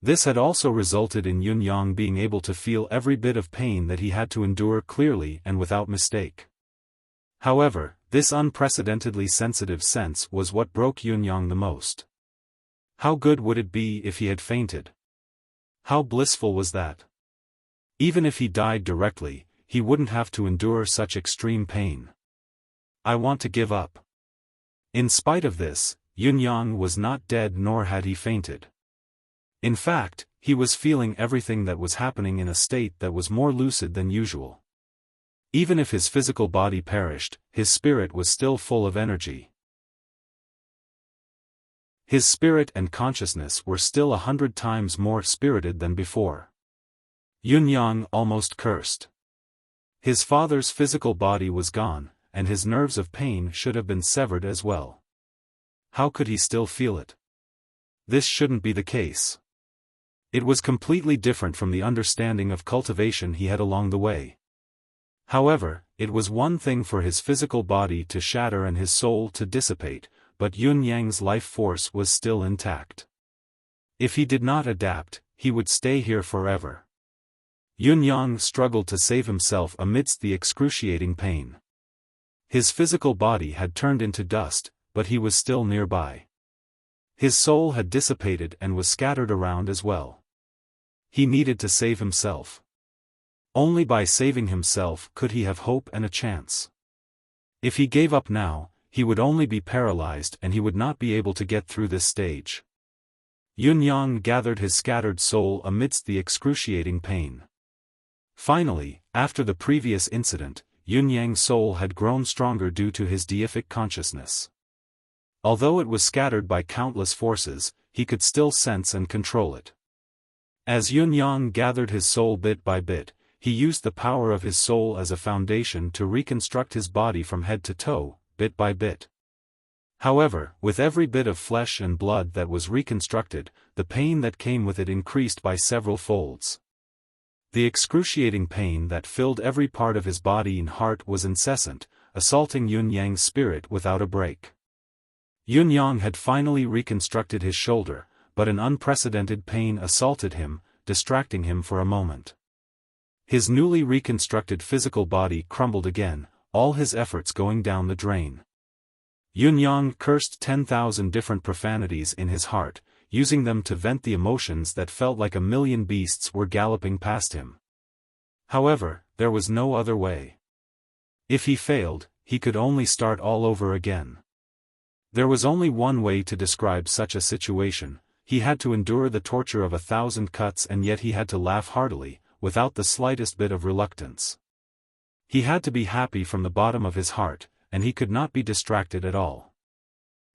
This had also resulted in Yunyang being able to feel every bit of pain that he had to endure clearly and without mistake. However, this unprecedentedly sensitive sense was what broke Yunyang the most. How good would it be if he had fainted? How blissful was that? Even if he died directly, he wouldn't have to endure such extreme pain. I want to give up. In spite of this, Yunyang was not dead nor had he fainted. In fact, he was feeling everything that was happening in a state that was more lucid than usual. Even if his physical body perished, his spirit was still full of energy. His spirit and consciousness were still 100 times more spirited than before. Yunyang almost cursed. His father's physical body was gone, and his nerves of pain should have been severed as well. How could he still feel it? This shouldn't be the case. It was completely different from the understanding of cultivation he had along the way. However, it was one thing for his physical body to shatter and his soul to dissipate, but Yunyang's life force was still intact. If he did not adapt, he would stay here forever. Yunyang struggled to save himself amidst the excruciating pain. His physical body had turned into dust, but he was still nearby. His soul had dissipated and was scattered around as well. He needed to save himself. Only by saving himself could he have hope and a chance. If he gave up now, he would only be paralyzed and he would not be able to get through this stage. Yunyang gathered his scattered soul amidst the excruciating pain. Finally, after the previous incident, Yunyang's soul had grown stronger due to his deific consciousness. Although it was scattered by countless forces, he could still sense and control it. As Yunyang gathered his soul bit by bit, he used the power of his soul as a foundation to reconstruct his body from head to toe, bit by bit. However, with every bit of flesh and blood that was reconstructed, the pain that came with it increased by several folds. The excruciating pain that filled every part of his body and heart was incessant, assaulting Yunyang's spirit without a break. Yunyang had finally reconstructed his shoulder, but an unprecedented pain assaulted him, distracting him for a moment. His newly reconstructed physical body crumbled again, all his efforts going down the drain. Yunyang cursed 10,000 different profanities in his heart, using them to vent the emotions that felt like a million beasts were galloping past him. However, there was no other way. If he failed, he could only start all over again. There was only one way to describe such a situation: he had to endure the torture of 1,000 cuts, and yet he had to laugh heartily, without the slightest bit of reluctance. He had to be happy from the bottom of his heart, and he could not be distracted at all.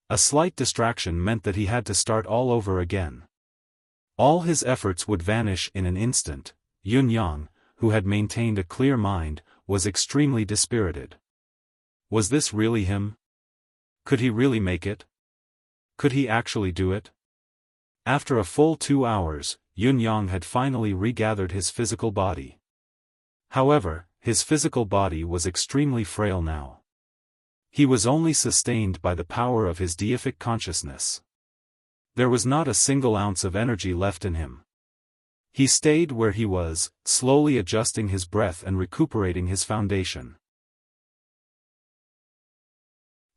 A slight distraction meant that he had to start all over again. All his efforts would vanish in an instant. Yunyang, who had maintained a clear mind, was extremely dispirited. Was this really him? Could he really make it? Could he actually do it? After a full 2 hours, Yunyang had finally regathered his physical body. However, his physical body was extremely frail now. He was only sustained by the power of his deific consciousness. There was not a single ounce of energy left in him. He stayed where he was, slowly adjusting his breath and recuperating his foundation.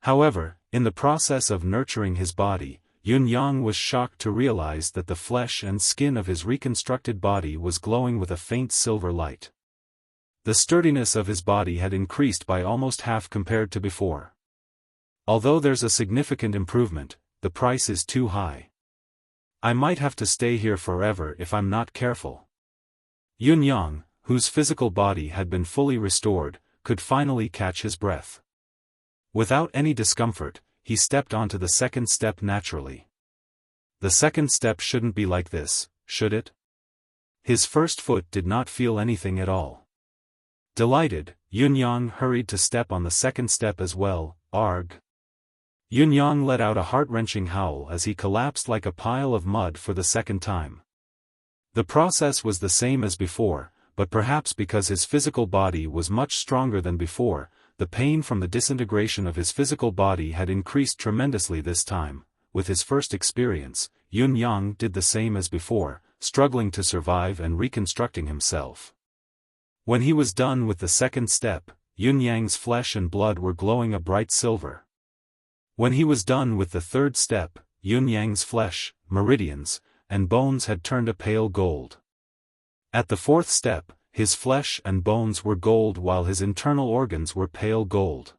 However, in the process of nurturing his body, Yun Yang was shocked to realize that the flesh and skin of his reconstructed body was glowing with a faint silver light. The sturdiness of his body had increased by almost half compared to before. Although there's a significant improvement, the price is too high. I might have to stay here forever if I'm not careful. Yun Yang, whose physical body had been fully restored, could finally catch his breath. Without any discomfort, he stepped onto the second step naturally. The second step shouldn't be like this, should it? His first foot did not feel anything at all. Delighted, Yun Yang hurried to step on the second step as well. Arg! Yun Yang let out a heart-wrenching howl as he collapsed like a pile of mud for the second time. The process was the same as before, but perhaps because his physical body was much stronger than before, the pain from the disintegration of his physical body had increased tremendously this time. With his first experience, Yun Yang did the same as before, struggling to survive and reconstructing himself. When he was done with the second step, Yun Yang's flesh and blood were glowing a bright silver. When he was done with the third step, Yun Yang's flesh, meridians, and bones had turned a pale gold. At the fourth step, his flesh and bones were gold while his internal organs were pale gold.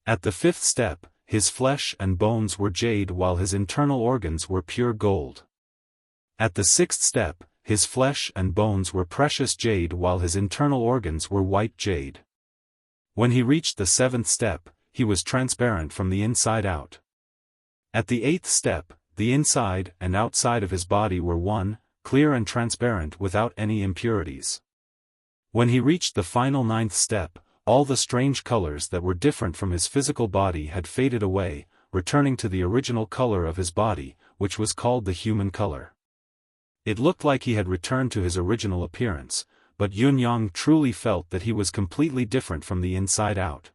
At the fifth step, his flesh and bones were jade while his internal organs were pure gold. At the sixth step, his flesh and bones were precious jade while his internal organs were white jade. When he reached the seventh step, he was transparent from the inside out. At the eighth step, the inside and outside of his body were one, clear and transparent without any impurities. When he reached the final ninth step, all the strange colors that were different from his physical body had faded away, returning to the original color of his body, which was called the human color. It looked like he had returned to his original appearance, but Yun Yang truly felt that he was completely different from the inside out.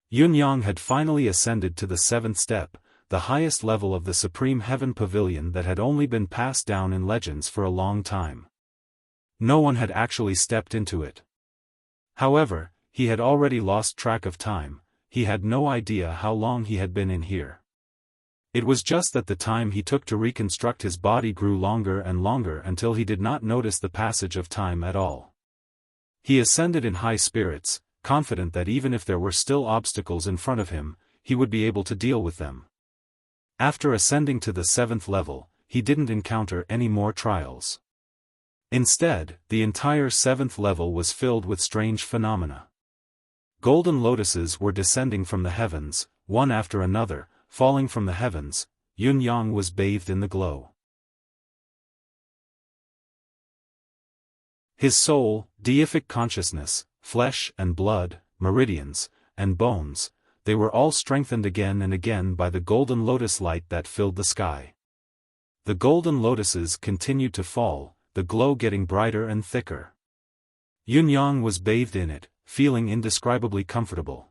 Yun Yang had finally ascended to the seventh step, the highest level of the Supreme Heaven Pavilion that had only been passed down in legends for a long time. No one had actually stepped into it. However, he had already lost track of time. He had no idea how long he had been in here. It was just that the time he took to reconstruct his body grew longer and longer until he did not notice the passage of time at all. He ascended in high spirits, confident that even if there were still obstacles in front of him, he would be able to deal with them. After ascending to the seventh level, he didn't encounter any more trials. Instead, the entire seventh level was filled with strange phenomena. Golden lotuses were descending from the heavens, one after another, falling from the heavens. Yun Yang was bathed in the glow. His soul, deific consciousness, flesh and blood, meridians, and bones, they were all strengthened again and again by the golden lotus light that filled the sky. The golden lotuses continued to fall, the glow getting brighter and thicker. Yun Yang was bathed in it, feeling indescribably comfortable.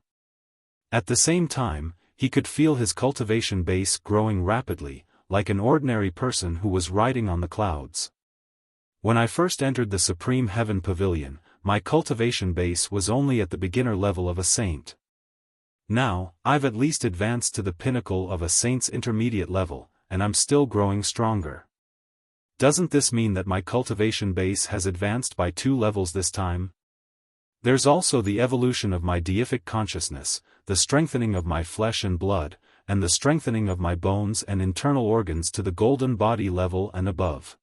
At the same time, he could feel his cultivation base growing rapidly, like an ordinary person who was riding on the clouds. When I first entered the Supreme Heaven Pavilion, my cultivation base was only at the beginner level of a saint. Now, I've at least advanced to the pinnacle of a saint's intermediate level, and I'm still growing stronger. Doesn't this mean that my cultivation base has advanced by 2 levels this time? There's also the evolution of my deific consciousness, the strengthening of my flesh and blood, and the strengthening of my bones and internal organs to the golden body level and above.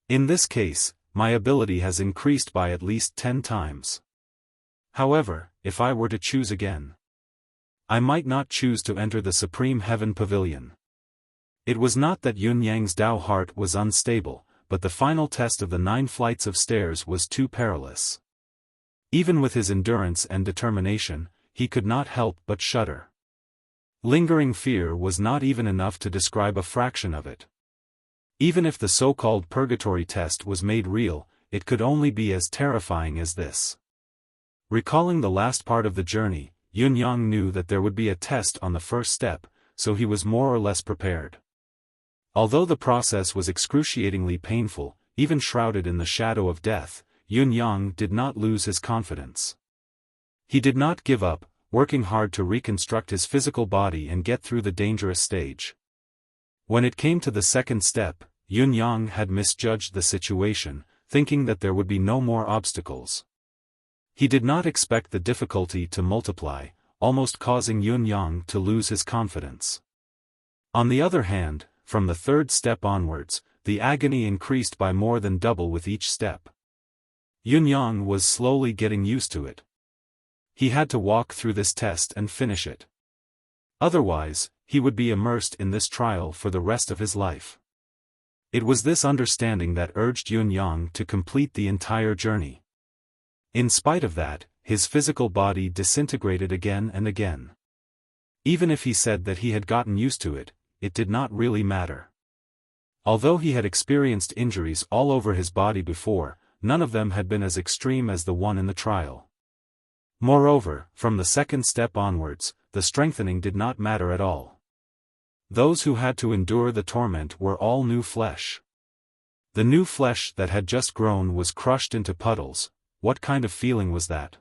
In this case, my ability has increased by at least 10 times. However, if I were to choose again, I might not choose to enter the Supreme Heaven Pavilion. It was not that Yun Yang's Tao heart was unstable, but the final test of the 9 flights of stairs was too perilous. Even with his endurance and determination, he could not help but shudder. Lingering fear was not even enough to describe a fraction of it. Even if the so-called purgatory test was made real, it could only be as terrifying as this. Recalling the last part of the journey, Yun Yang knew that there would be a test on the first step, so he was more or less prepared. Although the process was excruciatingly painful, even shrouded in the shadow of death, Yun Yang did not lose his confidence. He did not give up, working hard to reconstruct his physical body and get through the dangerous stage. When it came to the second step, Yun Yang had misjudged the situation, thinking that there would be no more obstacles. He did not expect the difficulty to multiply, almost causing Yun Yang to lose his confidence. On the other hand, from the third step onwards, the agony increased by more than double with each step. Yun Yang was slowly getting used to it. He had to walk through this test and finish it. Otherwise, he would be immersed in this trial for the rest of his life. It was this understanding that urged Yun Yang to complete the entire journey. In spite of that, his physical body disintegrated again and again. Even if he said that he had gotten used to it, it did not really matter. Although he had experienced injuries all over his body before, none of them had been as extreme as the one in the trial. Moreover, from the second step onwards, the strengthening did not matter at all. Those who had to endure the torment were all new flesh. The new flesh that had just grown was crushed into puddles. What kind of feeling was that?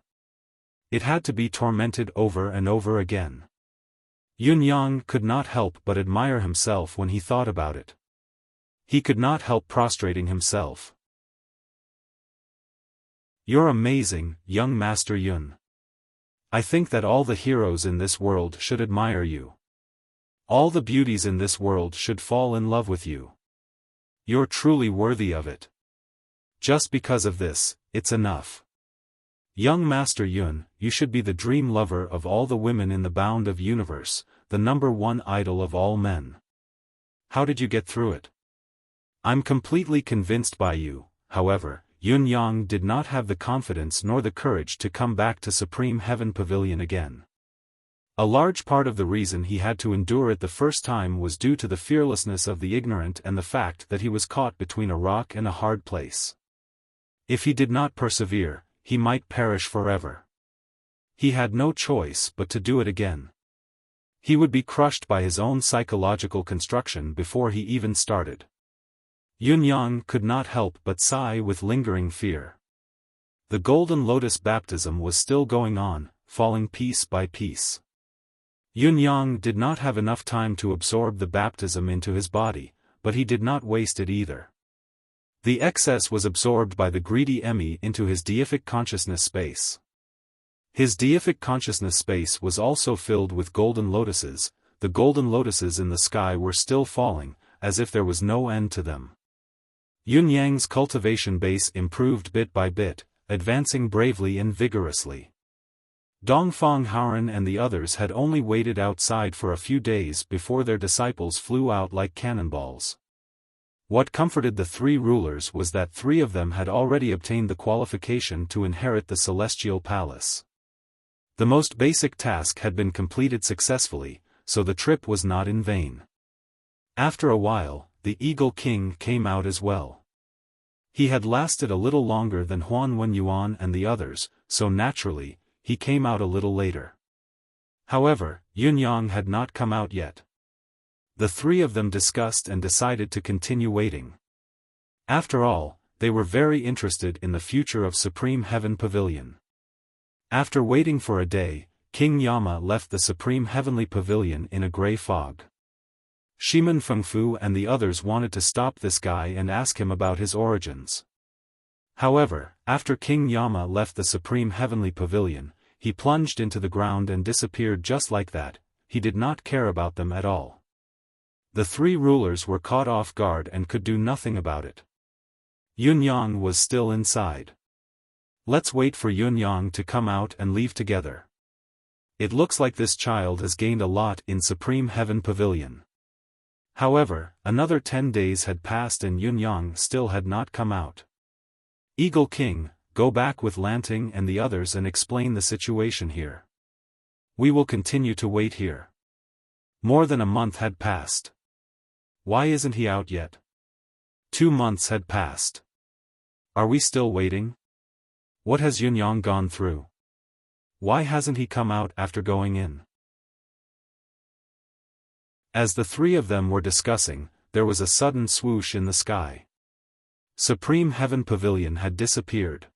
It had to be tormented over and over again. Yun Yang could not help but admire himself when he thought about it. He could not help prostrating himself. "You're amazing, young Master Yun. I think that all the heroes in this world should admire you. All the beauties in this world should fall in love with you. You're truly worthy of it. Just because of this, it's enough. Young Master Yun, you should be the dream lover of all the women in the bound of universe, the #1 idol of all men. How did you get through it? I'm completely convinced by you." However, Yun Yang did not have the confidence nor the courage to come back to Supreme Heaven Pavilion again. A large part of the reason he had to endure it the first time was due to the fearlessness of the ignorant and the fact that he was caught between a rock and a hard place. If he did not persevere, he might perish forever. He had no choice but to do it again. He would be crushed by his own psychological construction before he even started. Yun Yang could not help but sigh with lingering fear. The Golden Lotus baptism was still going on, falling piece by piece. Yun Yang did not have enough time to absorb the baptism into his body, but he did not waste it either. The excess was absorbed by the greedy Emi into his deific consciousness space. His deific consciousness space was also filled with golden lotuses. The golden lotuses in the sky were still falling, as if there was no end to them. Yun Yang's cultivation base improved bit by bit, advancing bravely and vigorously. Dongfang Haoran and the others had only waited outside for a few days before their disciples flew out like cannonballs. What comforted the three rulers was that 3 of them had already obtained the qualification to inherit the celestial palace. The most basic task had been completed successfully, so the trip was not in vain. After a while, the Eagle King came out as well. He had lasted a little longer than Huan Wenyuan and the others, so naturally, he came out a little later. However, Yun Yang had not come out yet. The 3 of them discussed and decided to continue waiting. After all, they were very interested in the future of Supreme Heaven Pavilion. After waiting for a day, King Yama left the Supreme Heavenly Pavilion in a grey fog. Shiman Fengfu and the others wanted to stop this guy and ask him about his origins. However, after King Yama left the Supreme Heavenly Pavilion, he plunged into the ground and disappeared just like that. He did not care about them at all. The 3 rulers were caught off guard and could do nothing about it. Yun Yang was still inside. Let's wait for Yun Yang to come out and leave together. It looks like this child has gained a lot in Supreme Heaven Pavilion. However, another 10 days had passed and Yun Yang still had not come out. Eagle King, go back with Lanting and the others and explain the situation here. We will continue to wait here. More than a month had passed. Why isn't he out yet? 2 months had passed. Are we still waiting? What has Yun Yang gone through? Why hasn't he come out after going in? As the 3 of them were discussing, there was a sudden swoosh in the sky. Supreme Heaven Pavilion had disappeared.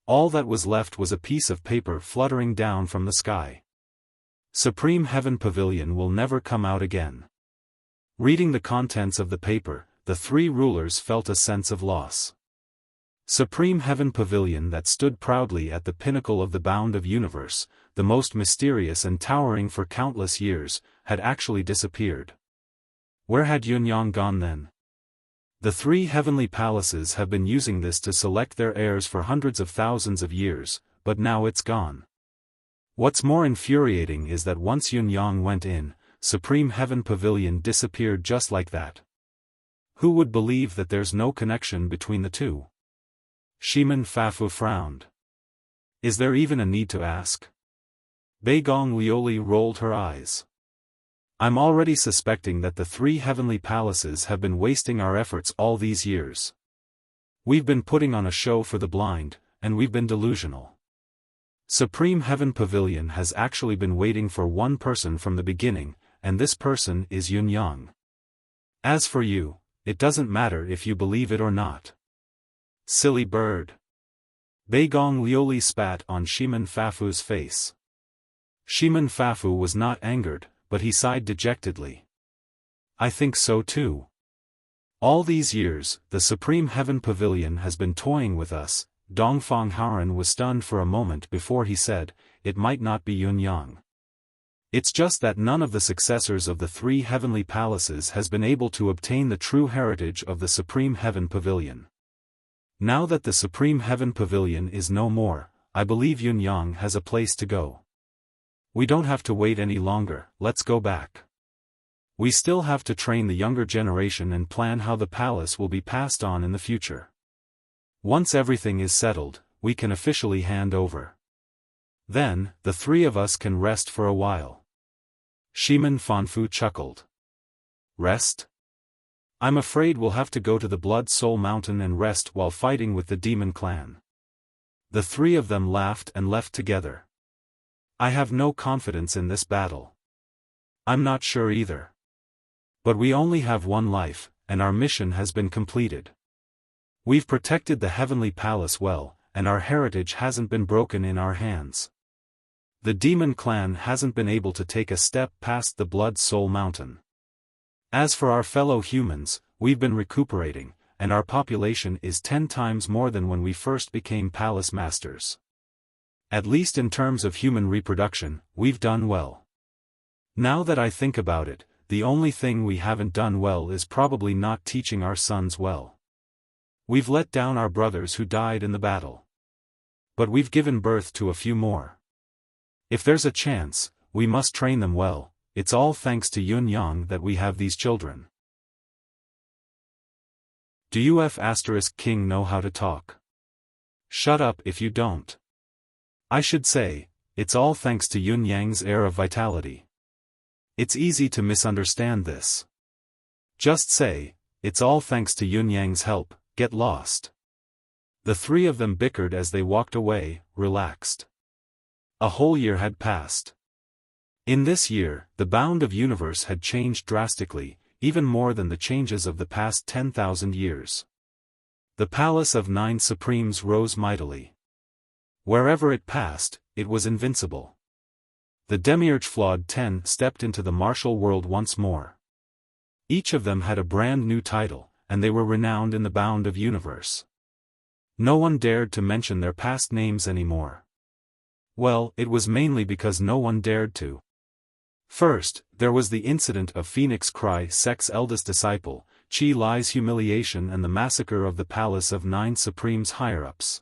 All that was left was a piece of paper fluttering down from the sky. Supreme Heaven Pavilion will never come out again. Reading the contents of the paper, the three rulers felt a sense of loss. Supreme Heaven Pavilion that stood proudly at the pinnacle of the bound of universe, the most mysterious and towering for countless years, had actually disappeared. Where had Yunyang gone then? The three heavenly palaces have been using this to select their heirs for hundreds of thousands of years, but now it's gone. What's more infuriating is that once Yunyang went in, Supreme Heaven Pavilion disappeared just like that. Who would believe that there's no connection between the two? Shimen Fafu frowned. Is there even a need to ask? Beigong Lioli rolled her eyes. I'm already suspecting that the three heavenly palaces have been wasting our efforts all these years. We've been putting on a show for the blind, and we've been delusional. Supreme Heaven Pavilion has actually been waiting for one person from the beginning, and this person is Yunyang. As for you, it doesn't matter if you believe it or not. Silly bird. Beigong Lioli spat on Shimen Fafu's face. Shimen Fafu was not angered, but he sighed dejectedly. I think so too. All these years, the Supreme Heaven Pavilion has been toying with us. Dongfang Haoren was stunned for a moment before he said, it might not be Yunyang. It's just that none of the successors of the three heavenly palaces has been able to obtain the true heritage of the Supreme Heaven Pavilion. Now that the Supreme Heaven Pavilion is no more, I believe Yunyang has a place to go. We don't have to wait any longer, let's go back. We still have to train the younger generation and plan how the palace will be passed on in the future. Once everything is settled, we can officially hand over. Then, the three of us can rest for a while. Shimen Fanfu chuckled. Rest? I'm afraid we'll have to go to the Blood Soul Mountain and rest while fighting with the demon clan. The three of them laughed and left together. I have no confidence in this battle. I'm not sure either. But we only have one life, and our mission has been completed. We've protected the heavenly palace well, and our heritage hasn't been broken in our hands. The demon clan hasn't been able to take a step past the Blood Soul Mountain. As for our fellow humans, we've been recuperating, and our population is 10 times more than when we first became palace masters. At least in terms of human reproduction, we've done well. Now that I think about it, the only thing we haven't done well is probably not teaching our sons well. We've let down our brothers who died in the battle. But we've given birth to a few more. If there's a chance, we must train them well. It's all thanks to Yunyang that we have these children. Do you King know how to talk? Shut up if you don't. I should say, it's all thanks to Yunyang's air of vitality. It's easy to misunderstand this. Just say, it's all thanks to Yunyang's help, get lost. The three of them bickered as they walked away, relaxed. A whole year had passed. In this year, the bound of universe had changed drastically, even more than the changes of the past 10,000 years. The Palace of Nine Supremes rose mightily. Wherever it passed, it was invincible. The Demiurge Flawed 10 stepped into the martial world once more. Each of them had a brand new title, and they were renowned in the bound of universe. No one dared to mention their past names anymore. Well, it was mainly because no one dared to. First, there was the incident of Phoenix Cry Sect's eldest disciple, Qi Li's humiliation and the massacre of the Palace of Nine Supremes higher-ups.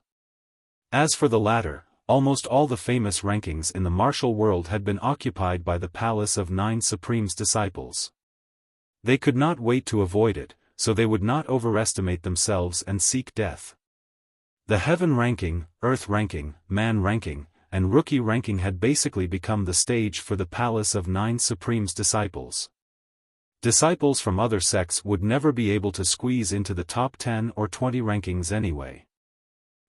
As for the latter, almost all the famous rankings in the martial world had been occupied by the Palace of Nine Supremes disciples. They could not wait to avoid it, so they would not overestimate themselves and seek death. The Heaven ranking, Earth ranking, Man ranking, and Rookie ranking had basically become the stage for the Palace of Nine Supremes disciples. Disciples from other sects would never be able to squeeze into the top 10 or 20 rankings anyway.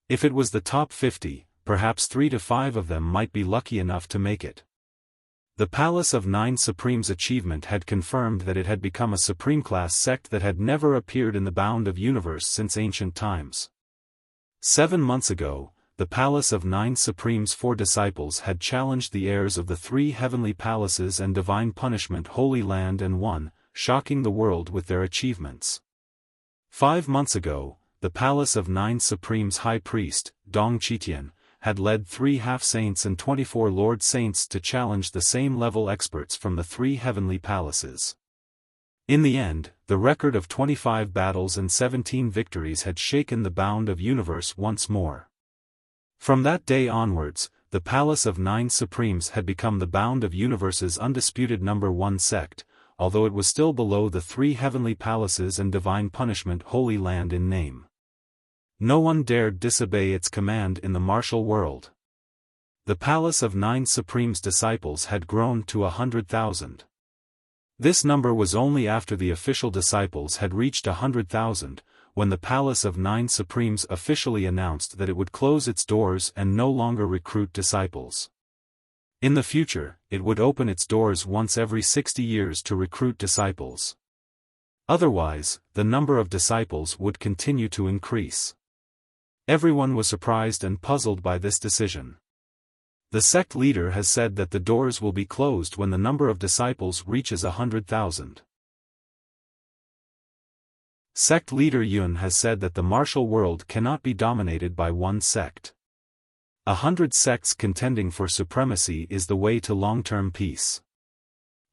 If it was the top 50, perhaps 3 to 5 of them might be lucky enough to make it. The Palace of Nine Supremes achievement had confirmed that it had become a supreme-class sect that had never appeared in the bound of universe since ancient times. 7 months ago, the Palace of Nine Supremes' 4 disciples had challenged the heirs of the 3 heavenly palaces and divine punishment Holy Land and won, shocking the world with their achievements. 5 months ago, the Palace of Nine Supremes High Priest, Dong Qitian, had led 3 half-saints and 24 Lord Saints to challenge the same level experts from the 3 heavenly palaces. In the end, the record of 25 battles and 17 victories had shaken the bound of universe once more. From that day onwards, the Palace of Nine Supremes had become the bound of universe's undisputed number 1 sect, although it was still below the 3 heavenly palaces and divine punishment Holy Land in name. No one dared disobey its command in the martial world. The Palace of Nine Supremes' disciples had grown to 100,000. This number was only after the official disciples had reached 100,000, when the Palace of Nine Supremes officially announced that it would close its doors and no longer recruit disciples. In the future, it would open its doors once every 60 years to recruit disciples. Otherwise, the number of disciples would continue to increase. Everyone was surprised and puzzled by this decision. The sect leader has said that the doors will be closed when the number of disciples reaches 100,000. Sect leader Yun has said that the martial world cannot be dominated by one sect. 100 sects contending for supremacy is the way to long-term peace.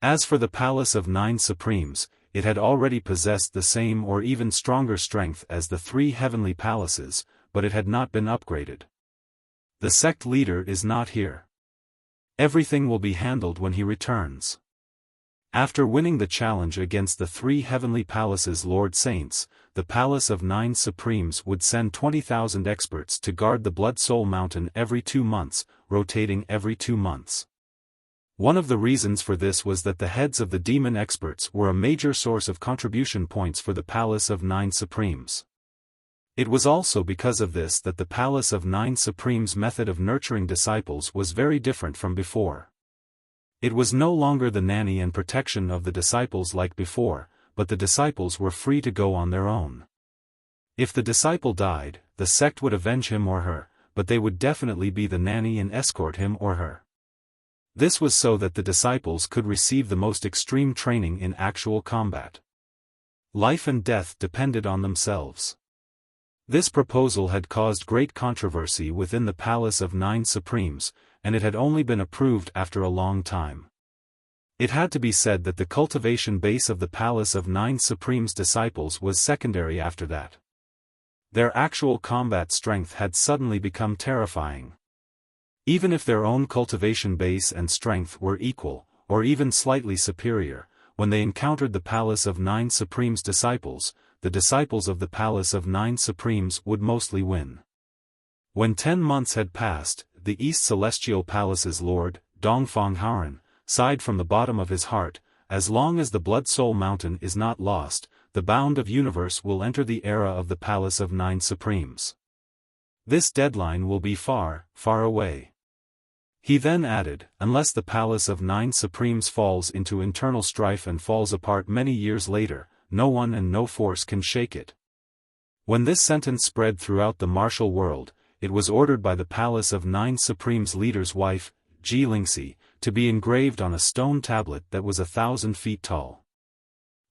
As for the Palace of Nine Supremes, it had already possessed the same or even stronger strength as the 3 heavenly palaces, but it had not been upgraded. The sect leader is not here. Everything will be handled when he returns. After winning the challenge against the 3 heavenly palaces' Lord Saints, the Palace of Nine Supremes would send 20,000 experts to guard the Blood Soul Mountain every 2 months, rotating every 2 months. One of the reasons for this was that the heads of the demon experts were a major source of contribution points for the Palace of Nine Supremes. It was also because of this that the Palace of Nine Supremes' method of nurturing disciples was very different from before. It was no longer the nanny and protection of the disciples like before, but the disciples were free to go on their own. If the disciple died, the sect would avenge him or her, but they would definitely be the nanny and escort him or her. This was so that the disciples could receive the most extreme training in actual combat. Life and death depended on themselves. This proposal had caused great controversy within the Palace of Nine Supremes, and it had only been approved after a long time. It had to be said that the cultivation base of the Palace of Nine Supremes' disciples was secondary after that. Their actual combat strength had suddenly become terrifying. Even if their own cultivation base and strength were equal, or even slightly superior, when they encountered the Palace of Nine Supremes' disciples, the disciples of the Palace of Nine Supremes would mostly win. When 10 months had passed, the East Celestial Palace's Lord, Dongfang Haoran, sighed from the bottom of his heart, as long as the Blood Soul Mountain is not lost, the bound of universe will enter the era of the Palace of Nine Supremes. This deadline will be far, far away. He then added, unless the Palace of Nine Supremes falls into internal strife and falls apart many years later, no one and no force can shake it. When this sentence spread throughout the martial world, it was ordered by the Palace of Nine Supremes' leader's wife, Ji Lingxi, to be engraved on a stone tablet that was 1,000 feet tall.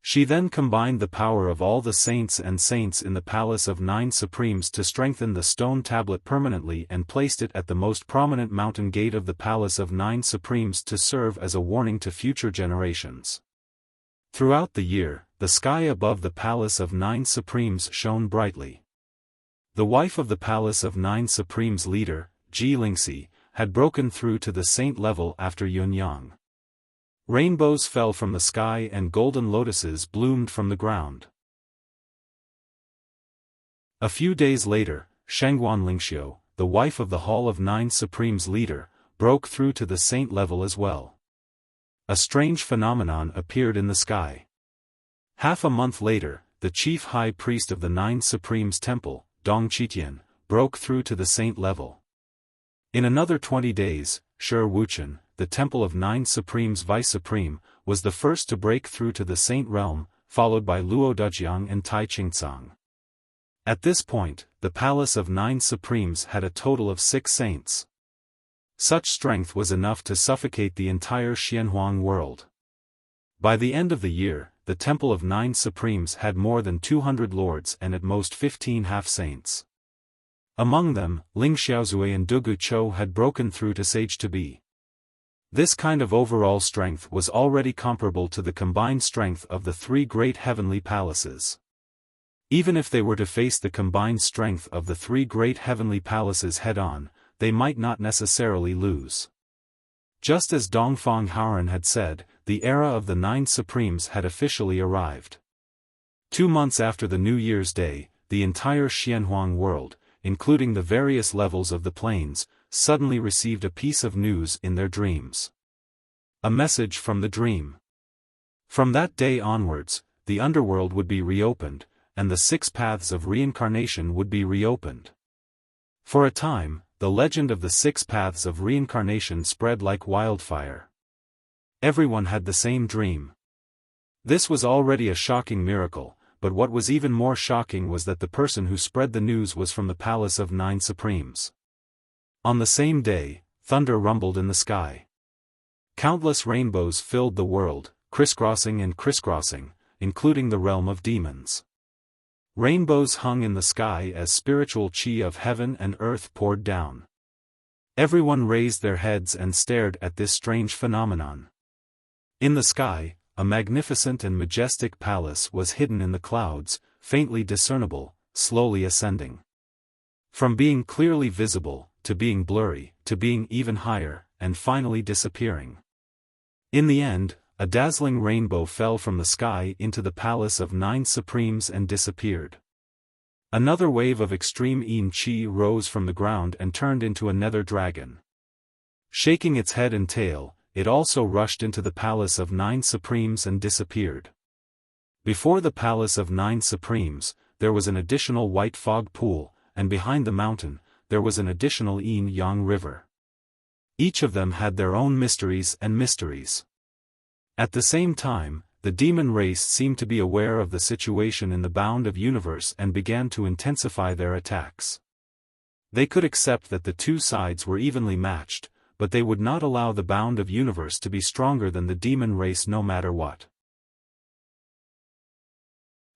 She then combined the power of all the saints and saints in the Palace of Nine Supremes to strengthen the stone tablet permanently and placed it at the most prominent mountain gate of the Palace of Nine Supremes to serve as a warning to future generations. Throughout the year, the sky above the Palace of Nine Supremes shone brightly. The wife of the Palace of Nine Supremes' leader, Ji Lingxi, had broken through to the saint level after Yunyang. Rainbows fell from the sky and golden lotuses bloomed from the ground. A few days later, Shangguan Lingxiu, the wife of the Hall of Nine Supremes' leader, broke through to the saint level as well. A strange phenomenon appeared in the sky. Half a month later, the chief high priest of the Nine Supremes Temple, Dong Qitian, broke through to the saint level. In another 20 days, Shi Wuchen, the Temple of Nine Supremes Vice Supreme, was the first to break through to the saint realm, followed by Luo Dujiang and Tai Qingcang. At this point, the Palace of Nine Supremes had a total of 6 saints. Such strength was enough to suffocate the entire Xianhuang world. By the end of the year, the Temple of Nine Supremes had more than 200 lords and at most 15 half-saints. Among them, Ling Xiaozui and Dugu Chou had broken through to Sage to be. This kind of overall strength was already comparable to the combined strength of the three great heavenly palaces. Even if they were to face the combined strength of the three great heavenly palaces head-on, they might not necessarily lose. Just as Dongfang Haoran had said, the era of the Nine Supremes had officially arrived. 2 months after the New Year's Day, the entire Xianhuang world, including the various levels of the planes, suddenly received a piece of news in their dreams. A message from the dream. From that day onwards, the underworld would be reopened, and the 6 paths of reincarnation would be reopened. For a time, the legend of the 6 paths of reincarnation spread like wildfire. Everyone had the same dream. This was already a shocking miracle, but what was even more shocking was that the person who spread the news was from the Palace of Nine Supremes. On the same day, thunder rumbled in the sky. Countless rainbows filled the world, crisscrossing and crisscrossing, including the realm of demons. Rainbows hung in the sky as spiritual chi of heaven and earth poured down. Everyone raised their heads and stared at this strange phenomenon. In the sky, a magnificent and majestic palace was hidden in the clouds, faintly discernible, slowly ascending. From being clearly visible, to being blurry, to being even higher, and finally disappearing. In the end, a dazzling rainbow fell from the sky into the Palace of Nine Supremes and disappeared. Another wave of extreme Yin Qi rose from the ground and turned into a nether dragon. Shaking its head and tail, it also rushed into the Palace of Nine Supremes and disappeared. Before the Palace of Nine Supremes, there was an additional white fog pool, and behind the mountain, there was an additional Yin-Yang river. Each of them had their own mysteries and mysteries. At the same time, the demon race seemed to be aware of the situation in the bound of universe and began to intensify their attacks. They could accept that the two sides were evenly matched, but they would not allow the bound of universe to be stronger than the demon race no matter what.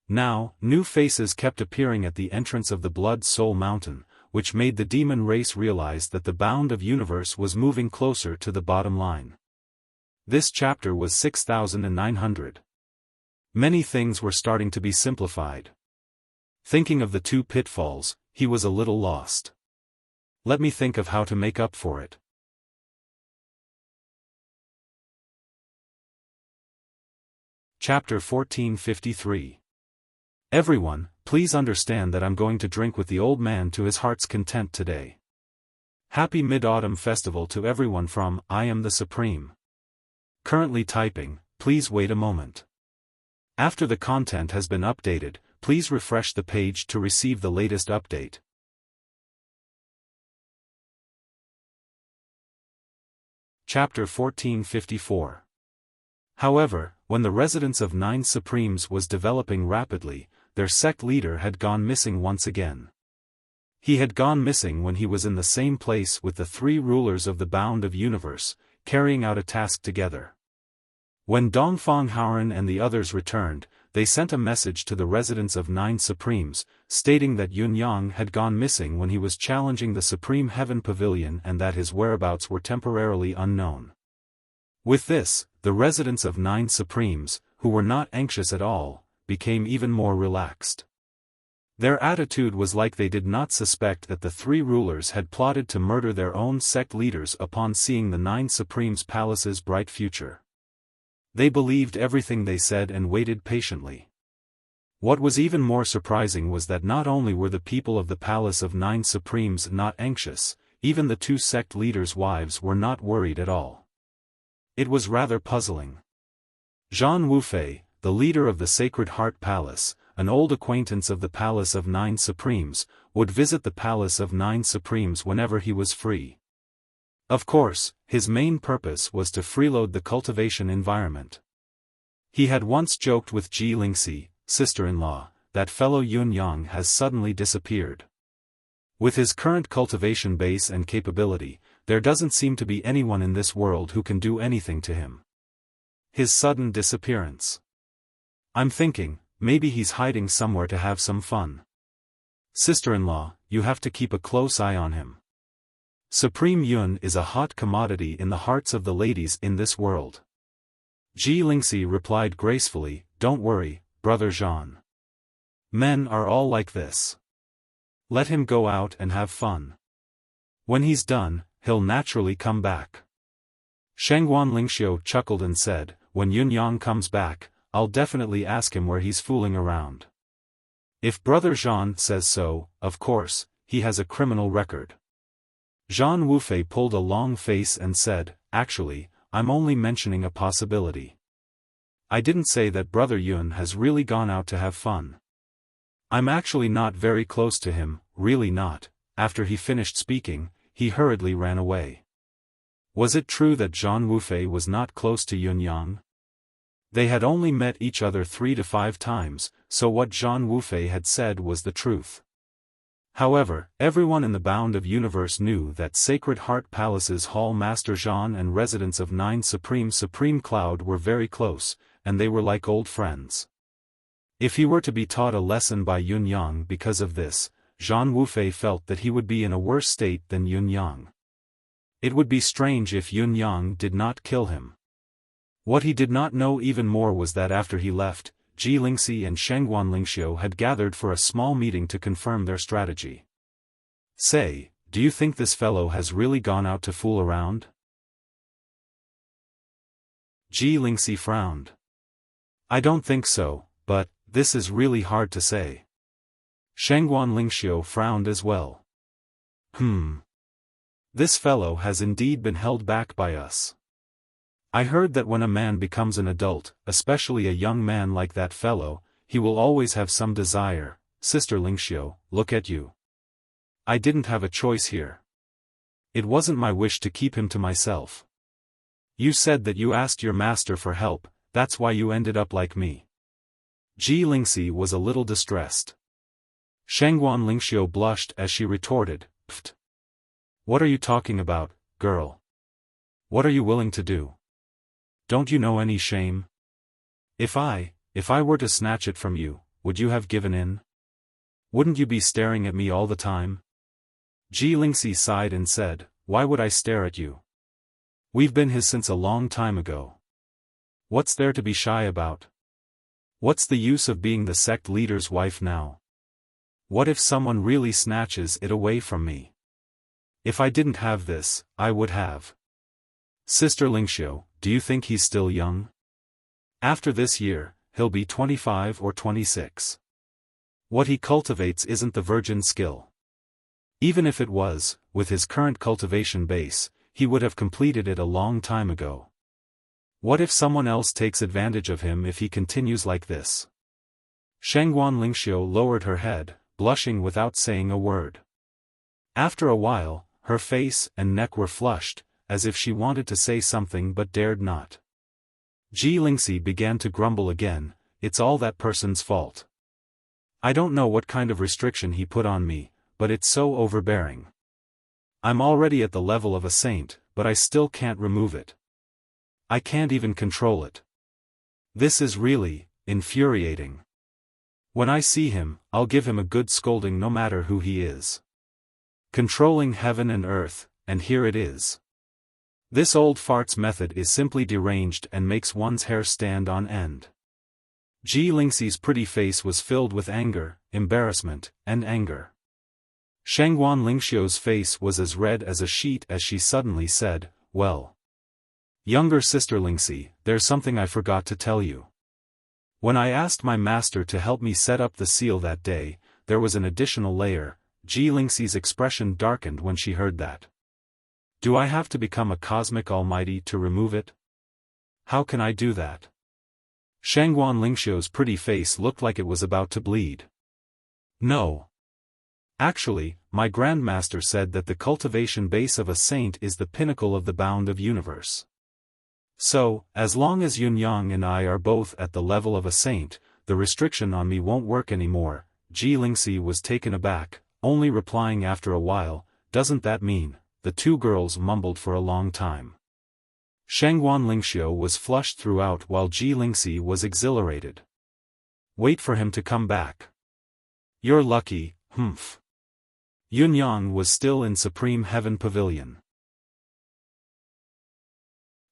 Now, new faces kept appearing at the entrance of the Blood Soul Mountain, which made the demon race realize that the bound of universe was moving closer to the bottom line. This chapter was 6,900. Many things were starting to be simplified. Thinking of the 2 pitfalls, he was a little lost. Let me think of how to make up for it. Chapter 1453. Everyone, please understand that I'm going to drink with the old man to his heart's content today. Happy Mid-Autumn Festival to everyone from I Am the Supreme. Currently typing, please wait a moment. After the content has been updated, please refresh the page to receive the latest update. Chapter 1454. However, when the residence of Nine Supremes was developing rapidly, their sect leader had gone missing once again. He had gone missing when he was in the same place with the 3 rulers of the bound of universe, carrying out a task together. When Dongfang Haoran and the others returned, they sent a message to the residents of Nine Supremes, stating that Yun Yang had gone missing when he was challenging the Supreme Heaven Pavilion and that his whereabouts were temporarily unknown. With this, the residents of Nine Supremes, who were not anxious at all, became even more relaxed. Their attitude was like they did not suspect that the 3 rulers had plotted to murder their own sect leaders upon seeing the Nine Supremes' palace's bright future. They believed everything they said and waited patiently. What was even more surprising was that not only were the people of the Palace of Nine Supremes not anxious, even the 2 sect leaders' wives were not worried at all. It was rather puzzling. Zhan Wufei, the leader of the Sacred Heart Palace, an old acquaintance of the Palace of Nine Supremes, would visit the Palace of Nine Supremes whenever he was free. Of course, his main purpose was to freeload the cultivation environment. He had once joked with Ji Lingxi, sister-in-law, that fellow Yun Yang has suddenly disappeared. With his current cultivation base and capability, there doesn't seem to be anyone in this world who can do anything to him. His sudden disappearance. I'm thinking, maybe he's hiding somewhere to have some fun. Sister-in-law, you have to keep a close eye on him. Supreme Yun is a hot commodity in the hearts of the ladies in this world. Ji Lingxi replied gracefully, don't worry, brother Jean. Men are all like this. Let him go out and have fun. When he's done, he'll naturally come back. Shangguan Lingxiu chuckled and said, when Yunyang comes back, I'll definitely ask him where he's fooling around. If brother Jean says so, of course, he has a criminal record. Jean Wufei pulled a long face and said, actually, I'm only mentioning a possibility. I didn't say that brother Yun has really gone out to have fun. I'm actually not very close to him, really not. After he finished speaking, he hurriedly ran away. Was it true that Jean Wufei was not close to Yunyang? They had only met each other 3 to 5 times, so what Jean Wufei had said was the truth. However, everyone in the Bound of Universe knew that Sacred Heart Palace's Hall Master Jean and residents of 9 Supreme Cloud were very close, and they were like old friends. If he were to be taught a lesson by Yunyang because of this, Jean Wufei felt that he would be in a worse state than Yunyang. It would be strange if Yunyang did not kill him. What he did not know even more was that after he left, Ji Lingxi and Shangguan Lingxiu had gathered for a small meeting to confirm their strategy. Say, do you think this fellow has really gone out to fool around? Ji Lingxi frowned. I don't think so, but this is really hard to say. Shangguan Lingxiu frowned as well. This fellow has indeed been held back by us. I heard that when a man becomes an adult, especially a young man like that fellow, he will always have some desire. Sister Lingxiu, look at you. I didn't have a choice here. It wasn't my wish to keep him to myself. You said that you asked your master for help, that's why you ended up like me. Ji Lingxi was a little distressed. Shangguan Lingxiu blushed as she retorted, Pfft. What are you talking about, girl? What are you willing to do? Don't you know any shame? If I were to snatch it from you, would you have given in? Wouldn't you be staring at me all the time? Ji Lingxi sighed and said, why would I stare at you? We've been his since a long time ago. What's there to be shy about? What's the use of being the sect leader's wife now? What if someone really snatches it away from me? If I didn't have this, I would have. Sister Lingxiu, do you think he's still young? After this year, he'll be 25 or 26. What he cultivates isn't the virgin skill. Even if it was, with his current cultivation base, he would have completed it a long time ago. What if someone else takes advantage of him if he continues like this? Shangguan Lingxiu lowered her head, blushing without saying a word. After a while, her face and neck were flushed, as if she wanted to say something but dared not. Ji Lingxi began to grumble again, it's all that person's fault. I don't know what kind of restriction he put on me, but it's so overbearing. I'm already at the level of a saint, but I still can't remove it. I can't even control it. This is really infuriating. When I see him, I'll give him a good scolding no matter who he is. Controlling heaven and earth, and here it is. This old fart's method is simply deranged and makes one's hair stand on end. Ji Lingxi's pretty face was filled with anger, embarrassment, and anger. Shangguan Lingxiu's face was as red as a sheet as she suddenly said, well. Younger sister Lingxi, there's something I forgot to tell you. When I asked my master to help me set up the seal that day, there was an additional layer. Ji Lingxi's expression darkened when she heard that. Do I have to become a cosmic almighty to remove it? How can I do that? Shangguan Lingxiu's pretty face looked like it was about to bleed. No. Actually, my grandmaster said that the cultivation base of a saint is the pinnacle of the Bound of Universe. So, as long as Yunyang and I are both at the level of a saint, the restriction on me won't work anymore. Ji Lingxi was taken aback, only replying after a while, doesn't that mean? The two girls mumbled for a long time. Shangguan Lingxiu was flushed throughout while Ji Lingxi was exhilarated. Wait for him to come back. You're lucky, humph. Yunyang was still in Supreme Heaven Pavilion.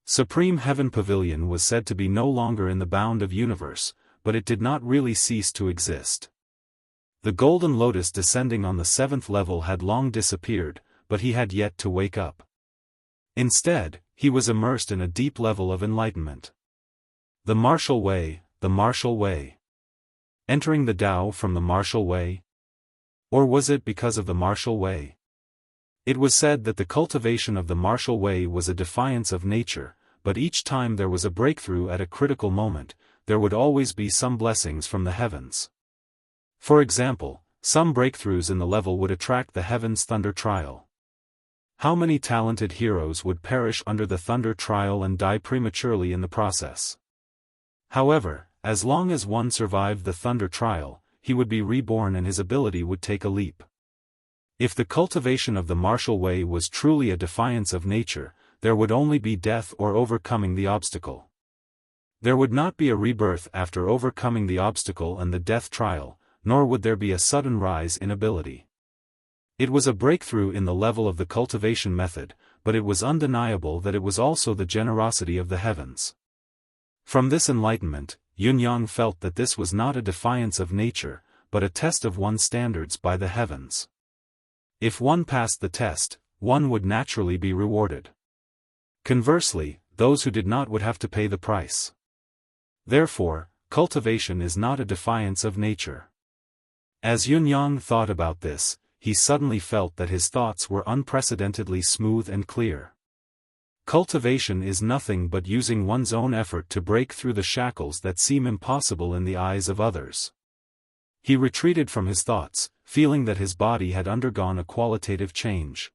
Supreme Heaven Pavilion was said to be no longer in the bound of universe, but it did not really cease to exist. The golden lotus descending on the 7th level had long disappeared, but he had yet to wake up. Instead, he was immersed in a deep level of enlightenment. The martial way, the martial way. Entering the Tao from the martial way? Or was it because of the martial way? It was said that the cultivation of the martial way was a defiance of nature, but each time there was a breakthrough at a critical moment, there would always be some blessings from the heavens. For example, some breakthroughs in the level would attract the heavens' thunder trial. How many talented heroes would perish under the thunder trial and die prematurely in the process? However, as long as one survived the thunder trial, he would be reborn and his ability would take a leap. If the cultivation of the martial way was truly a defiance of nature, there would only be death or overcoming the obstacle. There would not be a rebirth after overcoming the obstacle and the death trial, nor would there be a sudden rise in ability. It was a breakthrough in the level of the cultivation method, but it was undeniable that it was also the generosity of the heavens. From this enlightenment, Yunyang felt that this was not a defiance of nature, but a test of one's standards by the heavens. If one passed the test, one would naturally be rewarded. Conversely, those who did not would have to pay the price. Therefore, cultivation is not a defiance of nature. As Yunyang thought about this, he suddenly felt that his thoughts were unprecedentedly smooth and clear. Cultivation is nothing but using one's own effort to break through the shackles that seem impossible in the eyes of others. He retreated from his thoughts, feeling that his body had undergone a qualitative change.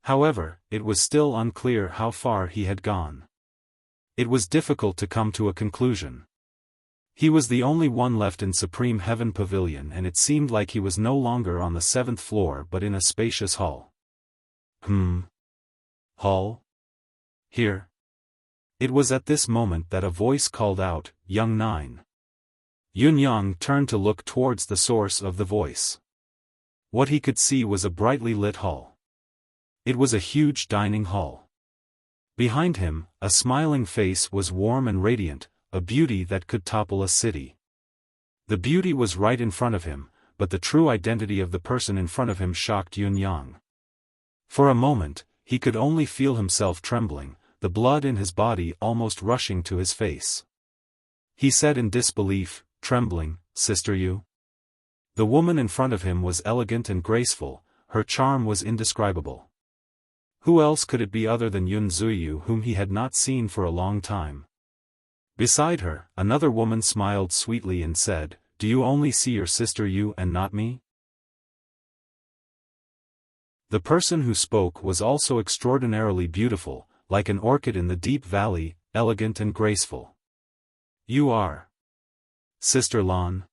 However, it was still unclear how far he had gone. It was difficult to come to a conclusion. He was the only one left in Supreme Heaven Pavilion and it seemed like he was no longer on the 7th floor but in a spacious hall. Hall? Here? It was at this moment that a voice called out, "Young Nine." Yunyang turned to look towards the source of the voice. What he could see was a brightly lit hall. It was a huge dining hall. Behind him, a smiling face was warm and radiant, a beauty that could topple a city. The beauty was right in front of him, but the true identity of the person in front of him shocked Yunyang. For a moment, he could only feel himself trembling, the blood in his body almost rushing to his face. He said in disbelief, trembling, "Sister Yu?" The woman in front of him was elegant and graceful, her charm was indescribable. Who else could it be other than Yun Zuyu, whom he had not seen for a long time? Beside her, another woman smiled sweetly and said, "Do you only see your sister Yu and not me?" The person who spoke was also extraordinarily beautiful, like an orchid in the deep valley, elegant and graceful. "You are Sister Lan?"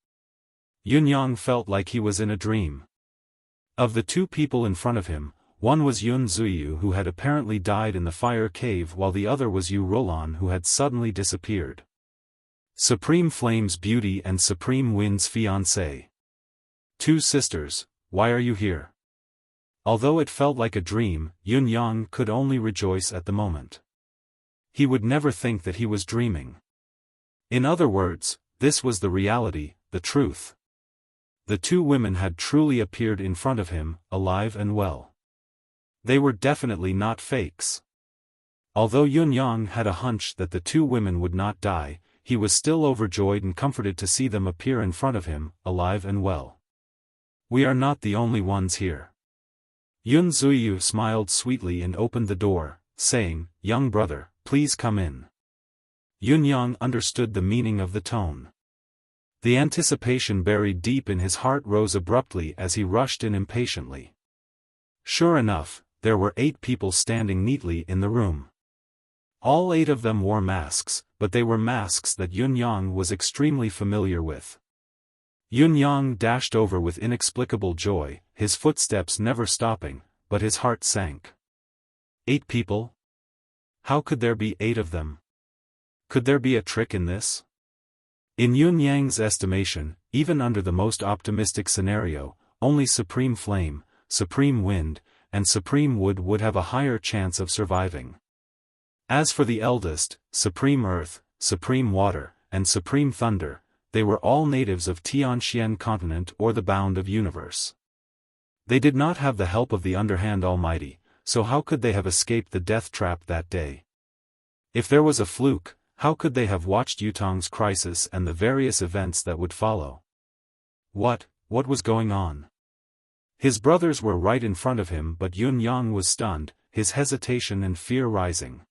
Yunyang felt like he was in a dream. Of the two people in front of him, one was Yun Zuyu who had apparently died in the fire cave while the other was Yu Rolan who had suddenly disappeared. Supreme Flame's beauty and Supreme Wind's fiancée. Two sisters, why are you here? Although it felt like a dream, Yunyang could only rejoice at the moment. He would never think that he was dreaming. In other words, this was the reality, the truth. The two women had truly appeared in front of him, alive and well. They were definitely not fakes. Although Yunyang had a hunch that the two women would not die, he was still overjoyed and comforted to see them appear in front of him, alive and well. "We are not the only ones here." Yun Zuyu smiled sweetly and opened the door, saying, "Young brother, please come in." Yunyang understood the meaning of the tone. The anticipation buried deep in his heart rose abruptly as he rushed in impatiently. Sure enough, there were 8 people standing neatly in the room. All 8 of them wore masks, but they were masks that Yunyang was extremely familiar with. Yunyang dashed over with inexplicable joy, his footsteps never stopping, but his heart sank. 8 people? How could there be 8 of them? Could there be a trick in this? In Yun Yang's estimation, even under the most optimistic scenario, only Supreme Flame, Supreme Wind, and Supreme Wood would have a higher chance of surviving. As for the eldest, Supreme Earth, Supreme Water, and Supreme Thunder, they were all natives of Tianxian continent or the bound of universe. They did not have the help of the underhand Almighty, so how could they have escaped the death trap that day? If there was a fluke, how could they have watched Yutong's crisis and the various events that would follow? What was going on? His brothers were right in front of him, but Yun Yang was stunned, his hesitation and fear rising.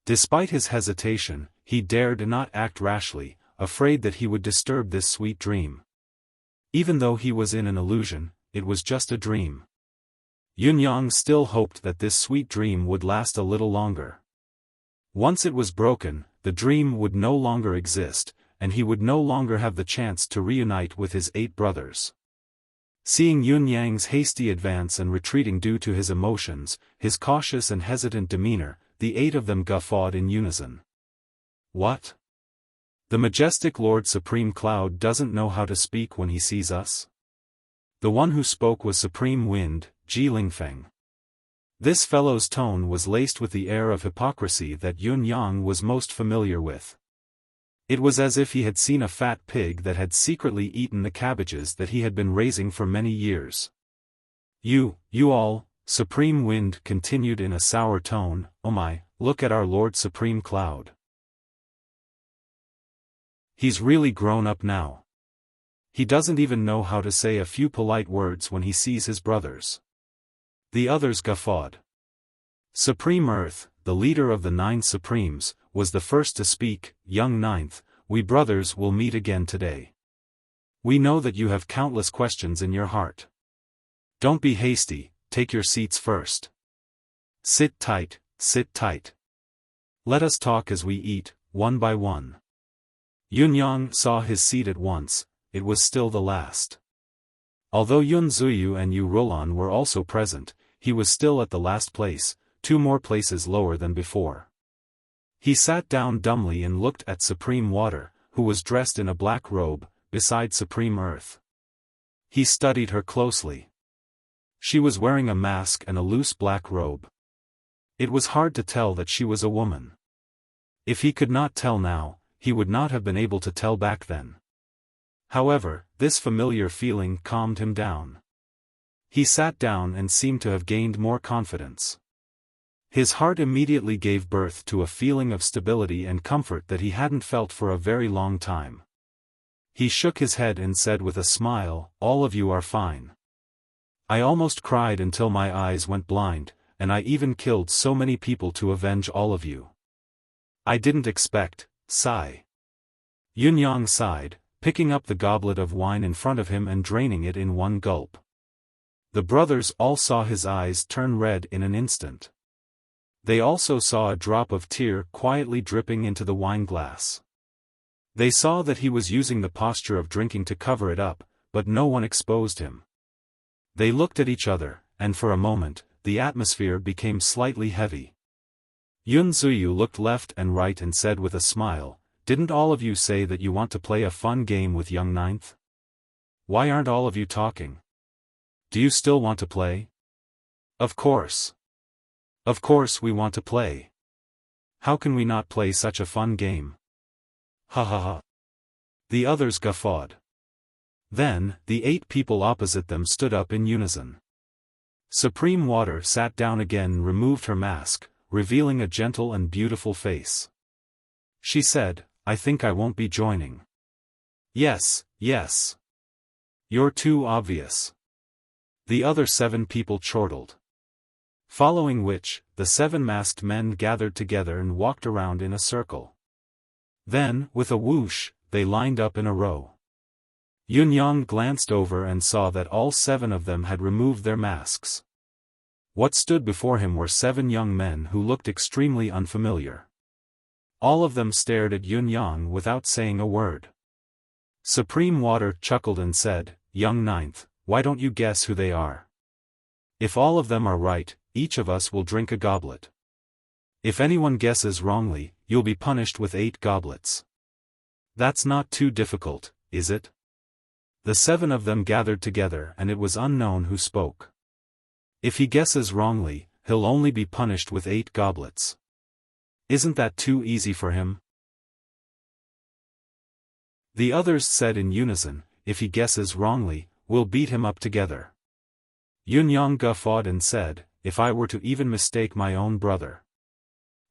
Despite his hesitation, he dared not act rashly, afraid that he would disturb this sweet dream. Even though he was in an illusion, it was just a dream. Yun Yang still hoped that this sweet dream would last a little longer. Once it was broken, the dream would no longer exist, and he would no longer have the chance to reunite with his 8 brothers. Seeing Yun Yang's hasty advance and retreating due to his emotions, his cautious and hesitant demeanor, the 8 of them guffawed in unison. What? The majestic Lord Supreme Cloud doesn't know how to speak when he sees us? The one who spoke was Supreme Wind, Ji Lingfeng. This fellow's tone was laced with the air of hypocrisy that Yun Yang was most familiar with. It was as if he had seen a fat pig that had secretly eaten the cabbages that he had been raising for many years. You all, Supreme Wind continued in a sour tone, oh my, look at our Lord Supreme Cloud. He's really grown up now. He doesn't even know how to say a few polite words when he sees his brothers. The others guffawed. Supreme Earth, the leader of the 9 Supremes, was the first to speak. Young Ninth, we brothers will meet again today. We know that you have countless questions in your heart. Don't be hasty, take your seats first. Sit tight, sit tight. Let us talk as we eat, one by one. Yun Yang saw his seat at once, it was still the last. Although Yun Zuyu and Yu Rolan were also present, he was still at the last place, 2 more places lower than before. He sat down dumbly and looked at Supreme Water, who was dressed in a black robe, beside Supreme Earth. He studied her closely. She was wearing a mask and a loose black robe. It was hard to tell that she was a woman. If he could not tell now, he would not have been able to tell back then. However, this familiar feeling calmed him down. He sat down and seemed to have gained more confidence. His heart immediately gave birth to a feeling of stability and comfort that he hadn't felt for a very long time. He shook his head and said with a smile, all of you are fine. I almost cried until my eyes went blind, and I even killed so many people to avenge all of you. I didn't expect, sigh. Yun Yang sighed, picking up the goblet of wine in front of him and draining it in one gulp. The brothers all saw his eyes turn red in an instant. They also saw a drop of tear quietly dripping into the wine glass. They saw that he was using the posture of drinking to cover it up, but no one exposed him. They looked at each other, and for a moment, the atmosphere became slightly heavy. Yun Zuyu looked left and right and said with a smile, didn't all of you say that you want to play a fun game with young Ninth? Why aren't all of you talking? Do you still want to play? Of course. Of course we want to play. How can we not play such a fun game? Ha ha ha. The others guffawed. Then, the 8 people opposite them stood up in unison. Supreme Water sat down again and removed her mask, revealing a gentle and beautiful face. She said, I think I won't be joining. Yes. You're too obvious. The other 7 people chortled. Following which, the 7 masked men gathered together and walked around in a circle. Then, with a whoosh, they lined up in a row. Yun Yang glanced over and saw that all 7 of them had removed their masks. What stood before him were 7 young men who looked extremely unfamiliar. All of them stared at Yun Yang without saying a word. Supreme Water chuckled and said, Young Ninth, why don't you guess who they are? If all of them are right, each of us will drink a goblet. If anyone guesses wrongly, you'll be punished with 8 goblets. That's not too difficult, is it? The 7 of them gathered together and it was unknown who spoke. If he guesses wrongly, he'll only be punished with 8 goblets. Isn't that too easy for him? The others said in unison, if he guesses wrongly, we'll beat him up together. Yunyang guffawed and said, if I were to even mistake my own brother,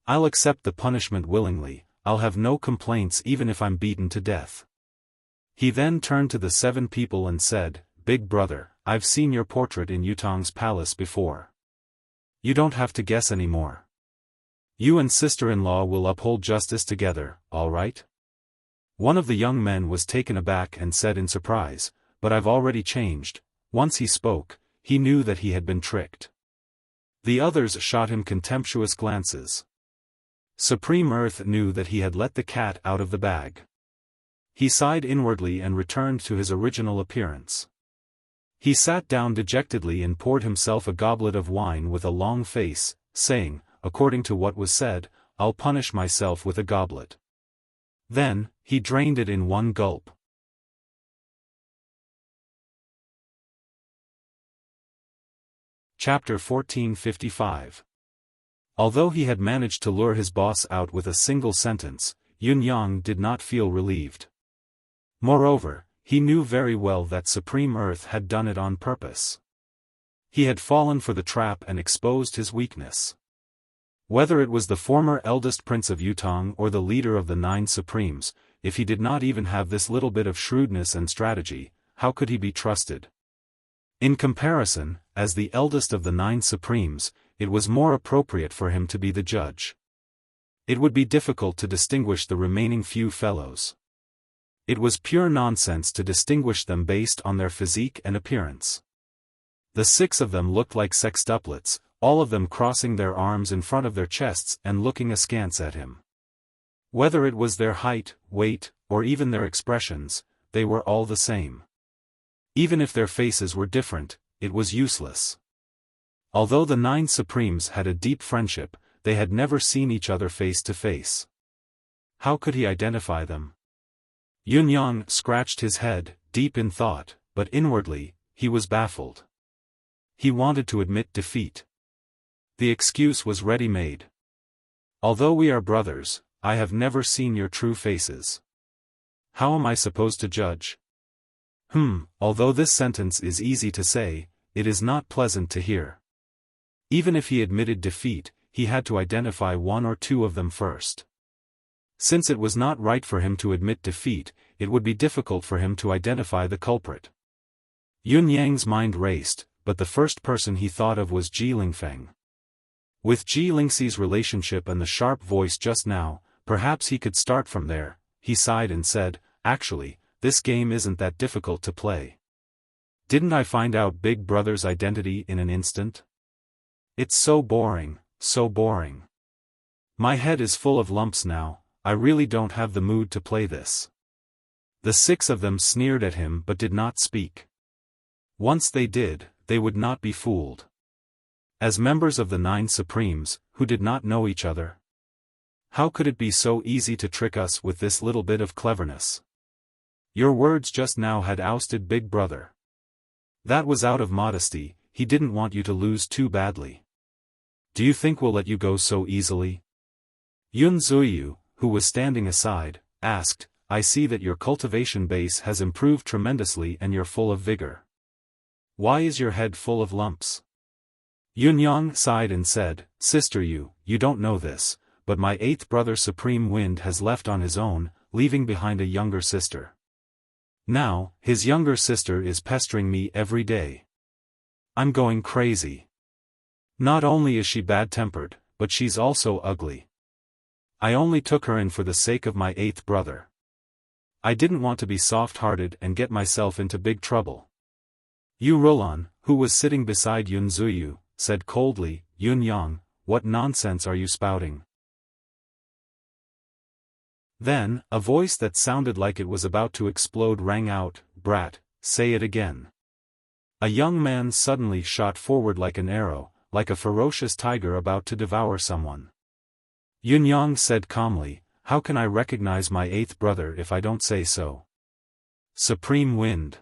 I'll accept the punishment willingly, I'll have no complaints even if I'm beaten to death. He then turned to the 7 people and said, Big brother, I've seen your portrait in Yutong's palace before. You don't have to guess anymore. You and sister-in-law will uphold justice together, all right? One of the young men was taken aback and said in surprise, but I've already changed. Once he spoke, he knew that he had been tricked. The others shot him contemptuous glances. Supreme Earth knew that he had let the cat out of the bag. He sighed inwardly and returned to his original appearance. He sat down dejectedly and poured himself a goblet of wine with a long face, saying, according to what was said, I'll punish myself with a goblet. Then, he drained it in one gulp. Chapter 1455. Although he had managed to lure his boss out with a single sentence, Yunyang did not feel relieved. Moreover, he knew very well that Supreme Earth had done it on purpose. He had fallen for the trap and exposed his weakness. Whether it was the former eldest prince of Yutong or the leader of the 9 Supremes, if he did not even have this little bit of shrewdness and strategy, how could he be trusted? In comparison, as the eldest of the 9 Supremes, it was more appropriate for him to be the judge. It would be difficult to distinguish the remaining few fellows. It was pure nonsense to distinguish them based on their physique and appearance. The 6 of them looked like sextuplets, all of them crossing their arms in front of their chests and looking askance at him. Whether it was their height, weight, or even their expressions, they were all the same. Even if their faces were different, it was useless. Although the 9 Supremes had a deep friendship, they had never seen each other face to face. How could he identify them? Yunyang scratched his head, deep in thought, but inwardly, he was baffled. He wanted to admit defeat. The excuse was ready-made. Although we are brothers, I have never seen your true faces. How am I supposed to judge? Although this sentence is easy to say, it is not pleasant to hear. Even if he admitted defeat, he had to identify 1 or 2 of them first. Since it was not right for him to admit defeat, it would be difficult for him to identify the culprit. Yunyang's mind raced, but the first person he thought of was Ji Lingfeng. With Ji Lingxi's relationship and the sharp voice just now, perhaps he could start from there. He sighed and said, actually, this game isn't that difficult to play. Didn't I find out Big Brother's identity in an instant? It's so boring, so boring. My head is full of lumps now, I really don't have the mood to play this. The 6 of them sneered at him but did not speak. Once they did, they would not be fooled. As members of the 9 Supremes, who did not know each other, how could it be so easy to trick us with this little bit of cleverness? Your words just now had ousted Big Brother. That was out of modesty, he didn't want you to lose too badly. Do you think we'll let you go so easily? Yun Zuyu, who was standing aside, asked, I see that your cultivation base has improved tremendously and you're full of vigor. Why is your head full of lumps? Yunyang sighed and said, Sister you don't know this, but my 8th brother Supreme Wind has left on his own, leaving behind a younger sister. Now, his younger sister is pestering me every day. I'm going crazy. Not only is she bad-tempered, but she's also ugly. I only took her in for the sake of my 8th brother. I didn't want to be soft-hearted and get myself into big trouble. Yu Rolan, who was sitting beside Yun Zuyu, said coldly, Yunyang, what nonsense are you spouting? Then, a voice that sounded like it was about to explode rang out, Brat, say it again. A young man suddenly shot forward like an arrow, like a ferocious tiger about to devour someone. Yunyang said calmly, how can I recognize my eighth brother if I don't say so? Supreme Wind.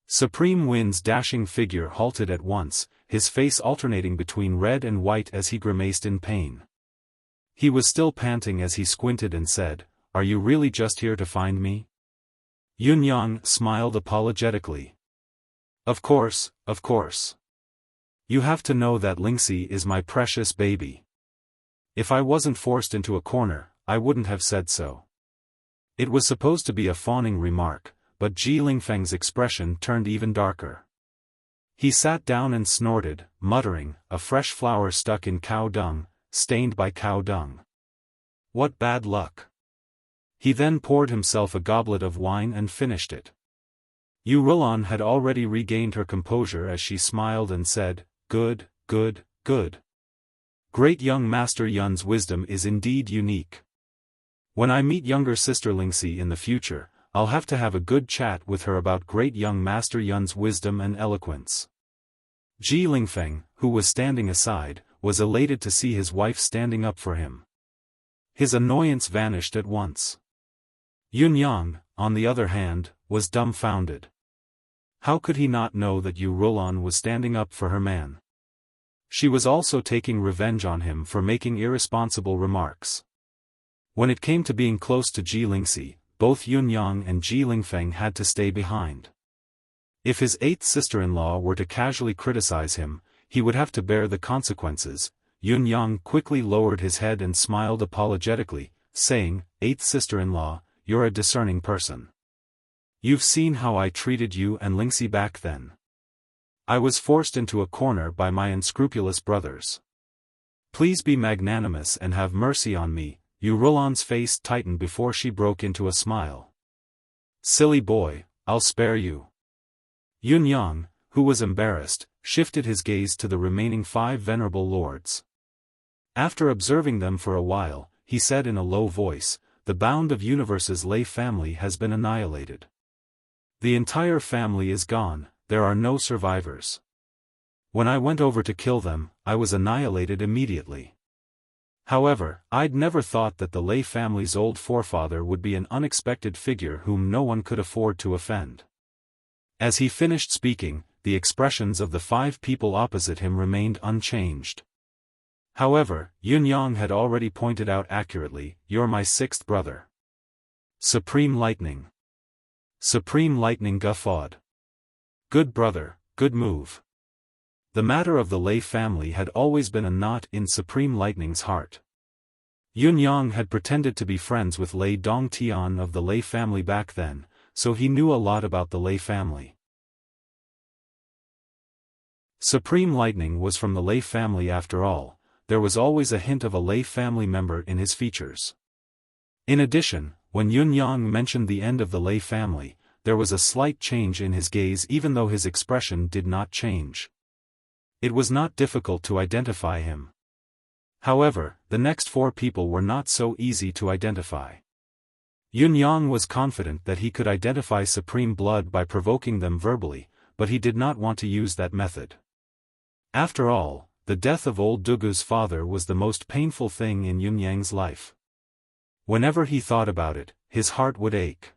Supreme Wind's dashing figure halted at once, his face alternating between red and white as he grimaced in pain. He was still panting as he squinted and said, "Are you really just here to find me?" Yunyang smiled apologetically. Of course, of course. You have to know that Lingxi is my precious baby. If I wasn't forced into a corner, I wouldn't have said so." It was supposed to be a fawning remark, but Ji Lingfeng's expression turned even darker. He sat down and snorted, muttering, "A fresh flower stuck in cow dung, stained by cow dung. What bad luck." He then poured himself a goblet of wine and finished it. Yu Rulan had already regained her composure as she smiled and said, "Good, good, good. Great young Master Yun's wisdom is indeed unique. When I meet younger sister Lingxi in the future, I'll have to have a good chat with her about great young Master Yun's wisdom and eloquence." Ji Lingfeng, who was standing aside, was elated to see his wife standing up for him. His annoyance vanished at once. Yunyang, on the other hand, was dumbfounded. How could he not know that Yu Rulan was standing up for her man? She was also taking revenge on him for making irresponsible remarks. When it came to being close to Ji Lingxi, both Yunyang and Ji Lingfeng had to stay behind. If his eighth sister-in-law were to casually criticize him, he would have to bear the consequences. Yunyang quickly lowered his head and smiled apologetically, saying, "Eighth sister-in-law, you're a discerning person. You've seen how I treated you and Lingxi back then. I was forced into a corner by my unscrupulous brothers. Please be magnanimous and have mercy on me." Yu Rulan's face tightened before she broke into a smile. "Silly boy, I'll spare you." Yunyang, who was embarrassed, shifted his gaze to the remaining 5 venerable lords. After observing them for a while, he said in a low voice, "The Bound of Universe's Lei family has been annihilated. The entire family is gone, there are no survivors. When I went over to kill them, I was annihilated immediately. However, I'd never thought that the Lei family's old forefather would be an unexpected figure whom no one could afford to offend." As he finished speaking, the expressions of the 5 people opposite him remained unchanged. However, Yunyang had already pointed out accurately, "You're my 6th brother." Supreme Lightning. Supreme Lightning guffawed. "Good brother, good move." The matter of the Lei family had always been a knot in Supreme Lightning's heart. Yunyang had pretended to be friends with Lei Dongtian of the Lei family back then, so he knew a lot about the Lei family. Supreme Lightning was from the Lei family after all. There was always a hint of a Lei family member in his features. In addition, when Yunyang mentioned the end of the Lei family, there was a slight change in his gaze even though his expression did not change. It was not difficult to identify him. However, the next 4 people were not so easy to identify. Yunyang was confident that he could identify Supreme Blood by provoking them verbally, but he did not want to use that method. After all, the death of old Dugu's father was the most painful thing in Yunyang's life. Whenever he thought about it, his heart would ache.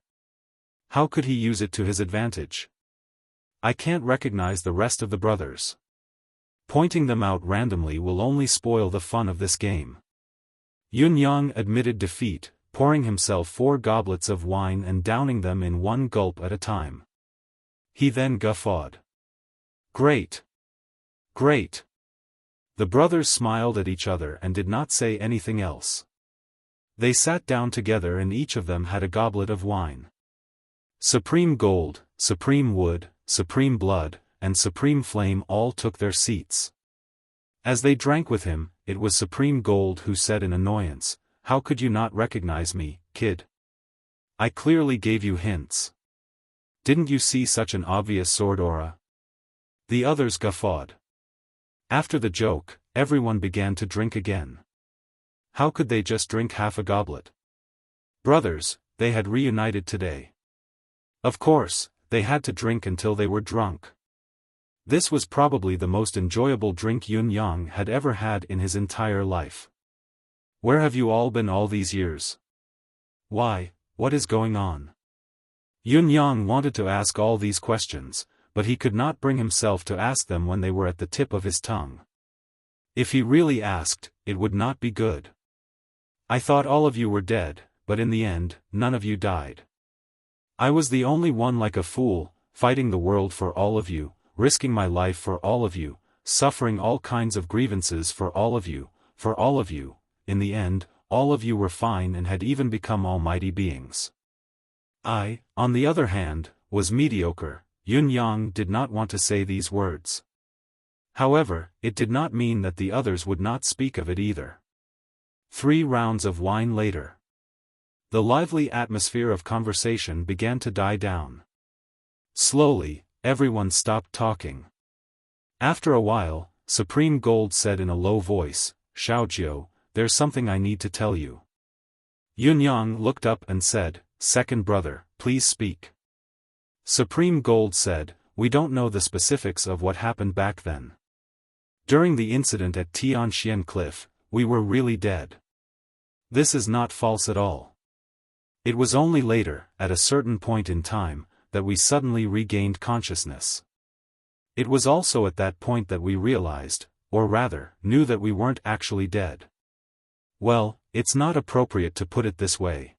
How could he use it to his advantage? I can't recognize the rest of the brothers. Pointing them out randomly will only spoil the fun of this game. Yunyang admitted defeat, pouring himself 4 goblets of wine and downing them in one gulp at a time. He then guffawed. "Great! Great!" The brothers smiled at each other and did not say anything else. They sat down together and each of them had a goblet of wine. Supreme Gold, Supreme Wood, Supreme Blood, and Supreme Flame all took their seats. As they drank with him, it was Supreme Gold who said in annoyance, "How could you not recognize me, kid? I clearly gave you hints. Didn't you see such an obvious sword aura?" The others guffawed. After the joke, everyone began to drink again. How could they just drink half a goblet? Brothers, they had reunited today. Of course, they had to drink until they were drunk. This was probably the most enjoyable drink Yunyang had ever had in his entire life. "Where have you all been all these years?" Why, what is going on? Yun Yang wanted to ask all these questions, but he could not bring himself to ask them when they were at the tip of his tongue. If he really asked, it would not be good. I thought all of you were dead, but in the end, none of you died. I was the only one like a fool, fighting the world for all of you, risking my life for all of you, suffering all kinds of grievances for all of you, in the end, all of you were fine and had even become almighty beings. I, on the other hand, was mediocre. Yun Yang did not want to say these words. However, it did not mean that the others would not speak of it either. 3 rounds of wine later. The lively atmosphere of conversation began to die down. Slowly, everyone stopped talking. After a while, Supreme Gold said in a low voice, "Xiaojiu, there's something I need to tell you." Yun Yang looked up and said, "Second brother, please speak." Supreme Gold said, "We don't know the specifics of what happened back then. During the incident at Tianxian Cliff, we were really dead. This is not false at all. It was only later, at a certain point in time, that we suddenly regained consciousness. It was also at that point that we realized, or rather, knew that we weren't actually dead. Well, it's not appropriate to put it this way.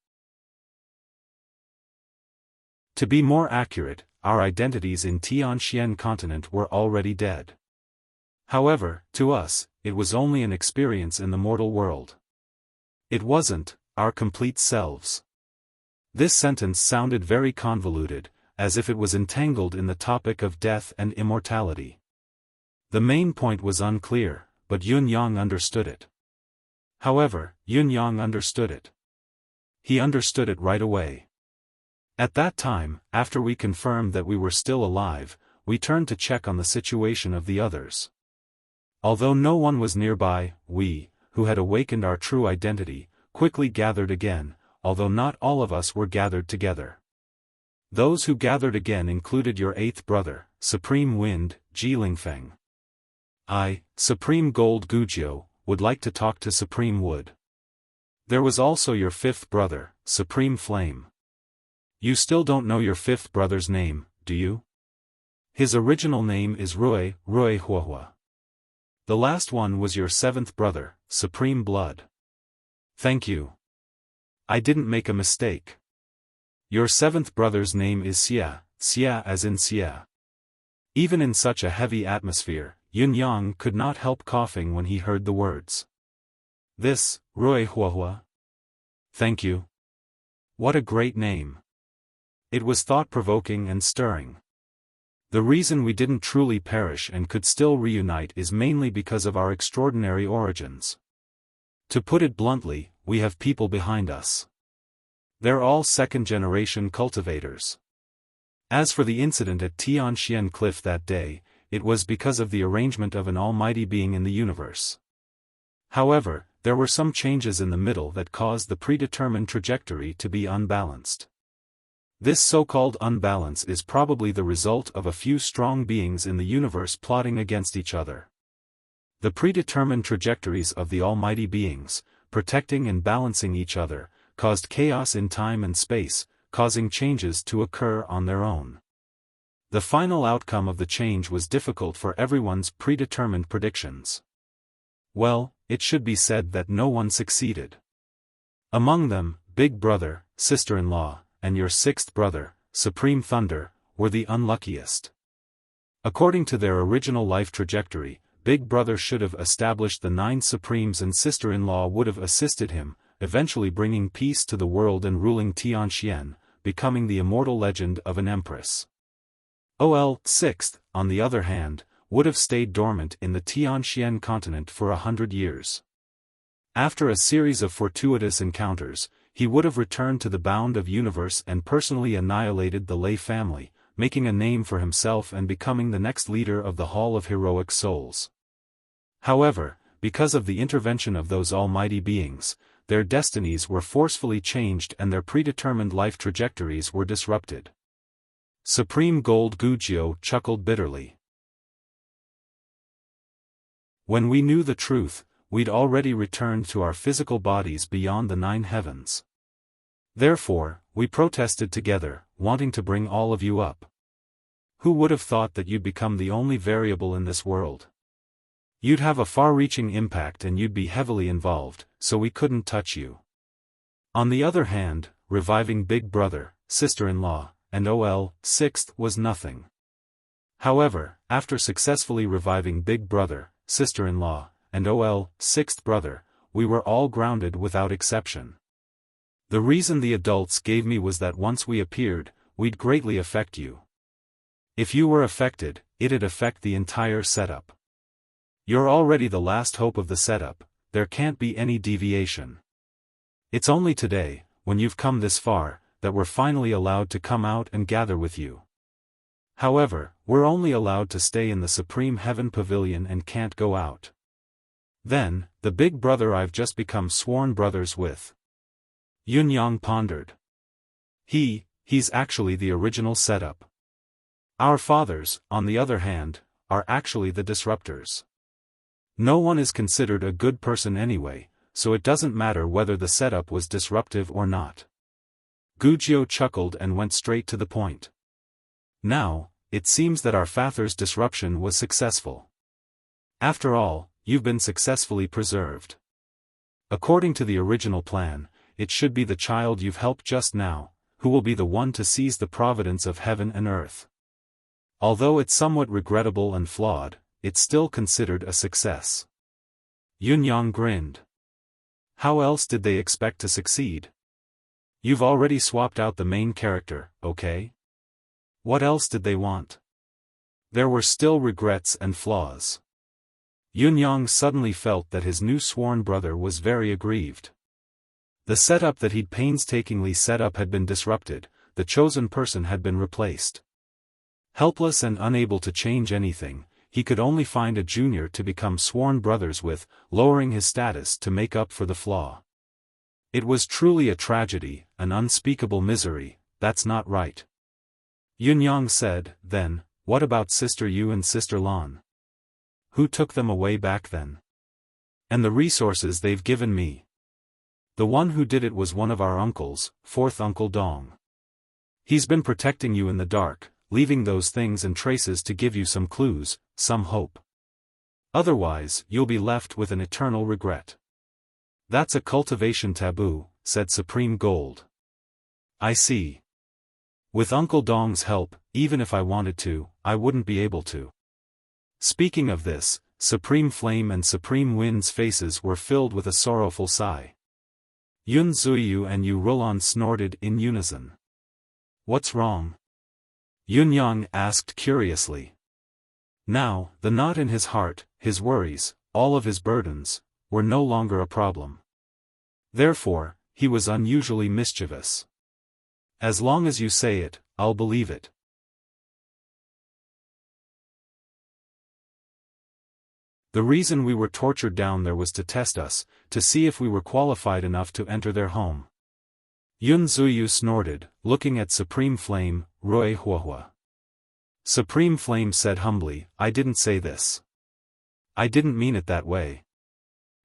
To be more accurate, our identities in Tianxian continent were already dead. However, to us, it was only an experience in the mortal world. It wasn't our complete selves." This sentence sounded very convoluted, as if it was entangled in the topic of death and immortality. The main point was unclear, but Yun Yang understood it. However, Yun Yang understood it. He understood it right away. At that time, after we confirmed that we were still alive, we turned to check on the situation of the others. Although no one was nearby, we, who had awakened our true identity, quickly gathered again, although not all of us were gathered together. Those who gathered again included your 8th brother, Supreme Wind, Jilingfeng. I, Supreme Gold Gujiu, would like to talk to Supreme Wood. There was also your 5th brother, Supreme Flame. You still don't know your 5th brother's name, do you? His original name is Rui Huahua. The last one was your 7th brother, Supreme Blood. Thank you. I didn't make a mistake. Your 7th brother's name is Xia, Xia as in Xia. Even in such a heavy atmosphere, Yun Yang could not help coughing when he heard the words. This, Rui Huahua. Thank you. What a great name. It was thought-provoking and stirring. The reason we didn't truly perish and could still reunite is mainly because of our extraordinary origins. To put it bluntly, we have people behind us. They're all second-generation cultivators. As for the incident at Tianxian Cliff that day, it was because of the arrangement of an almighty being in the universe. However, there were some changes in the middle that caused the predetermined trajectory to be unbalanced. This so-called unbalance is probably the result of a few strong beings in the universe plotting against each other. The predetermined trajectories of the almighty beings, protecting and balancing each other, caused chaos in time and space, causing changes to occur on their own. The final outcome of the change was difficult for everyone's predetermined predictions. Well, it should be said that no one succeeded. Among them, Big Brother, Sister-in-law, and your 6th brother, Supreme Thunder, were the unluckiest. According to their original life trajectory, Big Brother should have established the 9 Supremes and Sister-in-law would have assisted him, eventually bringing peace to the world and ruling Tianxian, becoming the immortal legend of an empress. OL 6th, on the other hand, would have stayed dormant in the Tianxian continent for 100 years. After a series of fortuitous encounters, he would have returned to the bound of universe and personally annihilated the Lei family, making a name for himself and becoming the next leader of the Hall of Heroic Souls. However, because of the intervention of those almighty beings, their destinies were forcefully changed and their predetermined life trajectories were disrupted. Supreme Gold Gujiu chuckled bitterly. When we knew the truth, we'd already returned to our physical bodies beyond the 9 heavens. Therefore, we protested together, wanting to bring all of you up. Who would have thought that you'd become the only variable in this world? You'd have a far-reaching impact and you'd be heavily involved, so we couldn't touch you. On the other hand, reviving Big Brother, sister-in-law, and sixth was nothing. However, after successfully reviving Big Brother, sister-in-law, and sixth brother, we were all grounded without exception. The reason the adults gave me was that once we appeared, we'd greatly affect you. If you were affected, it'd affect the entire setup. You're already the last hope of the setup, there can't be any deviation. It's only today, when you've come this far, that we're finally allowed to come out and gather with you. However, we're only allowed to stay in the Supreme Heaven Pavilion and can't go out. Then, the Big Brother I've just become sworn brothers with. Yunyang pondered. He's actually the original setup. Our fathers, on the other hand, are actually the disruptors. No one is considered a good person anyway, so it doesn't matter whether the setup was disruptive or not. Gujio chuckled and went straight to the point. Now, it seems that our father's disruption was successful. After all, you've been successfully preserved. According to the original plan, it should be the child you've helped just now, who will be the one to seize the providence of heaven and earth. Although it's somewhat regrettable and flawed, it's still considered a success. Yunyang grinned. How else did they expect to succeed? You've already swapped out the main character, okay? What else did they want? There were still regrets and flaws. Yunyang suddenly felt that his new sworn brother was very aggrieved. The setup that he'd painstakingly set up had been disrupted, the chosen person had been replaced. Helpless and unable to change anything, he could only find a junior to become sworn brothers with, lowering his status to make up for the flaw. It was truly a tragedy, an unspeakable misery. That's not right. Yunyang said, then, what about Sister Yu and Sister Lan? Who took them away back then? And the resources they've given me. The one who did it was one of our uncles, fourth Uncle Dong. He's been protecting you in the dark, leaving those things and traces to give you some clues, some hope. Otherwise, you'll be left with an eternal regret. That's a cultivation taboo, said Supreme Gold. I see. With Uncle Dong's help, even if I wanted to, I wouldn't be able to. Speaking of this, Supreme Flame and Supreme Wind's faces were filled with a sorrowful sigh. Yun Zuiyu and Yu Rulan snorted in unison. What's wrong? Yunyang asked curiously. Now, the knot in his heart, his worries, all of his burdens, were no longer a problem. Therefore, he was unusually mischievous. As long as you say it, I'll believe it. The reason we were tortured down there was to test us, to see if we were qualified enough to enter their home. Yun Zuiyu snorted, looking at Supreme Flame, Rui Huahua. Supreme Flame said humbly, I didn't say this. I didn't mean it that way.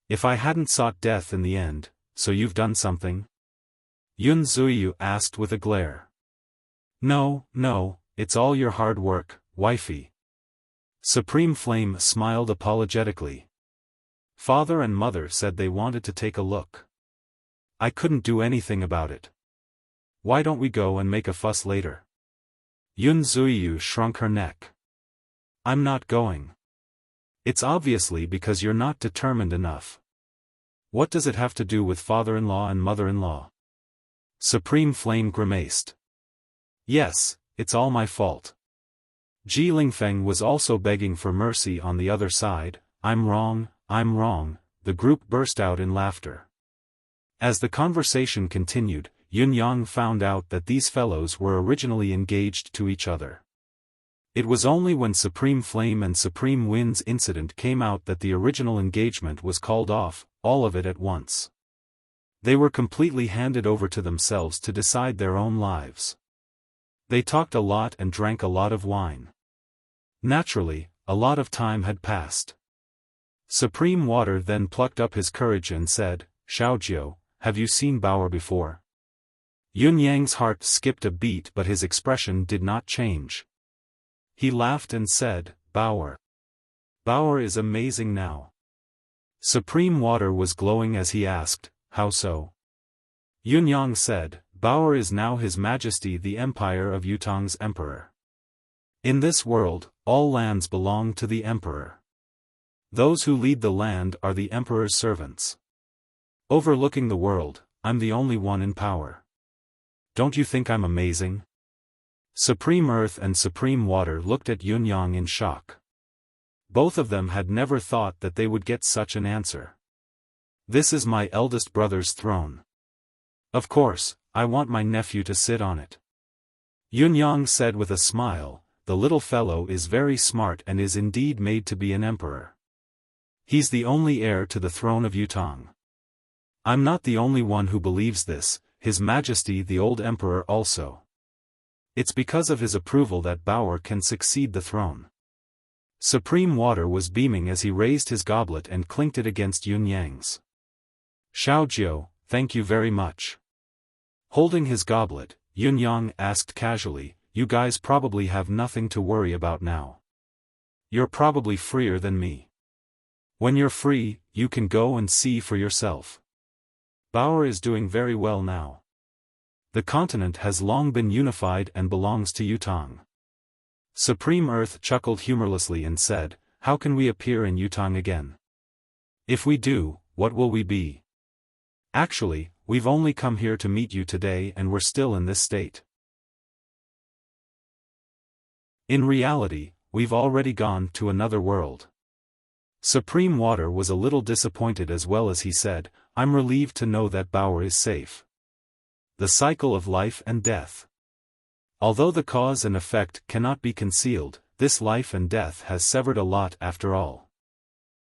If I hadn't sought death in the end, so you've done something? Yun Zuiyu asked with a glare. No, it's all your hard work, wifey. Supreme Flame smiled apologetically. Father and Mother said they wanted to take a look. I couldn't do anything about it. Why don't we go and make a fuss later? Yun Zuiyu shrunk her neck. I'm not going. It's obviously because you're not determined enough. What does it have to do with father-in-law and mother-in-law? Supreme Flame grimaced. Yes, it's all my fault. Ji Lingfeng was also begging for mercy on the other side. I'm wrong, the group burst out in laughter. As the conversation continued, Yunyang found out that these fellows were originally engaged to each other. It was only when Supreme Flame and Supreme Wind's incident came out that the original engagement was called off, all of it at once. They were completely handed over to themselves to decide their own lives. They talked a lot and drank a lot of wine. Naturally, a lot of time had passed. Supreme Water then plucked up his courage and said, Xiaojiu, have you seen Bauer before? Yun Yang's heart skipped a beat, but his expression did not change. He laughed and said, "Bower. Bower is amazing now." Supreme Water was glowing as he asked, "How so?" Yun Yang said, "Bower is now His Majesty the Empire of Yutong's Emperor. In this world, all lands belong to the Emperor. Those who lead the land are the Emperor's servants. Overlooking the world, I'm the only one in power. Don't you think I'm amazing?" Supreme Earth and Supreme Water looked at Yun Yang in shock. Both of them had never thought that they would get such an answer. "This is my eldest brother's throne. Of course, I want my nephew to sit on it." Yun Yang said with a smile, "The little fellow is very smart and is indeed made to be an emperor. He's the only heir to the throne of Yutong. I'm not the only one who believes this, His Majesty the old emperor also. It's because of his approval that Bower can succeed the throne." Supreme Water was beaming as he raised his goblet and clinked it against Yun Yang's. "Xiaojiu, thank you very much." Holding his goblet, Yun Yang asked casually, "You guys probably have nothing to worry about now. You're probably freer than me. When you're free, you can go and see for yourself. Bower is doing very well now. The continent has long been unified and belongs to Yutong." Supreme Earth chuckled humorlessly and said, "How can we appear in Yutong again? If we do, what will we be? Actually, we've only come here to meet you today and we're still in this state. In reality, we've already gone to another world." Supreme Water was a little disappointed as well as he said, "I'm relieved to know that Bower is safe. The cycle of life and death. Although the cause and effect cannot be concealed, this life and death has severed a lot after all."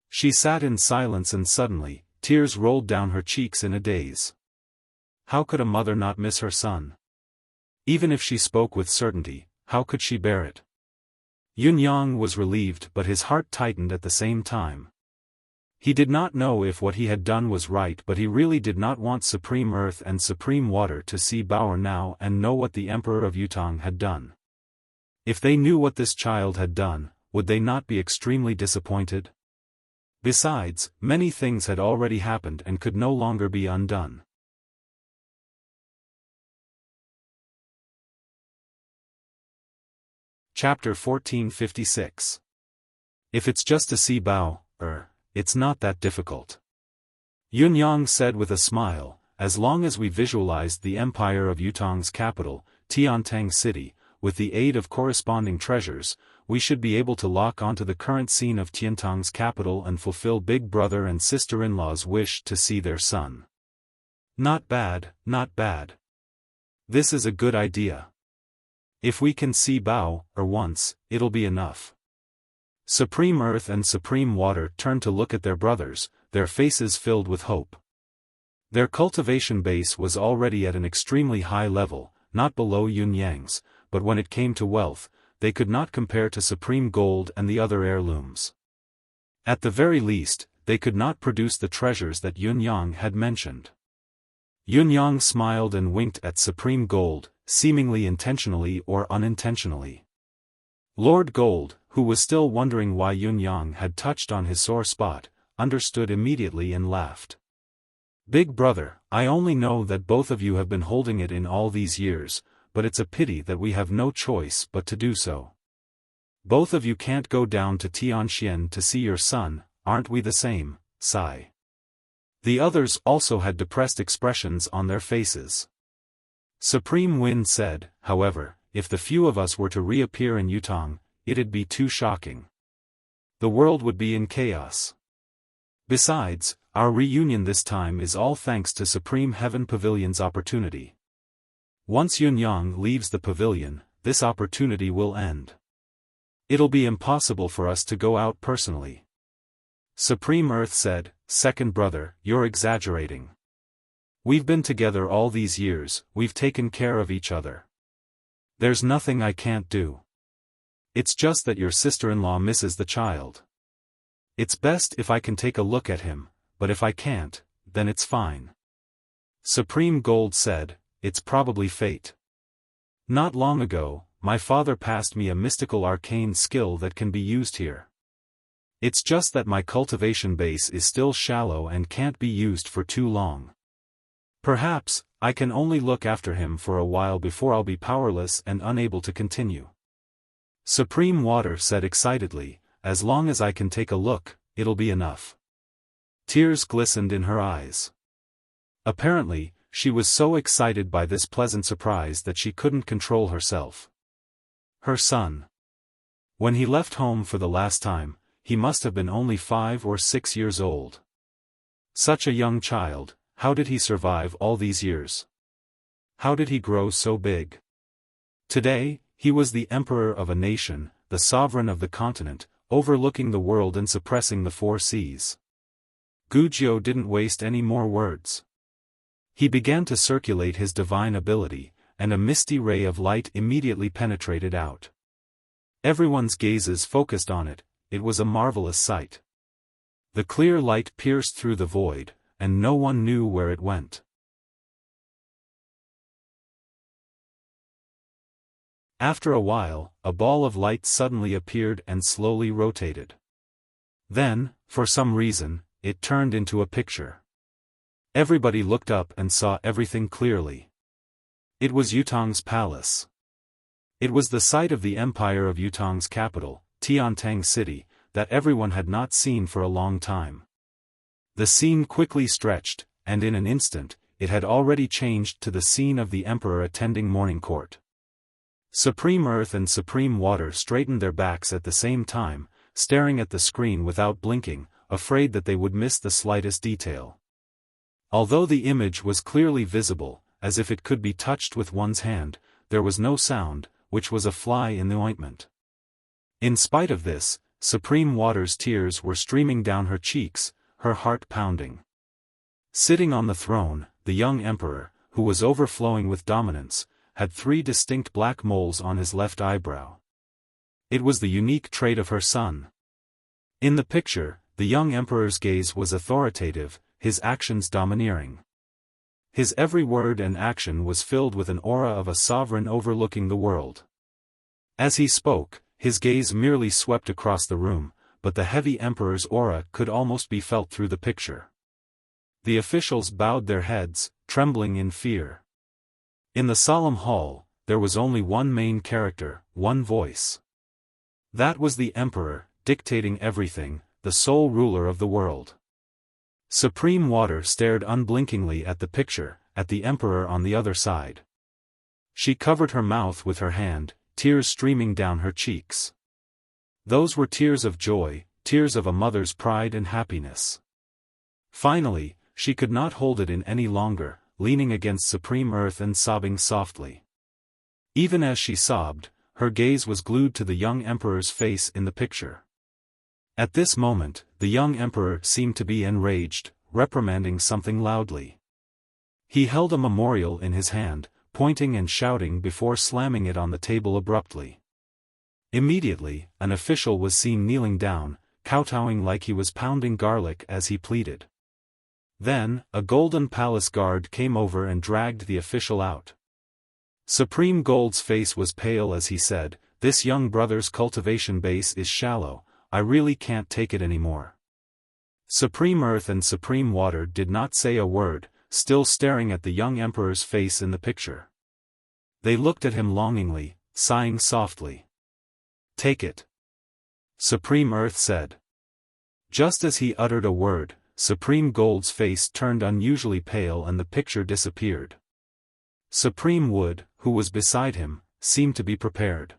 She sat in silence and suddenly, tears rolled down her cheeks in a daze. How could a mother not miss her son? Even if she spoke with certainty, how could she bear it? Yun Yang was relieved, but his heart tightened at the same time. He did not know if what he had done was right, but he really did not want Supreme Earth and Supreme Water to see Bower now and know what the Emperor of Yutong had done. If they knew what this child had done, would they not be extremely disappointed? Besides, many things had already happened and could no longer be undone. Chapter 1456. If it's just to see Bower, it's not that difficult. Yun Yang said with a smile, "As long as we visualized the empire of Yutong's capital, Tiantang City, with the aid of corresponding treasures, we should be able to lock onto the current scene of Tiantang's capital and fulfill big brother and sister-in-law's wish to see their son." "Not bad, not bad. This is a good idea. If we can see Bower once, it'll be enough." Supreme Earth and Supreme Water turned to look at their brothers, their faces filled with hope. Their cultivation base was already at an extremely high level, not below Yun Yang's, but when it came to wealth, they could not compare to Supreme Gold and the other heirlooms. At the very least, they could not produce the treasures that Yun Yang had mentioned. Yun Yang smiled and winked at Supreme Gold, seemingly intentionally or unintentionally. Lord Gold, who was still wondering why Yun Yang had touched on his sore spot, understood immediately and laughed. "Big brother, I only know that both of you have been holding it in all these years, but it's a pity that we have no choice but to do so. Both of you can't go down to Tianxian to see your son, aren't we the same?" Sigh. The others also had depressed expressions on their faces. Supreme Wind said, "However, if the few of us were to reappear in Yutong, it'd be too shocking. The world would be in chaos. Besides, our reunion this time is all thanks to Supreme Heaven Pavilion's opportunity. Once Yun Yang leaves the pavilion, this opportunity will end. It'll be impossible for us to go out personally." Supreme Earth said, "Second brother, you're exaggerating. We've been together all these years, we've taken care of each other. There's nothing I can't do. It's just that your sister-in-law misses the child. It's best if I can take a look at him, but if I can't, then it's fine." Supreme Gold said, it's probably fate. Not long ago, my father passed me a mystical arcane skill that can be used here. It's just that my cultivation base is still shallow and can't be used for too long. Perhaps, I can only look after him for a while before I'll be powerless and unable to continue. Supreme Water said excitedly, as long as I can take a look, it'll be enough. Tears glistened in her eyes. Apparently, she was so excited by this pleasant surprise that she couldn't control herself. Her son. When he left home for the last time, he must have been only 5 or 6 years old. Such a young child, how did he survive all these years? How did he grow so big? Today, he was the emperor of a nation, the sovereign of the continent, overlooking the world and suppressing the 4 seas. Gujiu didn't waste any more words. He began to circulate his divine ability, and a misty ray of light immediately penetrated out. Everyone's gazes focused on it. It was a marvelous sight. The clear light pierced through the void, and no one knew where it went. After a while, a ball of light suddenly appeared and slowly rotated. Then, for some reason, it turned into a picture. Everybody looked up and saw everything clearly. It was Yutong's palace. It was the site of the empire of Yutong's capital, Tiantang City, that everyone had not seen for a long time. The scene quickly stretched, and in an instant, it had already changed to the scene of the emperor attending morning court. Supreme Earth and Supreme Water straightened their backs at the same time, staring at the screen without blinking, afraid that they would miss the slightest detail. Although the image was clearly visible, as if it could be touched with one's hand, there was no sound, which was a fly in the ointment. In spite of this, Supreme Water's tears were streaming down her cheeks, her heart pounding. Sitting on the throne, the young emperor, who was overflowing with dominance, had 3 distinct black moles on his left eyebrow. It was the unique trait of her son. In the picture, the young emperor's gaze was authoritative, his actions domineering. His every word and action was filled with an aura of a sovereign overlooking the world. As he spoke, his gaze merely swept across the room, but the heavy emperor's aura could almost be felt through the picture. The officials bowed their heads, trembling in fear. In the solemn hall, there was only one main character, one voice. That was the emperor, dictating everything, the sole ruler of the world. Supreme Water stared unblinkingly at the picture, at the emperor on the other side. She covered her mouth with her hand, tears streaming down her cheeks. Those were tears of joy, tears of a mother's pride and happiness. Finally, she could not hold it in any longer, leaning against Supreme Earth and sobbing softly. Even as she sobbed, her gaze was glued to the young emperor's face in the picture. At this moment, the young emperor seemed to be enraged, reprimanding something loudly. He held a memorial in his hand, pointing and shouting before slamming it on the table abruptly. Immediately, an official was seen kneeling down, kowtowing like he was pounding garlic as he pleaded. Then, a golden palace guard came over and dragged the official out. Supreme Gold's face was pale as he said, "This young brother's cultivation base is shallow, I really can't take it anymore." Supreme Earth and Supreme Water did not say a word, still staring at the young emperor's face in the picture. They looked at him longingly, sighing softly. "Take it," Supreme Earth said. Just as he uttered a word, Supreme Gold's face turned unusually pale and the picture disappeared. Supreme Wood, who was beside him, seemed to be prepared.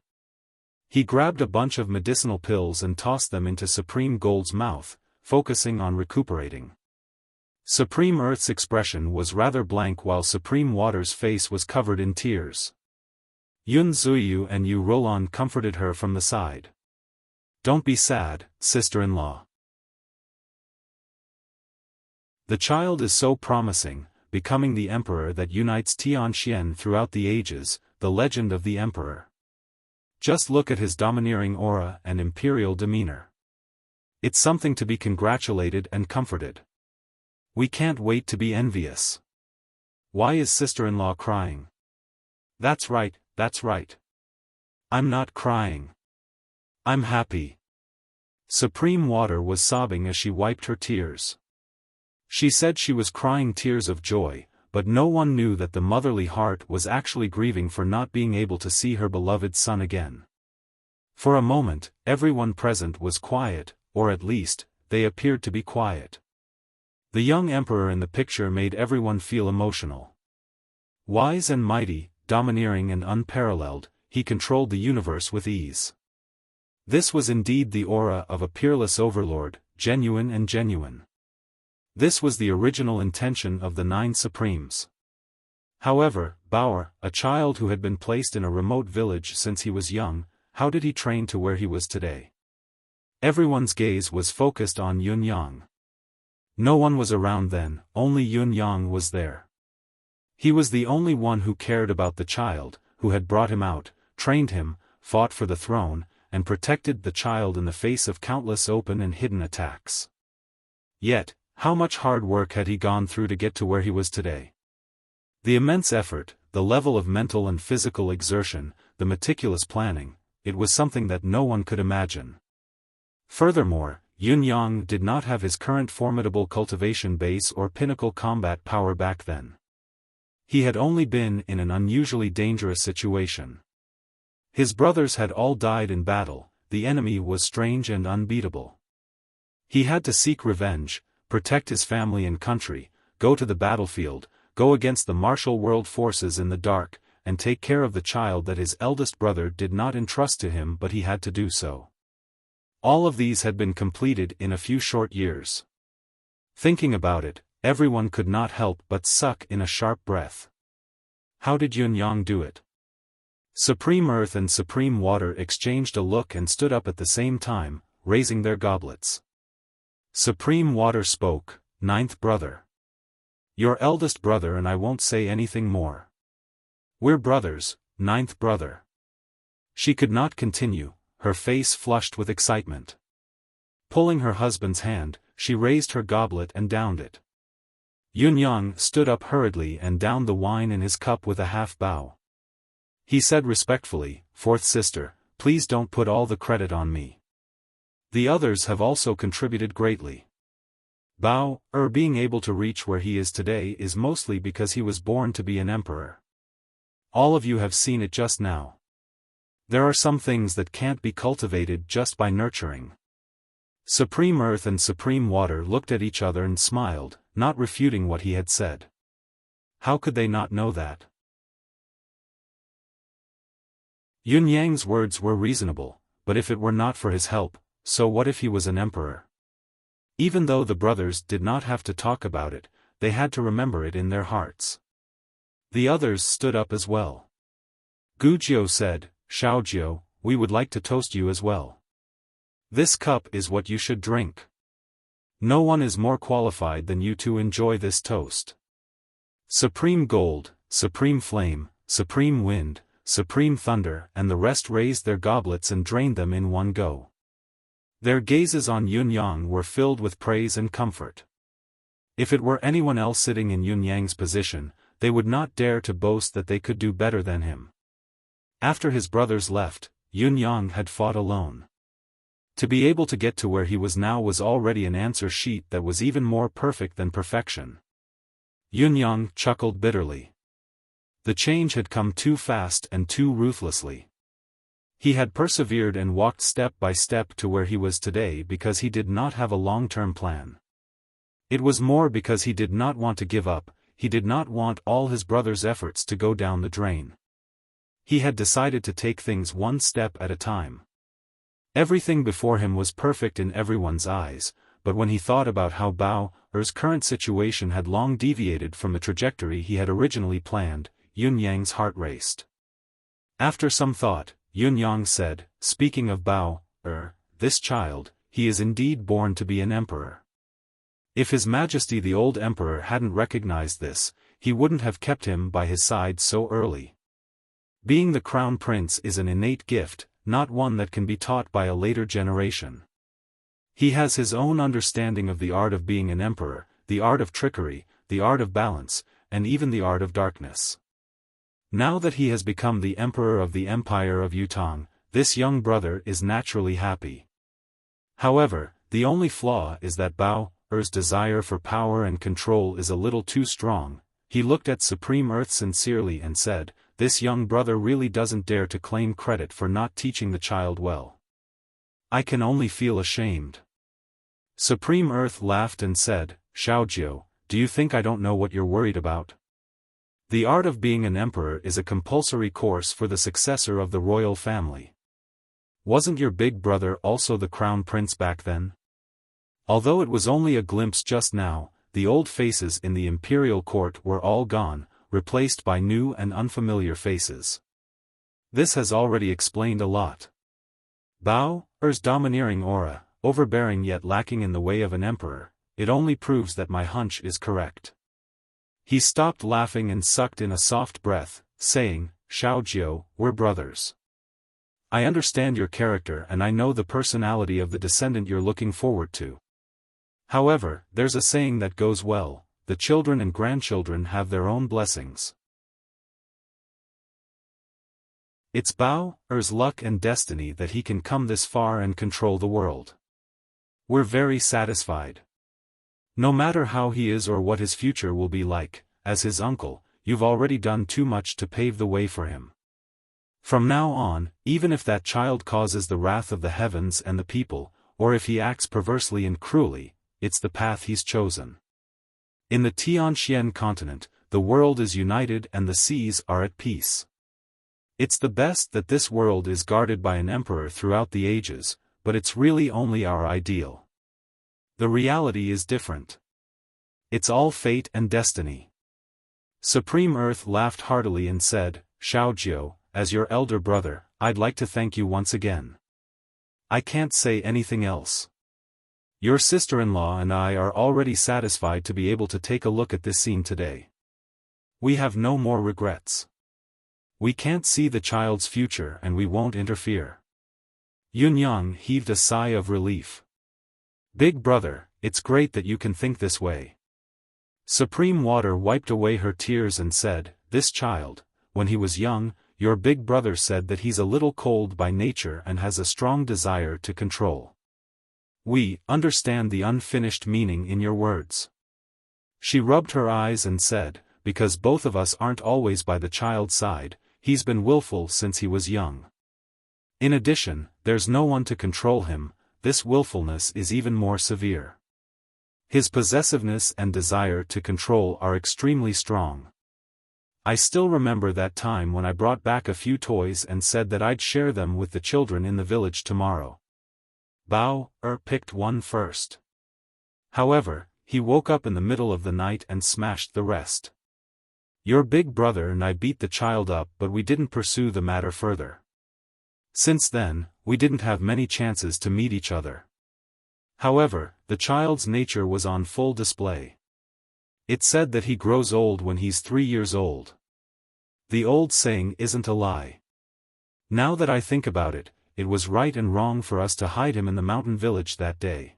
He grabbed a bunch of medicinal pills and tossed them into Supreme Gold's mouth, focusing on recuperating. Supreme Earth's expression was rather blank while Supreme Water's face was covered in tears. Yun Zuyu and Yu Rolan comforted her from the side. "Don't be sad, sister-in-law. The child is so promising, becoming the emperor that unites Tianxian throughout the ages, the legend of the emperor. Just look at his domineering aura and imperial demeanor. It's something to be congratulated and comforted. We can't wait to be envious." Why is sister-in-law crying? That's right, that's right. I'm not crying. I'm happy. Supreme Water was sobbing as she wiped her tears. She said she was crying tears of joy, but no one knew that the motherly heart was actually grieving for not being able to see her beloved son again. For a moment, everyone present was quiet, or at least, they appeared to be quiet. The young emperor in the picture made everyone feel emotional. Wise and mighty, domineering and unparalleled, he controlled the universe with ease. This was indeed the aura of a peerless overlord, genuine and genuine. This was the original intention of the 9 Supremes. However, Bao, a child who had been placed in a remote village since he was young, how did he train to where he was today? Everyone's gaze was focused on Yunyang. No one was around then, only Yunyang was there. He was the only one who cared about the child, who had brought him out, trained him, fought for the throne, and protected the child in the face of countless open and hidden attacks. Yet, how much hard work had he gone through to get to where he was today? The immense effort, the level of mental and physical exertion, the meticulous planning, it was something that no one could imagine. Furthermore, Yunyang did not have his current formidable cultivation base or pinnacle combat power back then. He had only been in an unusually dangerous situation. His brothers had all died in battle, the enemy was strange and unbeatable. He had to seek revenge, protect his family and country, go to the battlefield, go against the martial world forces in the dark, and take care of the child that his eldest brother did not entrust to him, but he had to do so. All of these had been completed in a few short years. Thinking about it, everyone could not help but suck in a sharp breath. How did Yunyang do it? Supreme Earth and Supreme Water exchanged a look and stood up at the same time, raising their goblets. Supreme Water spoke, "Ninth brother. Your eldest brother and I won't say anything more. We're brothers, ninth brother." She could not continue, her face flushed with excitement. Pulling her husband's hand, she raised her goblet and downed it. Yunyang stood up hurriedly and downed the wine in his cup with a half bow. He said respectfully, "Fourth sister, please don't put all the credit on me. The others have also contributed greatly. Bao, being able to reach where he is today is mostly because he was born to be an emperor. All of you have seen it just now. There are some things that can't be cultivated just by nurturing." Supreme Earth and Supreme Water looked at each other and smiled, not refuting what he had said. How could they not know that? Yunyang's words were reasonable, but if it were not for his help, so what if he was an emperor? Even though the brothers did not have to talk about it, they had to remember it in their hearts. The others stood up as well. Gujiu said, "Xiaojiu, we would like to toast you as well. This cup is what you should drink. No one is more qualified than you to enjoy this toast." Supreme Gold, Supreme Flame, Supreme Wind, Supreme Thunder and the rest raised their goblets and drained them in one go. Their gazes on Yunyang were filled with praise and comfort. If it were anyone else sitting in Yunyang's position, they would not dare to boast that they could do better than him. After his brothers left, Yunyang had fought alone. To be able to get to where he was now was already an answer sheet that was even more perfect than perfection. Yunyang chuckled bitterly. The change had come too fast and too ruthlessly. He had persevered and walked step by step to where he was today because he did not have a long-term plan. It was more because he did not want to give up, he did not want all his brother's efforts to go down the drain. He had decided to take things one step at a time. Everything before him was perfect in everyone's eyes, but when he thought about how Bao's current situation had long deviated from the trajectory he had originally planned, Yunyang's heart raced. After some thought, Yunyang said, "Speaking of Bao, this child, he is indeed born to be an emperor. If His Majesty the old emperor hadn't recognized this, he wouldn't have kept him by his side so early. Being the crown prince is an innate gift, not one that can be taught by a later generation. He has his own understanding of the art of being an emperor, the art of trickery, the art of balance, and even the art of darkness. Now that he has become the emperor of the Empire of Yutong, this young brother is naturally happy. However, the only flaw is that Bao Er's desire for power and control is a little too strong. He looked at Supreme Earth sincerely and said, "This young brother really doesn't dare to claim credit for not teaching the child well. I can only feel ashamed." Supreme Earth laughed and said, "Xiaojiu, do you think I don't know what you're worried about? The art of being an emperor is a compulsory course for the successor of the royal family. Wasn't your big brother also the crown prince back then?" Although it was only a glimpse just now, the old faces in the imperial court were all gone, replaced by new and unfamiliar faces. This has already explained a lot. Bao Er's domineering aura, overbearing yet lacking in the way of an emperor, it only proves that my hunch is correct. He stopped laughing and sucked in a soft breath, saying, "Xiaojiu, we're brothers. I understand your character and I know the personality of the descendant you're looking forward to. However, there's a saying that goes well, the children and grandchildren have their own blessings. It's Bao Er's luck and destiny that he can come this far and control the world. We're very satisfied. No matter how he is or what his future will be like, as his uncle, you've already done too much to pave the way for him. From now on, even if that child causes the wrath of the heavens and the people, or if he acts perversely and cruelly, it's the path he's chosen. In the Tianxian continent, the world is united and the seas are at peace. It's the best that this world is guarded by an emperor throughout the ages, but it's really only our ideal. The reality is different. It's all fate and destiny." Supreme Earth laughed heartily and said, "Xiaojiu, as your elder brother, I'd like to thank you once again. I can't say anything else. Your sister-in-law and I are already satisfied to be able to take a look at this scene today. We have no more regrets. We can't see the child's future and we won't interfere." Yunyang heaved a sigh of relief. "Big brother, it's great that you can think this way." Supreme Water wiped away her tears and said, "This child, when he was young, your big brother said that he's a little cold by nature and has a strong desire to control. We understand the unfinished meaning in your words." She rubbed her eyes and said, "Because both of us aren't always by the child's side, he's been willful since he was young. In addition, there's no one to control him, this willfulness is even more severe. His possessiveness and desire to control are extremely strong. I still remember that time when I brought back a few toys and said that I'd share them with the children in the village tomorrow. Bao Er picked one first. However, he woke up in the middle of the night and smashed the rest. Your big brother and I beat the child up but we didn't pursue the matter further. Since then, we didn't have many chances to meet each other. However, the child's nature was on full display. It said that he grows old when he's 3 years old. The old saying isn't a lie. Now that I think about it, it was right and wrong for us to hide him in the mountain village that day.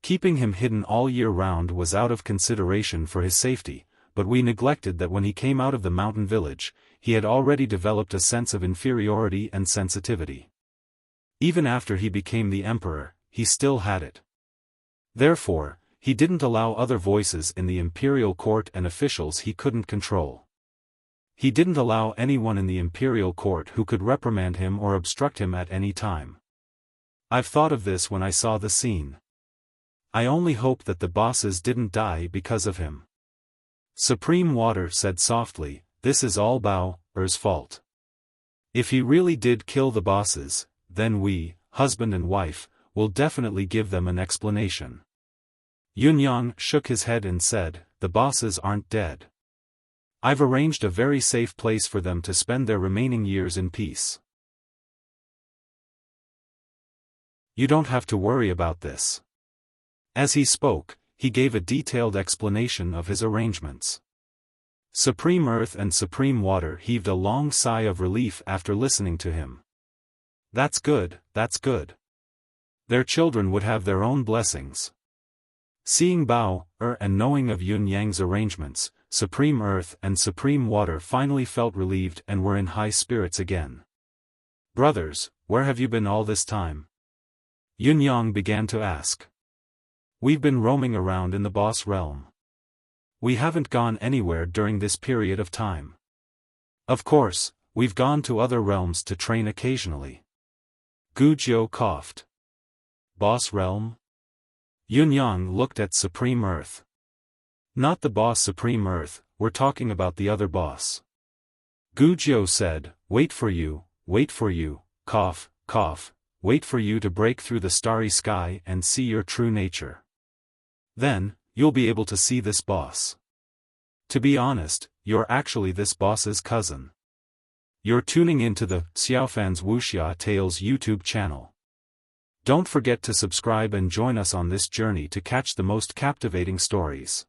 Keeping him hidden all year round was out of consideration for his safety, but we neglected that when he came out of the mountain village, he had already developed a sense of inferiority and sensitivity. Even after he became the emperor, he still had it. Therefore, he didn't allow other voices in the imperial court and officials he couldn't control. He didn't allow anyone in the imperial court who could reprimand him or obstruct him at any time. I've thought of this when I saw the scene. I only hope that the bosses didn't die because of him." Supreme Water said softly, "This is all Bao Er's fault. If he really did kill the bosses, then we, husband and wife, will definitely give them an explanation." Yunyang shook his head and said, "The bosses aren't dead. I've arranged a very safe place for them to spend their remaining years in peace. You don't have to worry about this." As he spoke, he gave a detailed explanation of his arrangements. Supreme Earth and Supreme Water heaved a long sigh of relief after listening to him. That's good, that's good. Their children would have their own blessings. Seeing Bao Er and knowing of Yun Yang's arrangements, Supreme Earth and Supreme Water finally felt relieved and were in high spirits again. "Brothers, where have you been all this time?" Yunyang began to ask. "We've been roaming around in the boss realm. We haven't gone anywhere during this period of time. Of course, we've gone to other realms to train occasionally." Gujiu coughed. "Boss realm?" Yunyang looked at Supreme Earth. "Not the boss Supreme Earth, we're talking about the other boss." Gujiu said, wait for you, cough, cough, wait for you to break through the starry sky and see your true nature. Then, you'll be able to see this boss. To be honest, you're actually this boss's cousin. You're tuning into the Xiaofan's Wuxia Tales YouTube channel. Don't forget to subscribe and join us on this journey to catch the most captivating stories.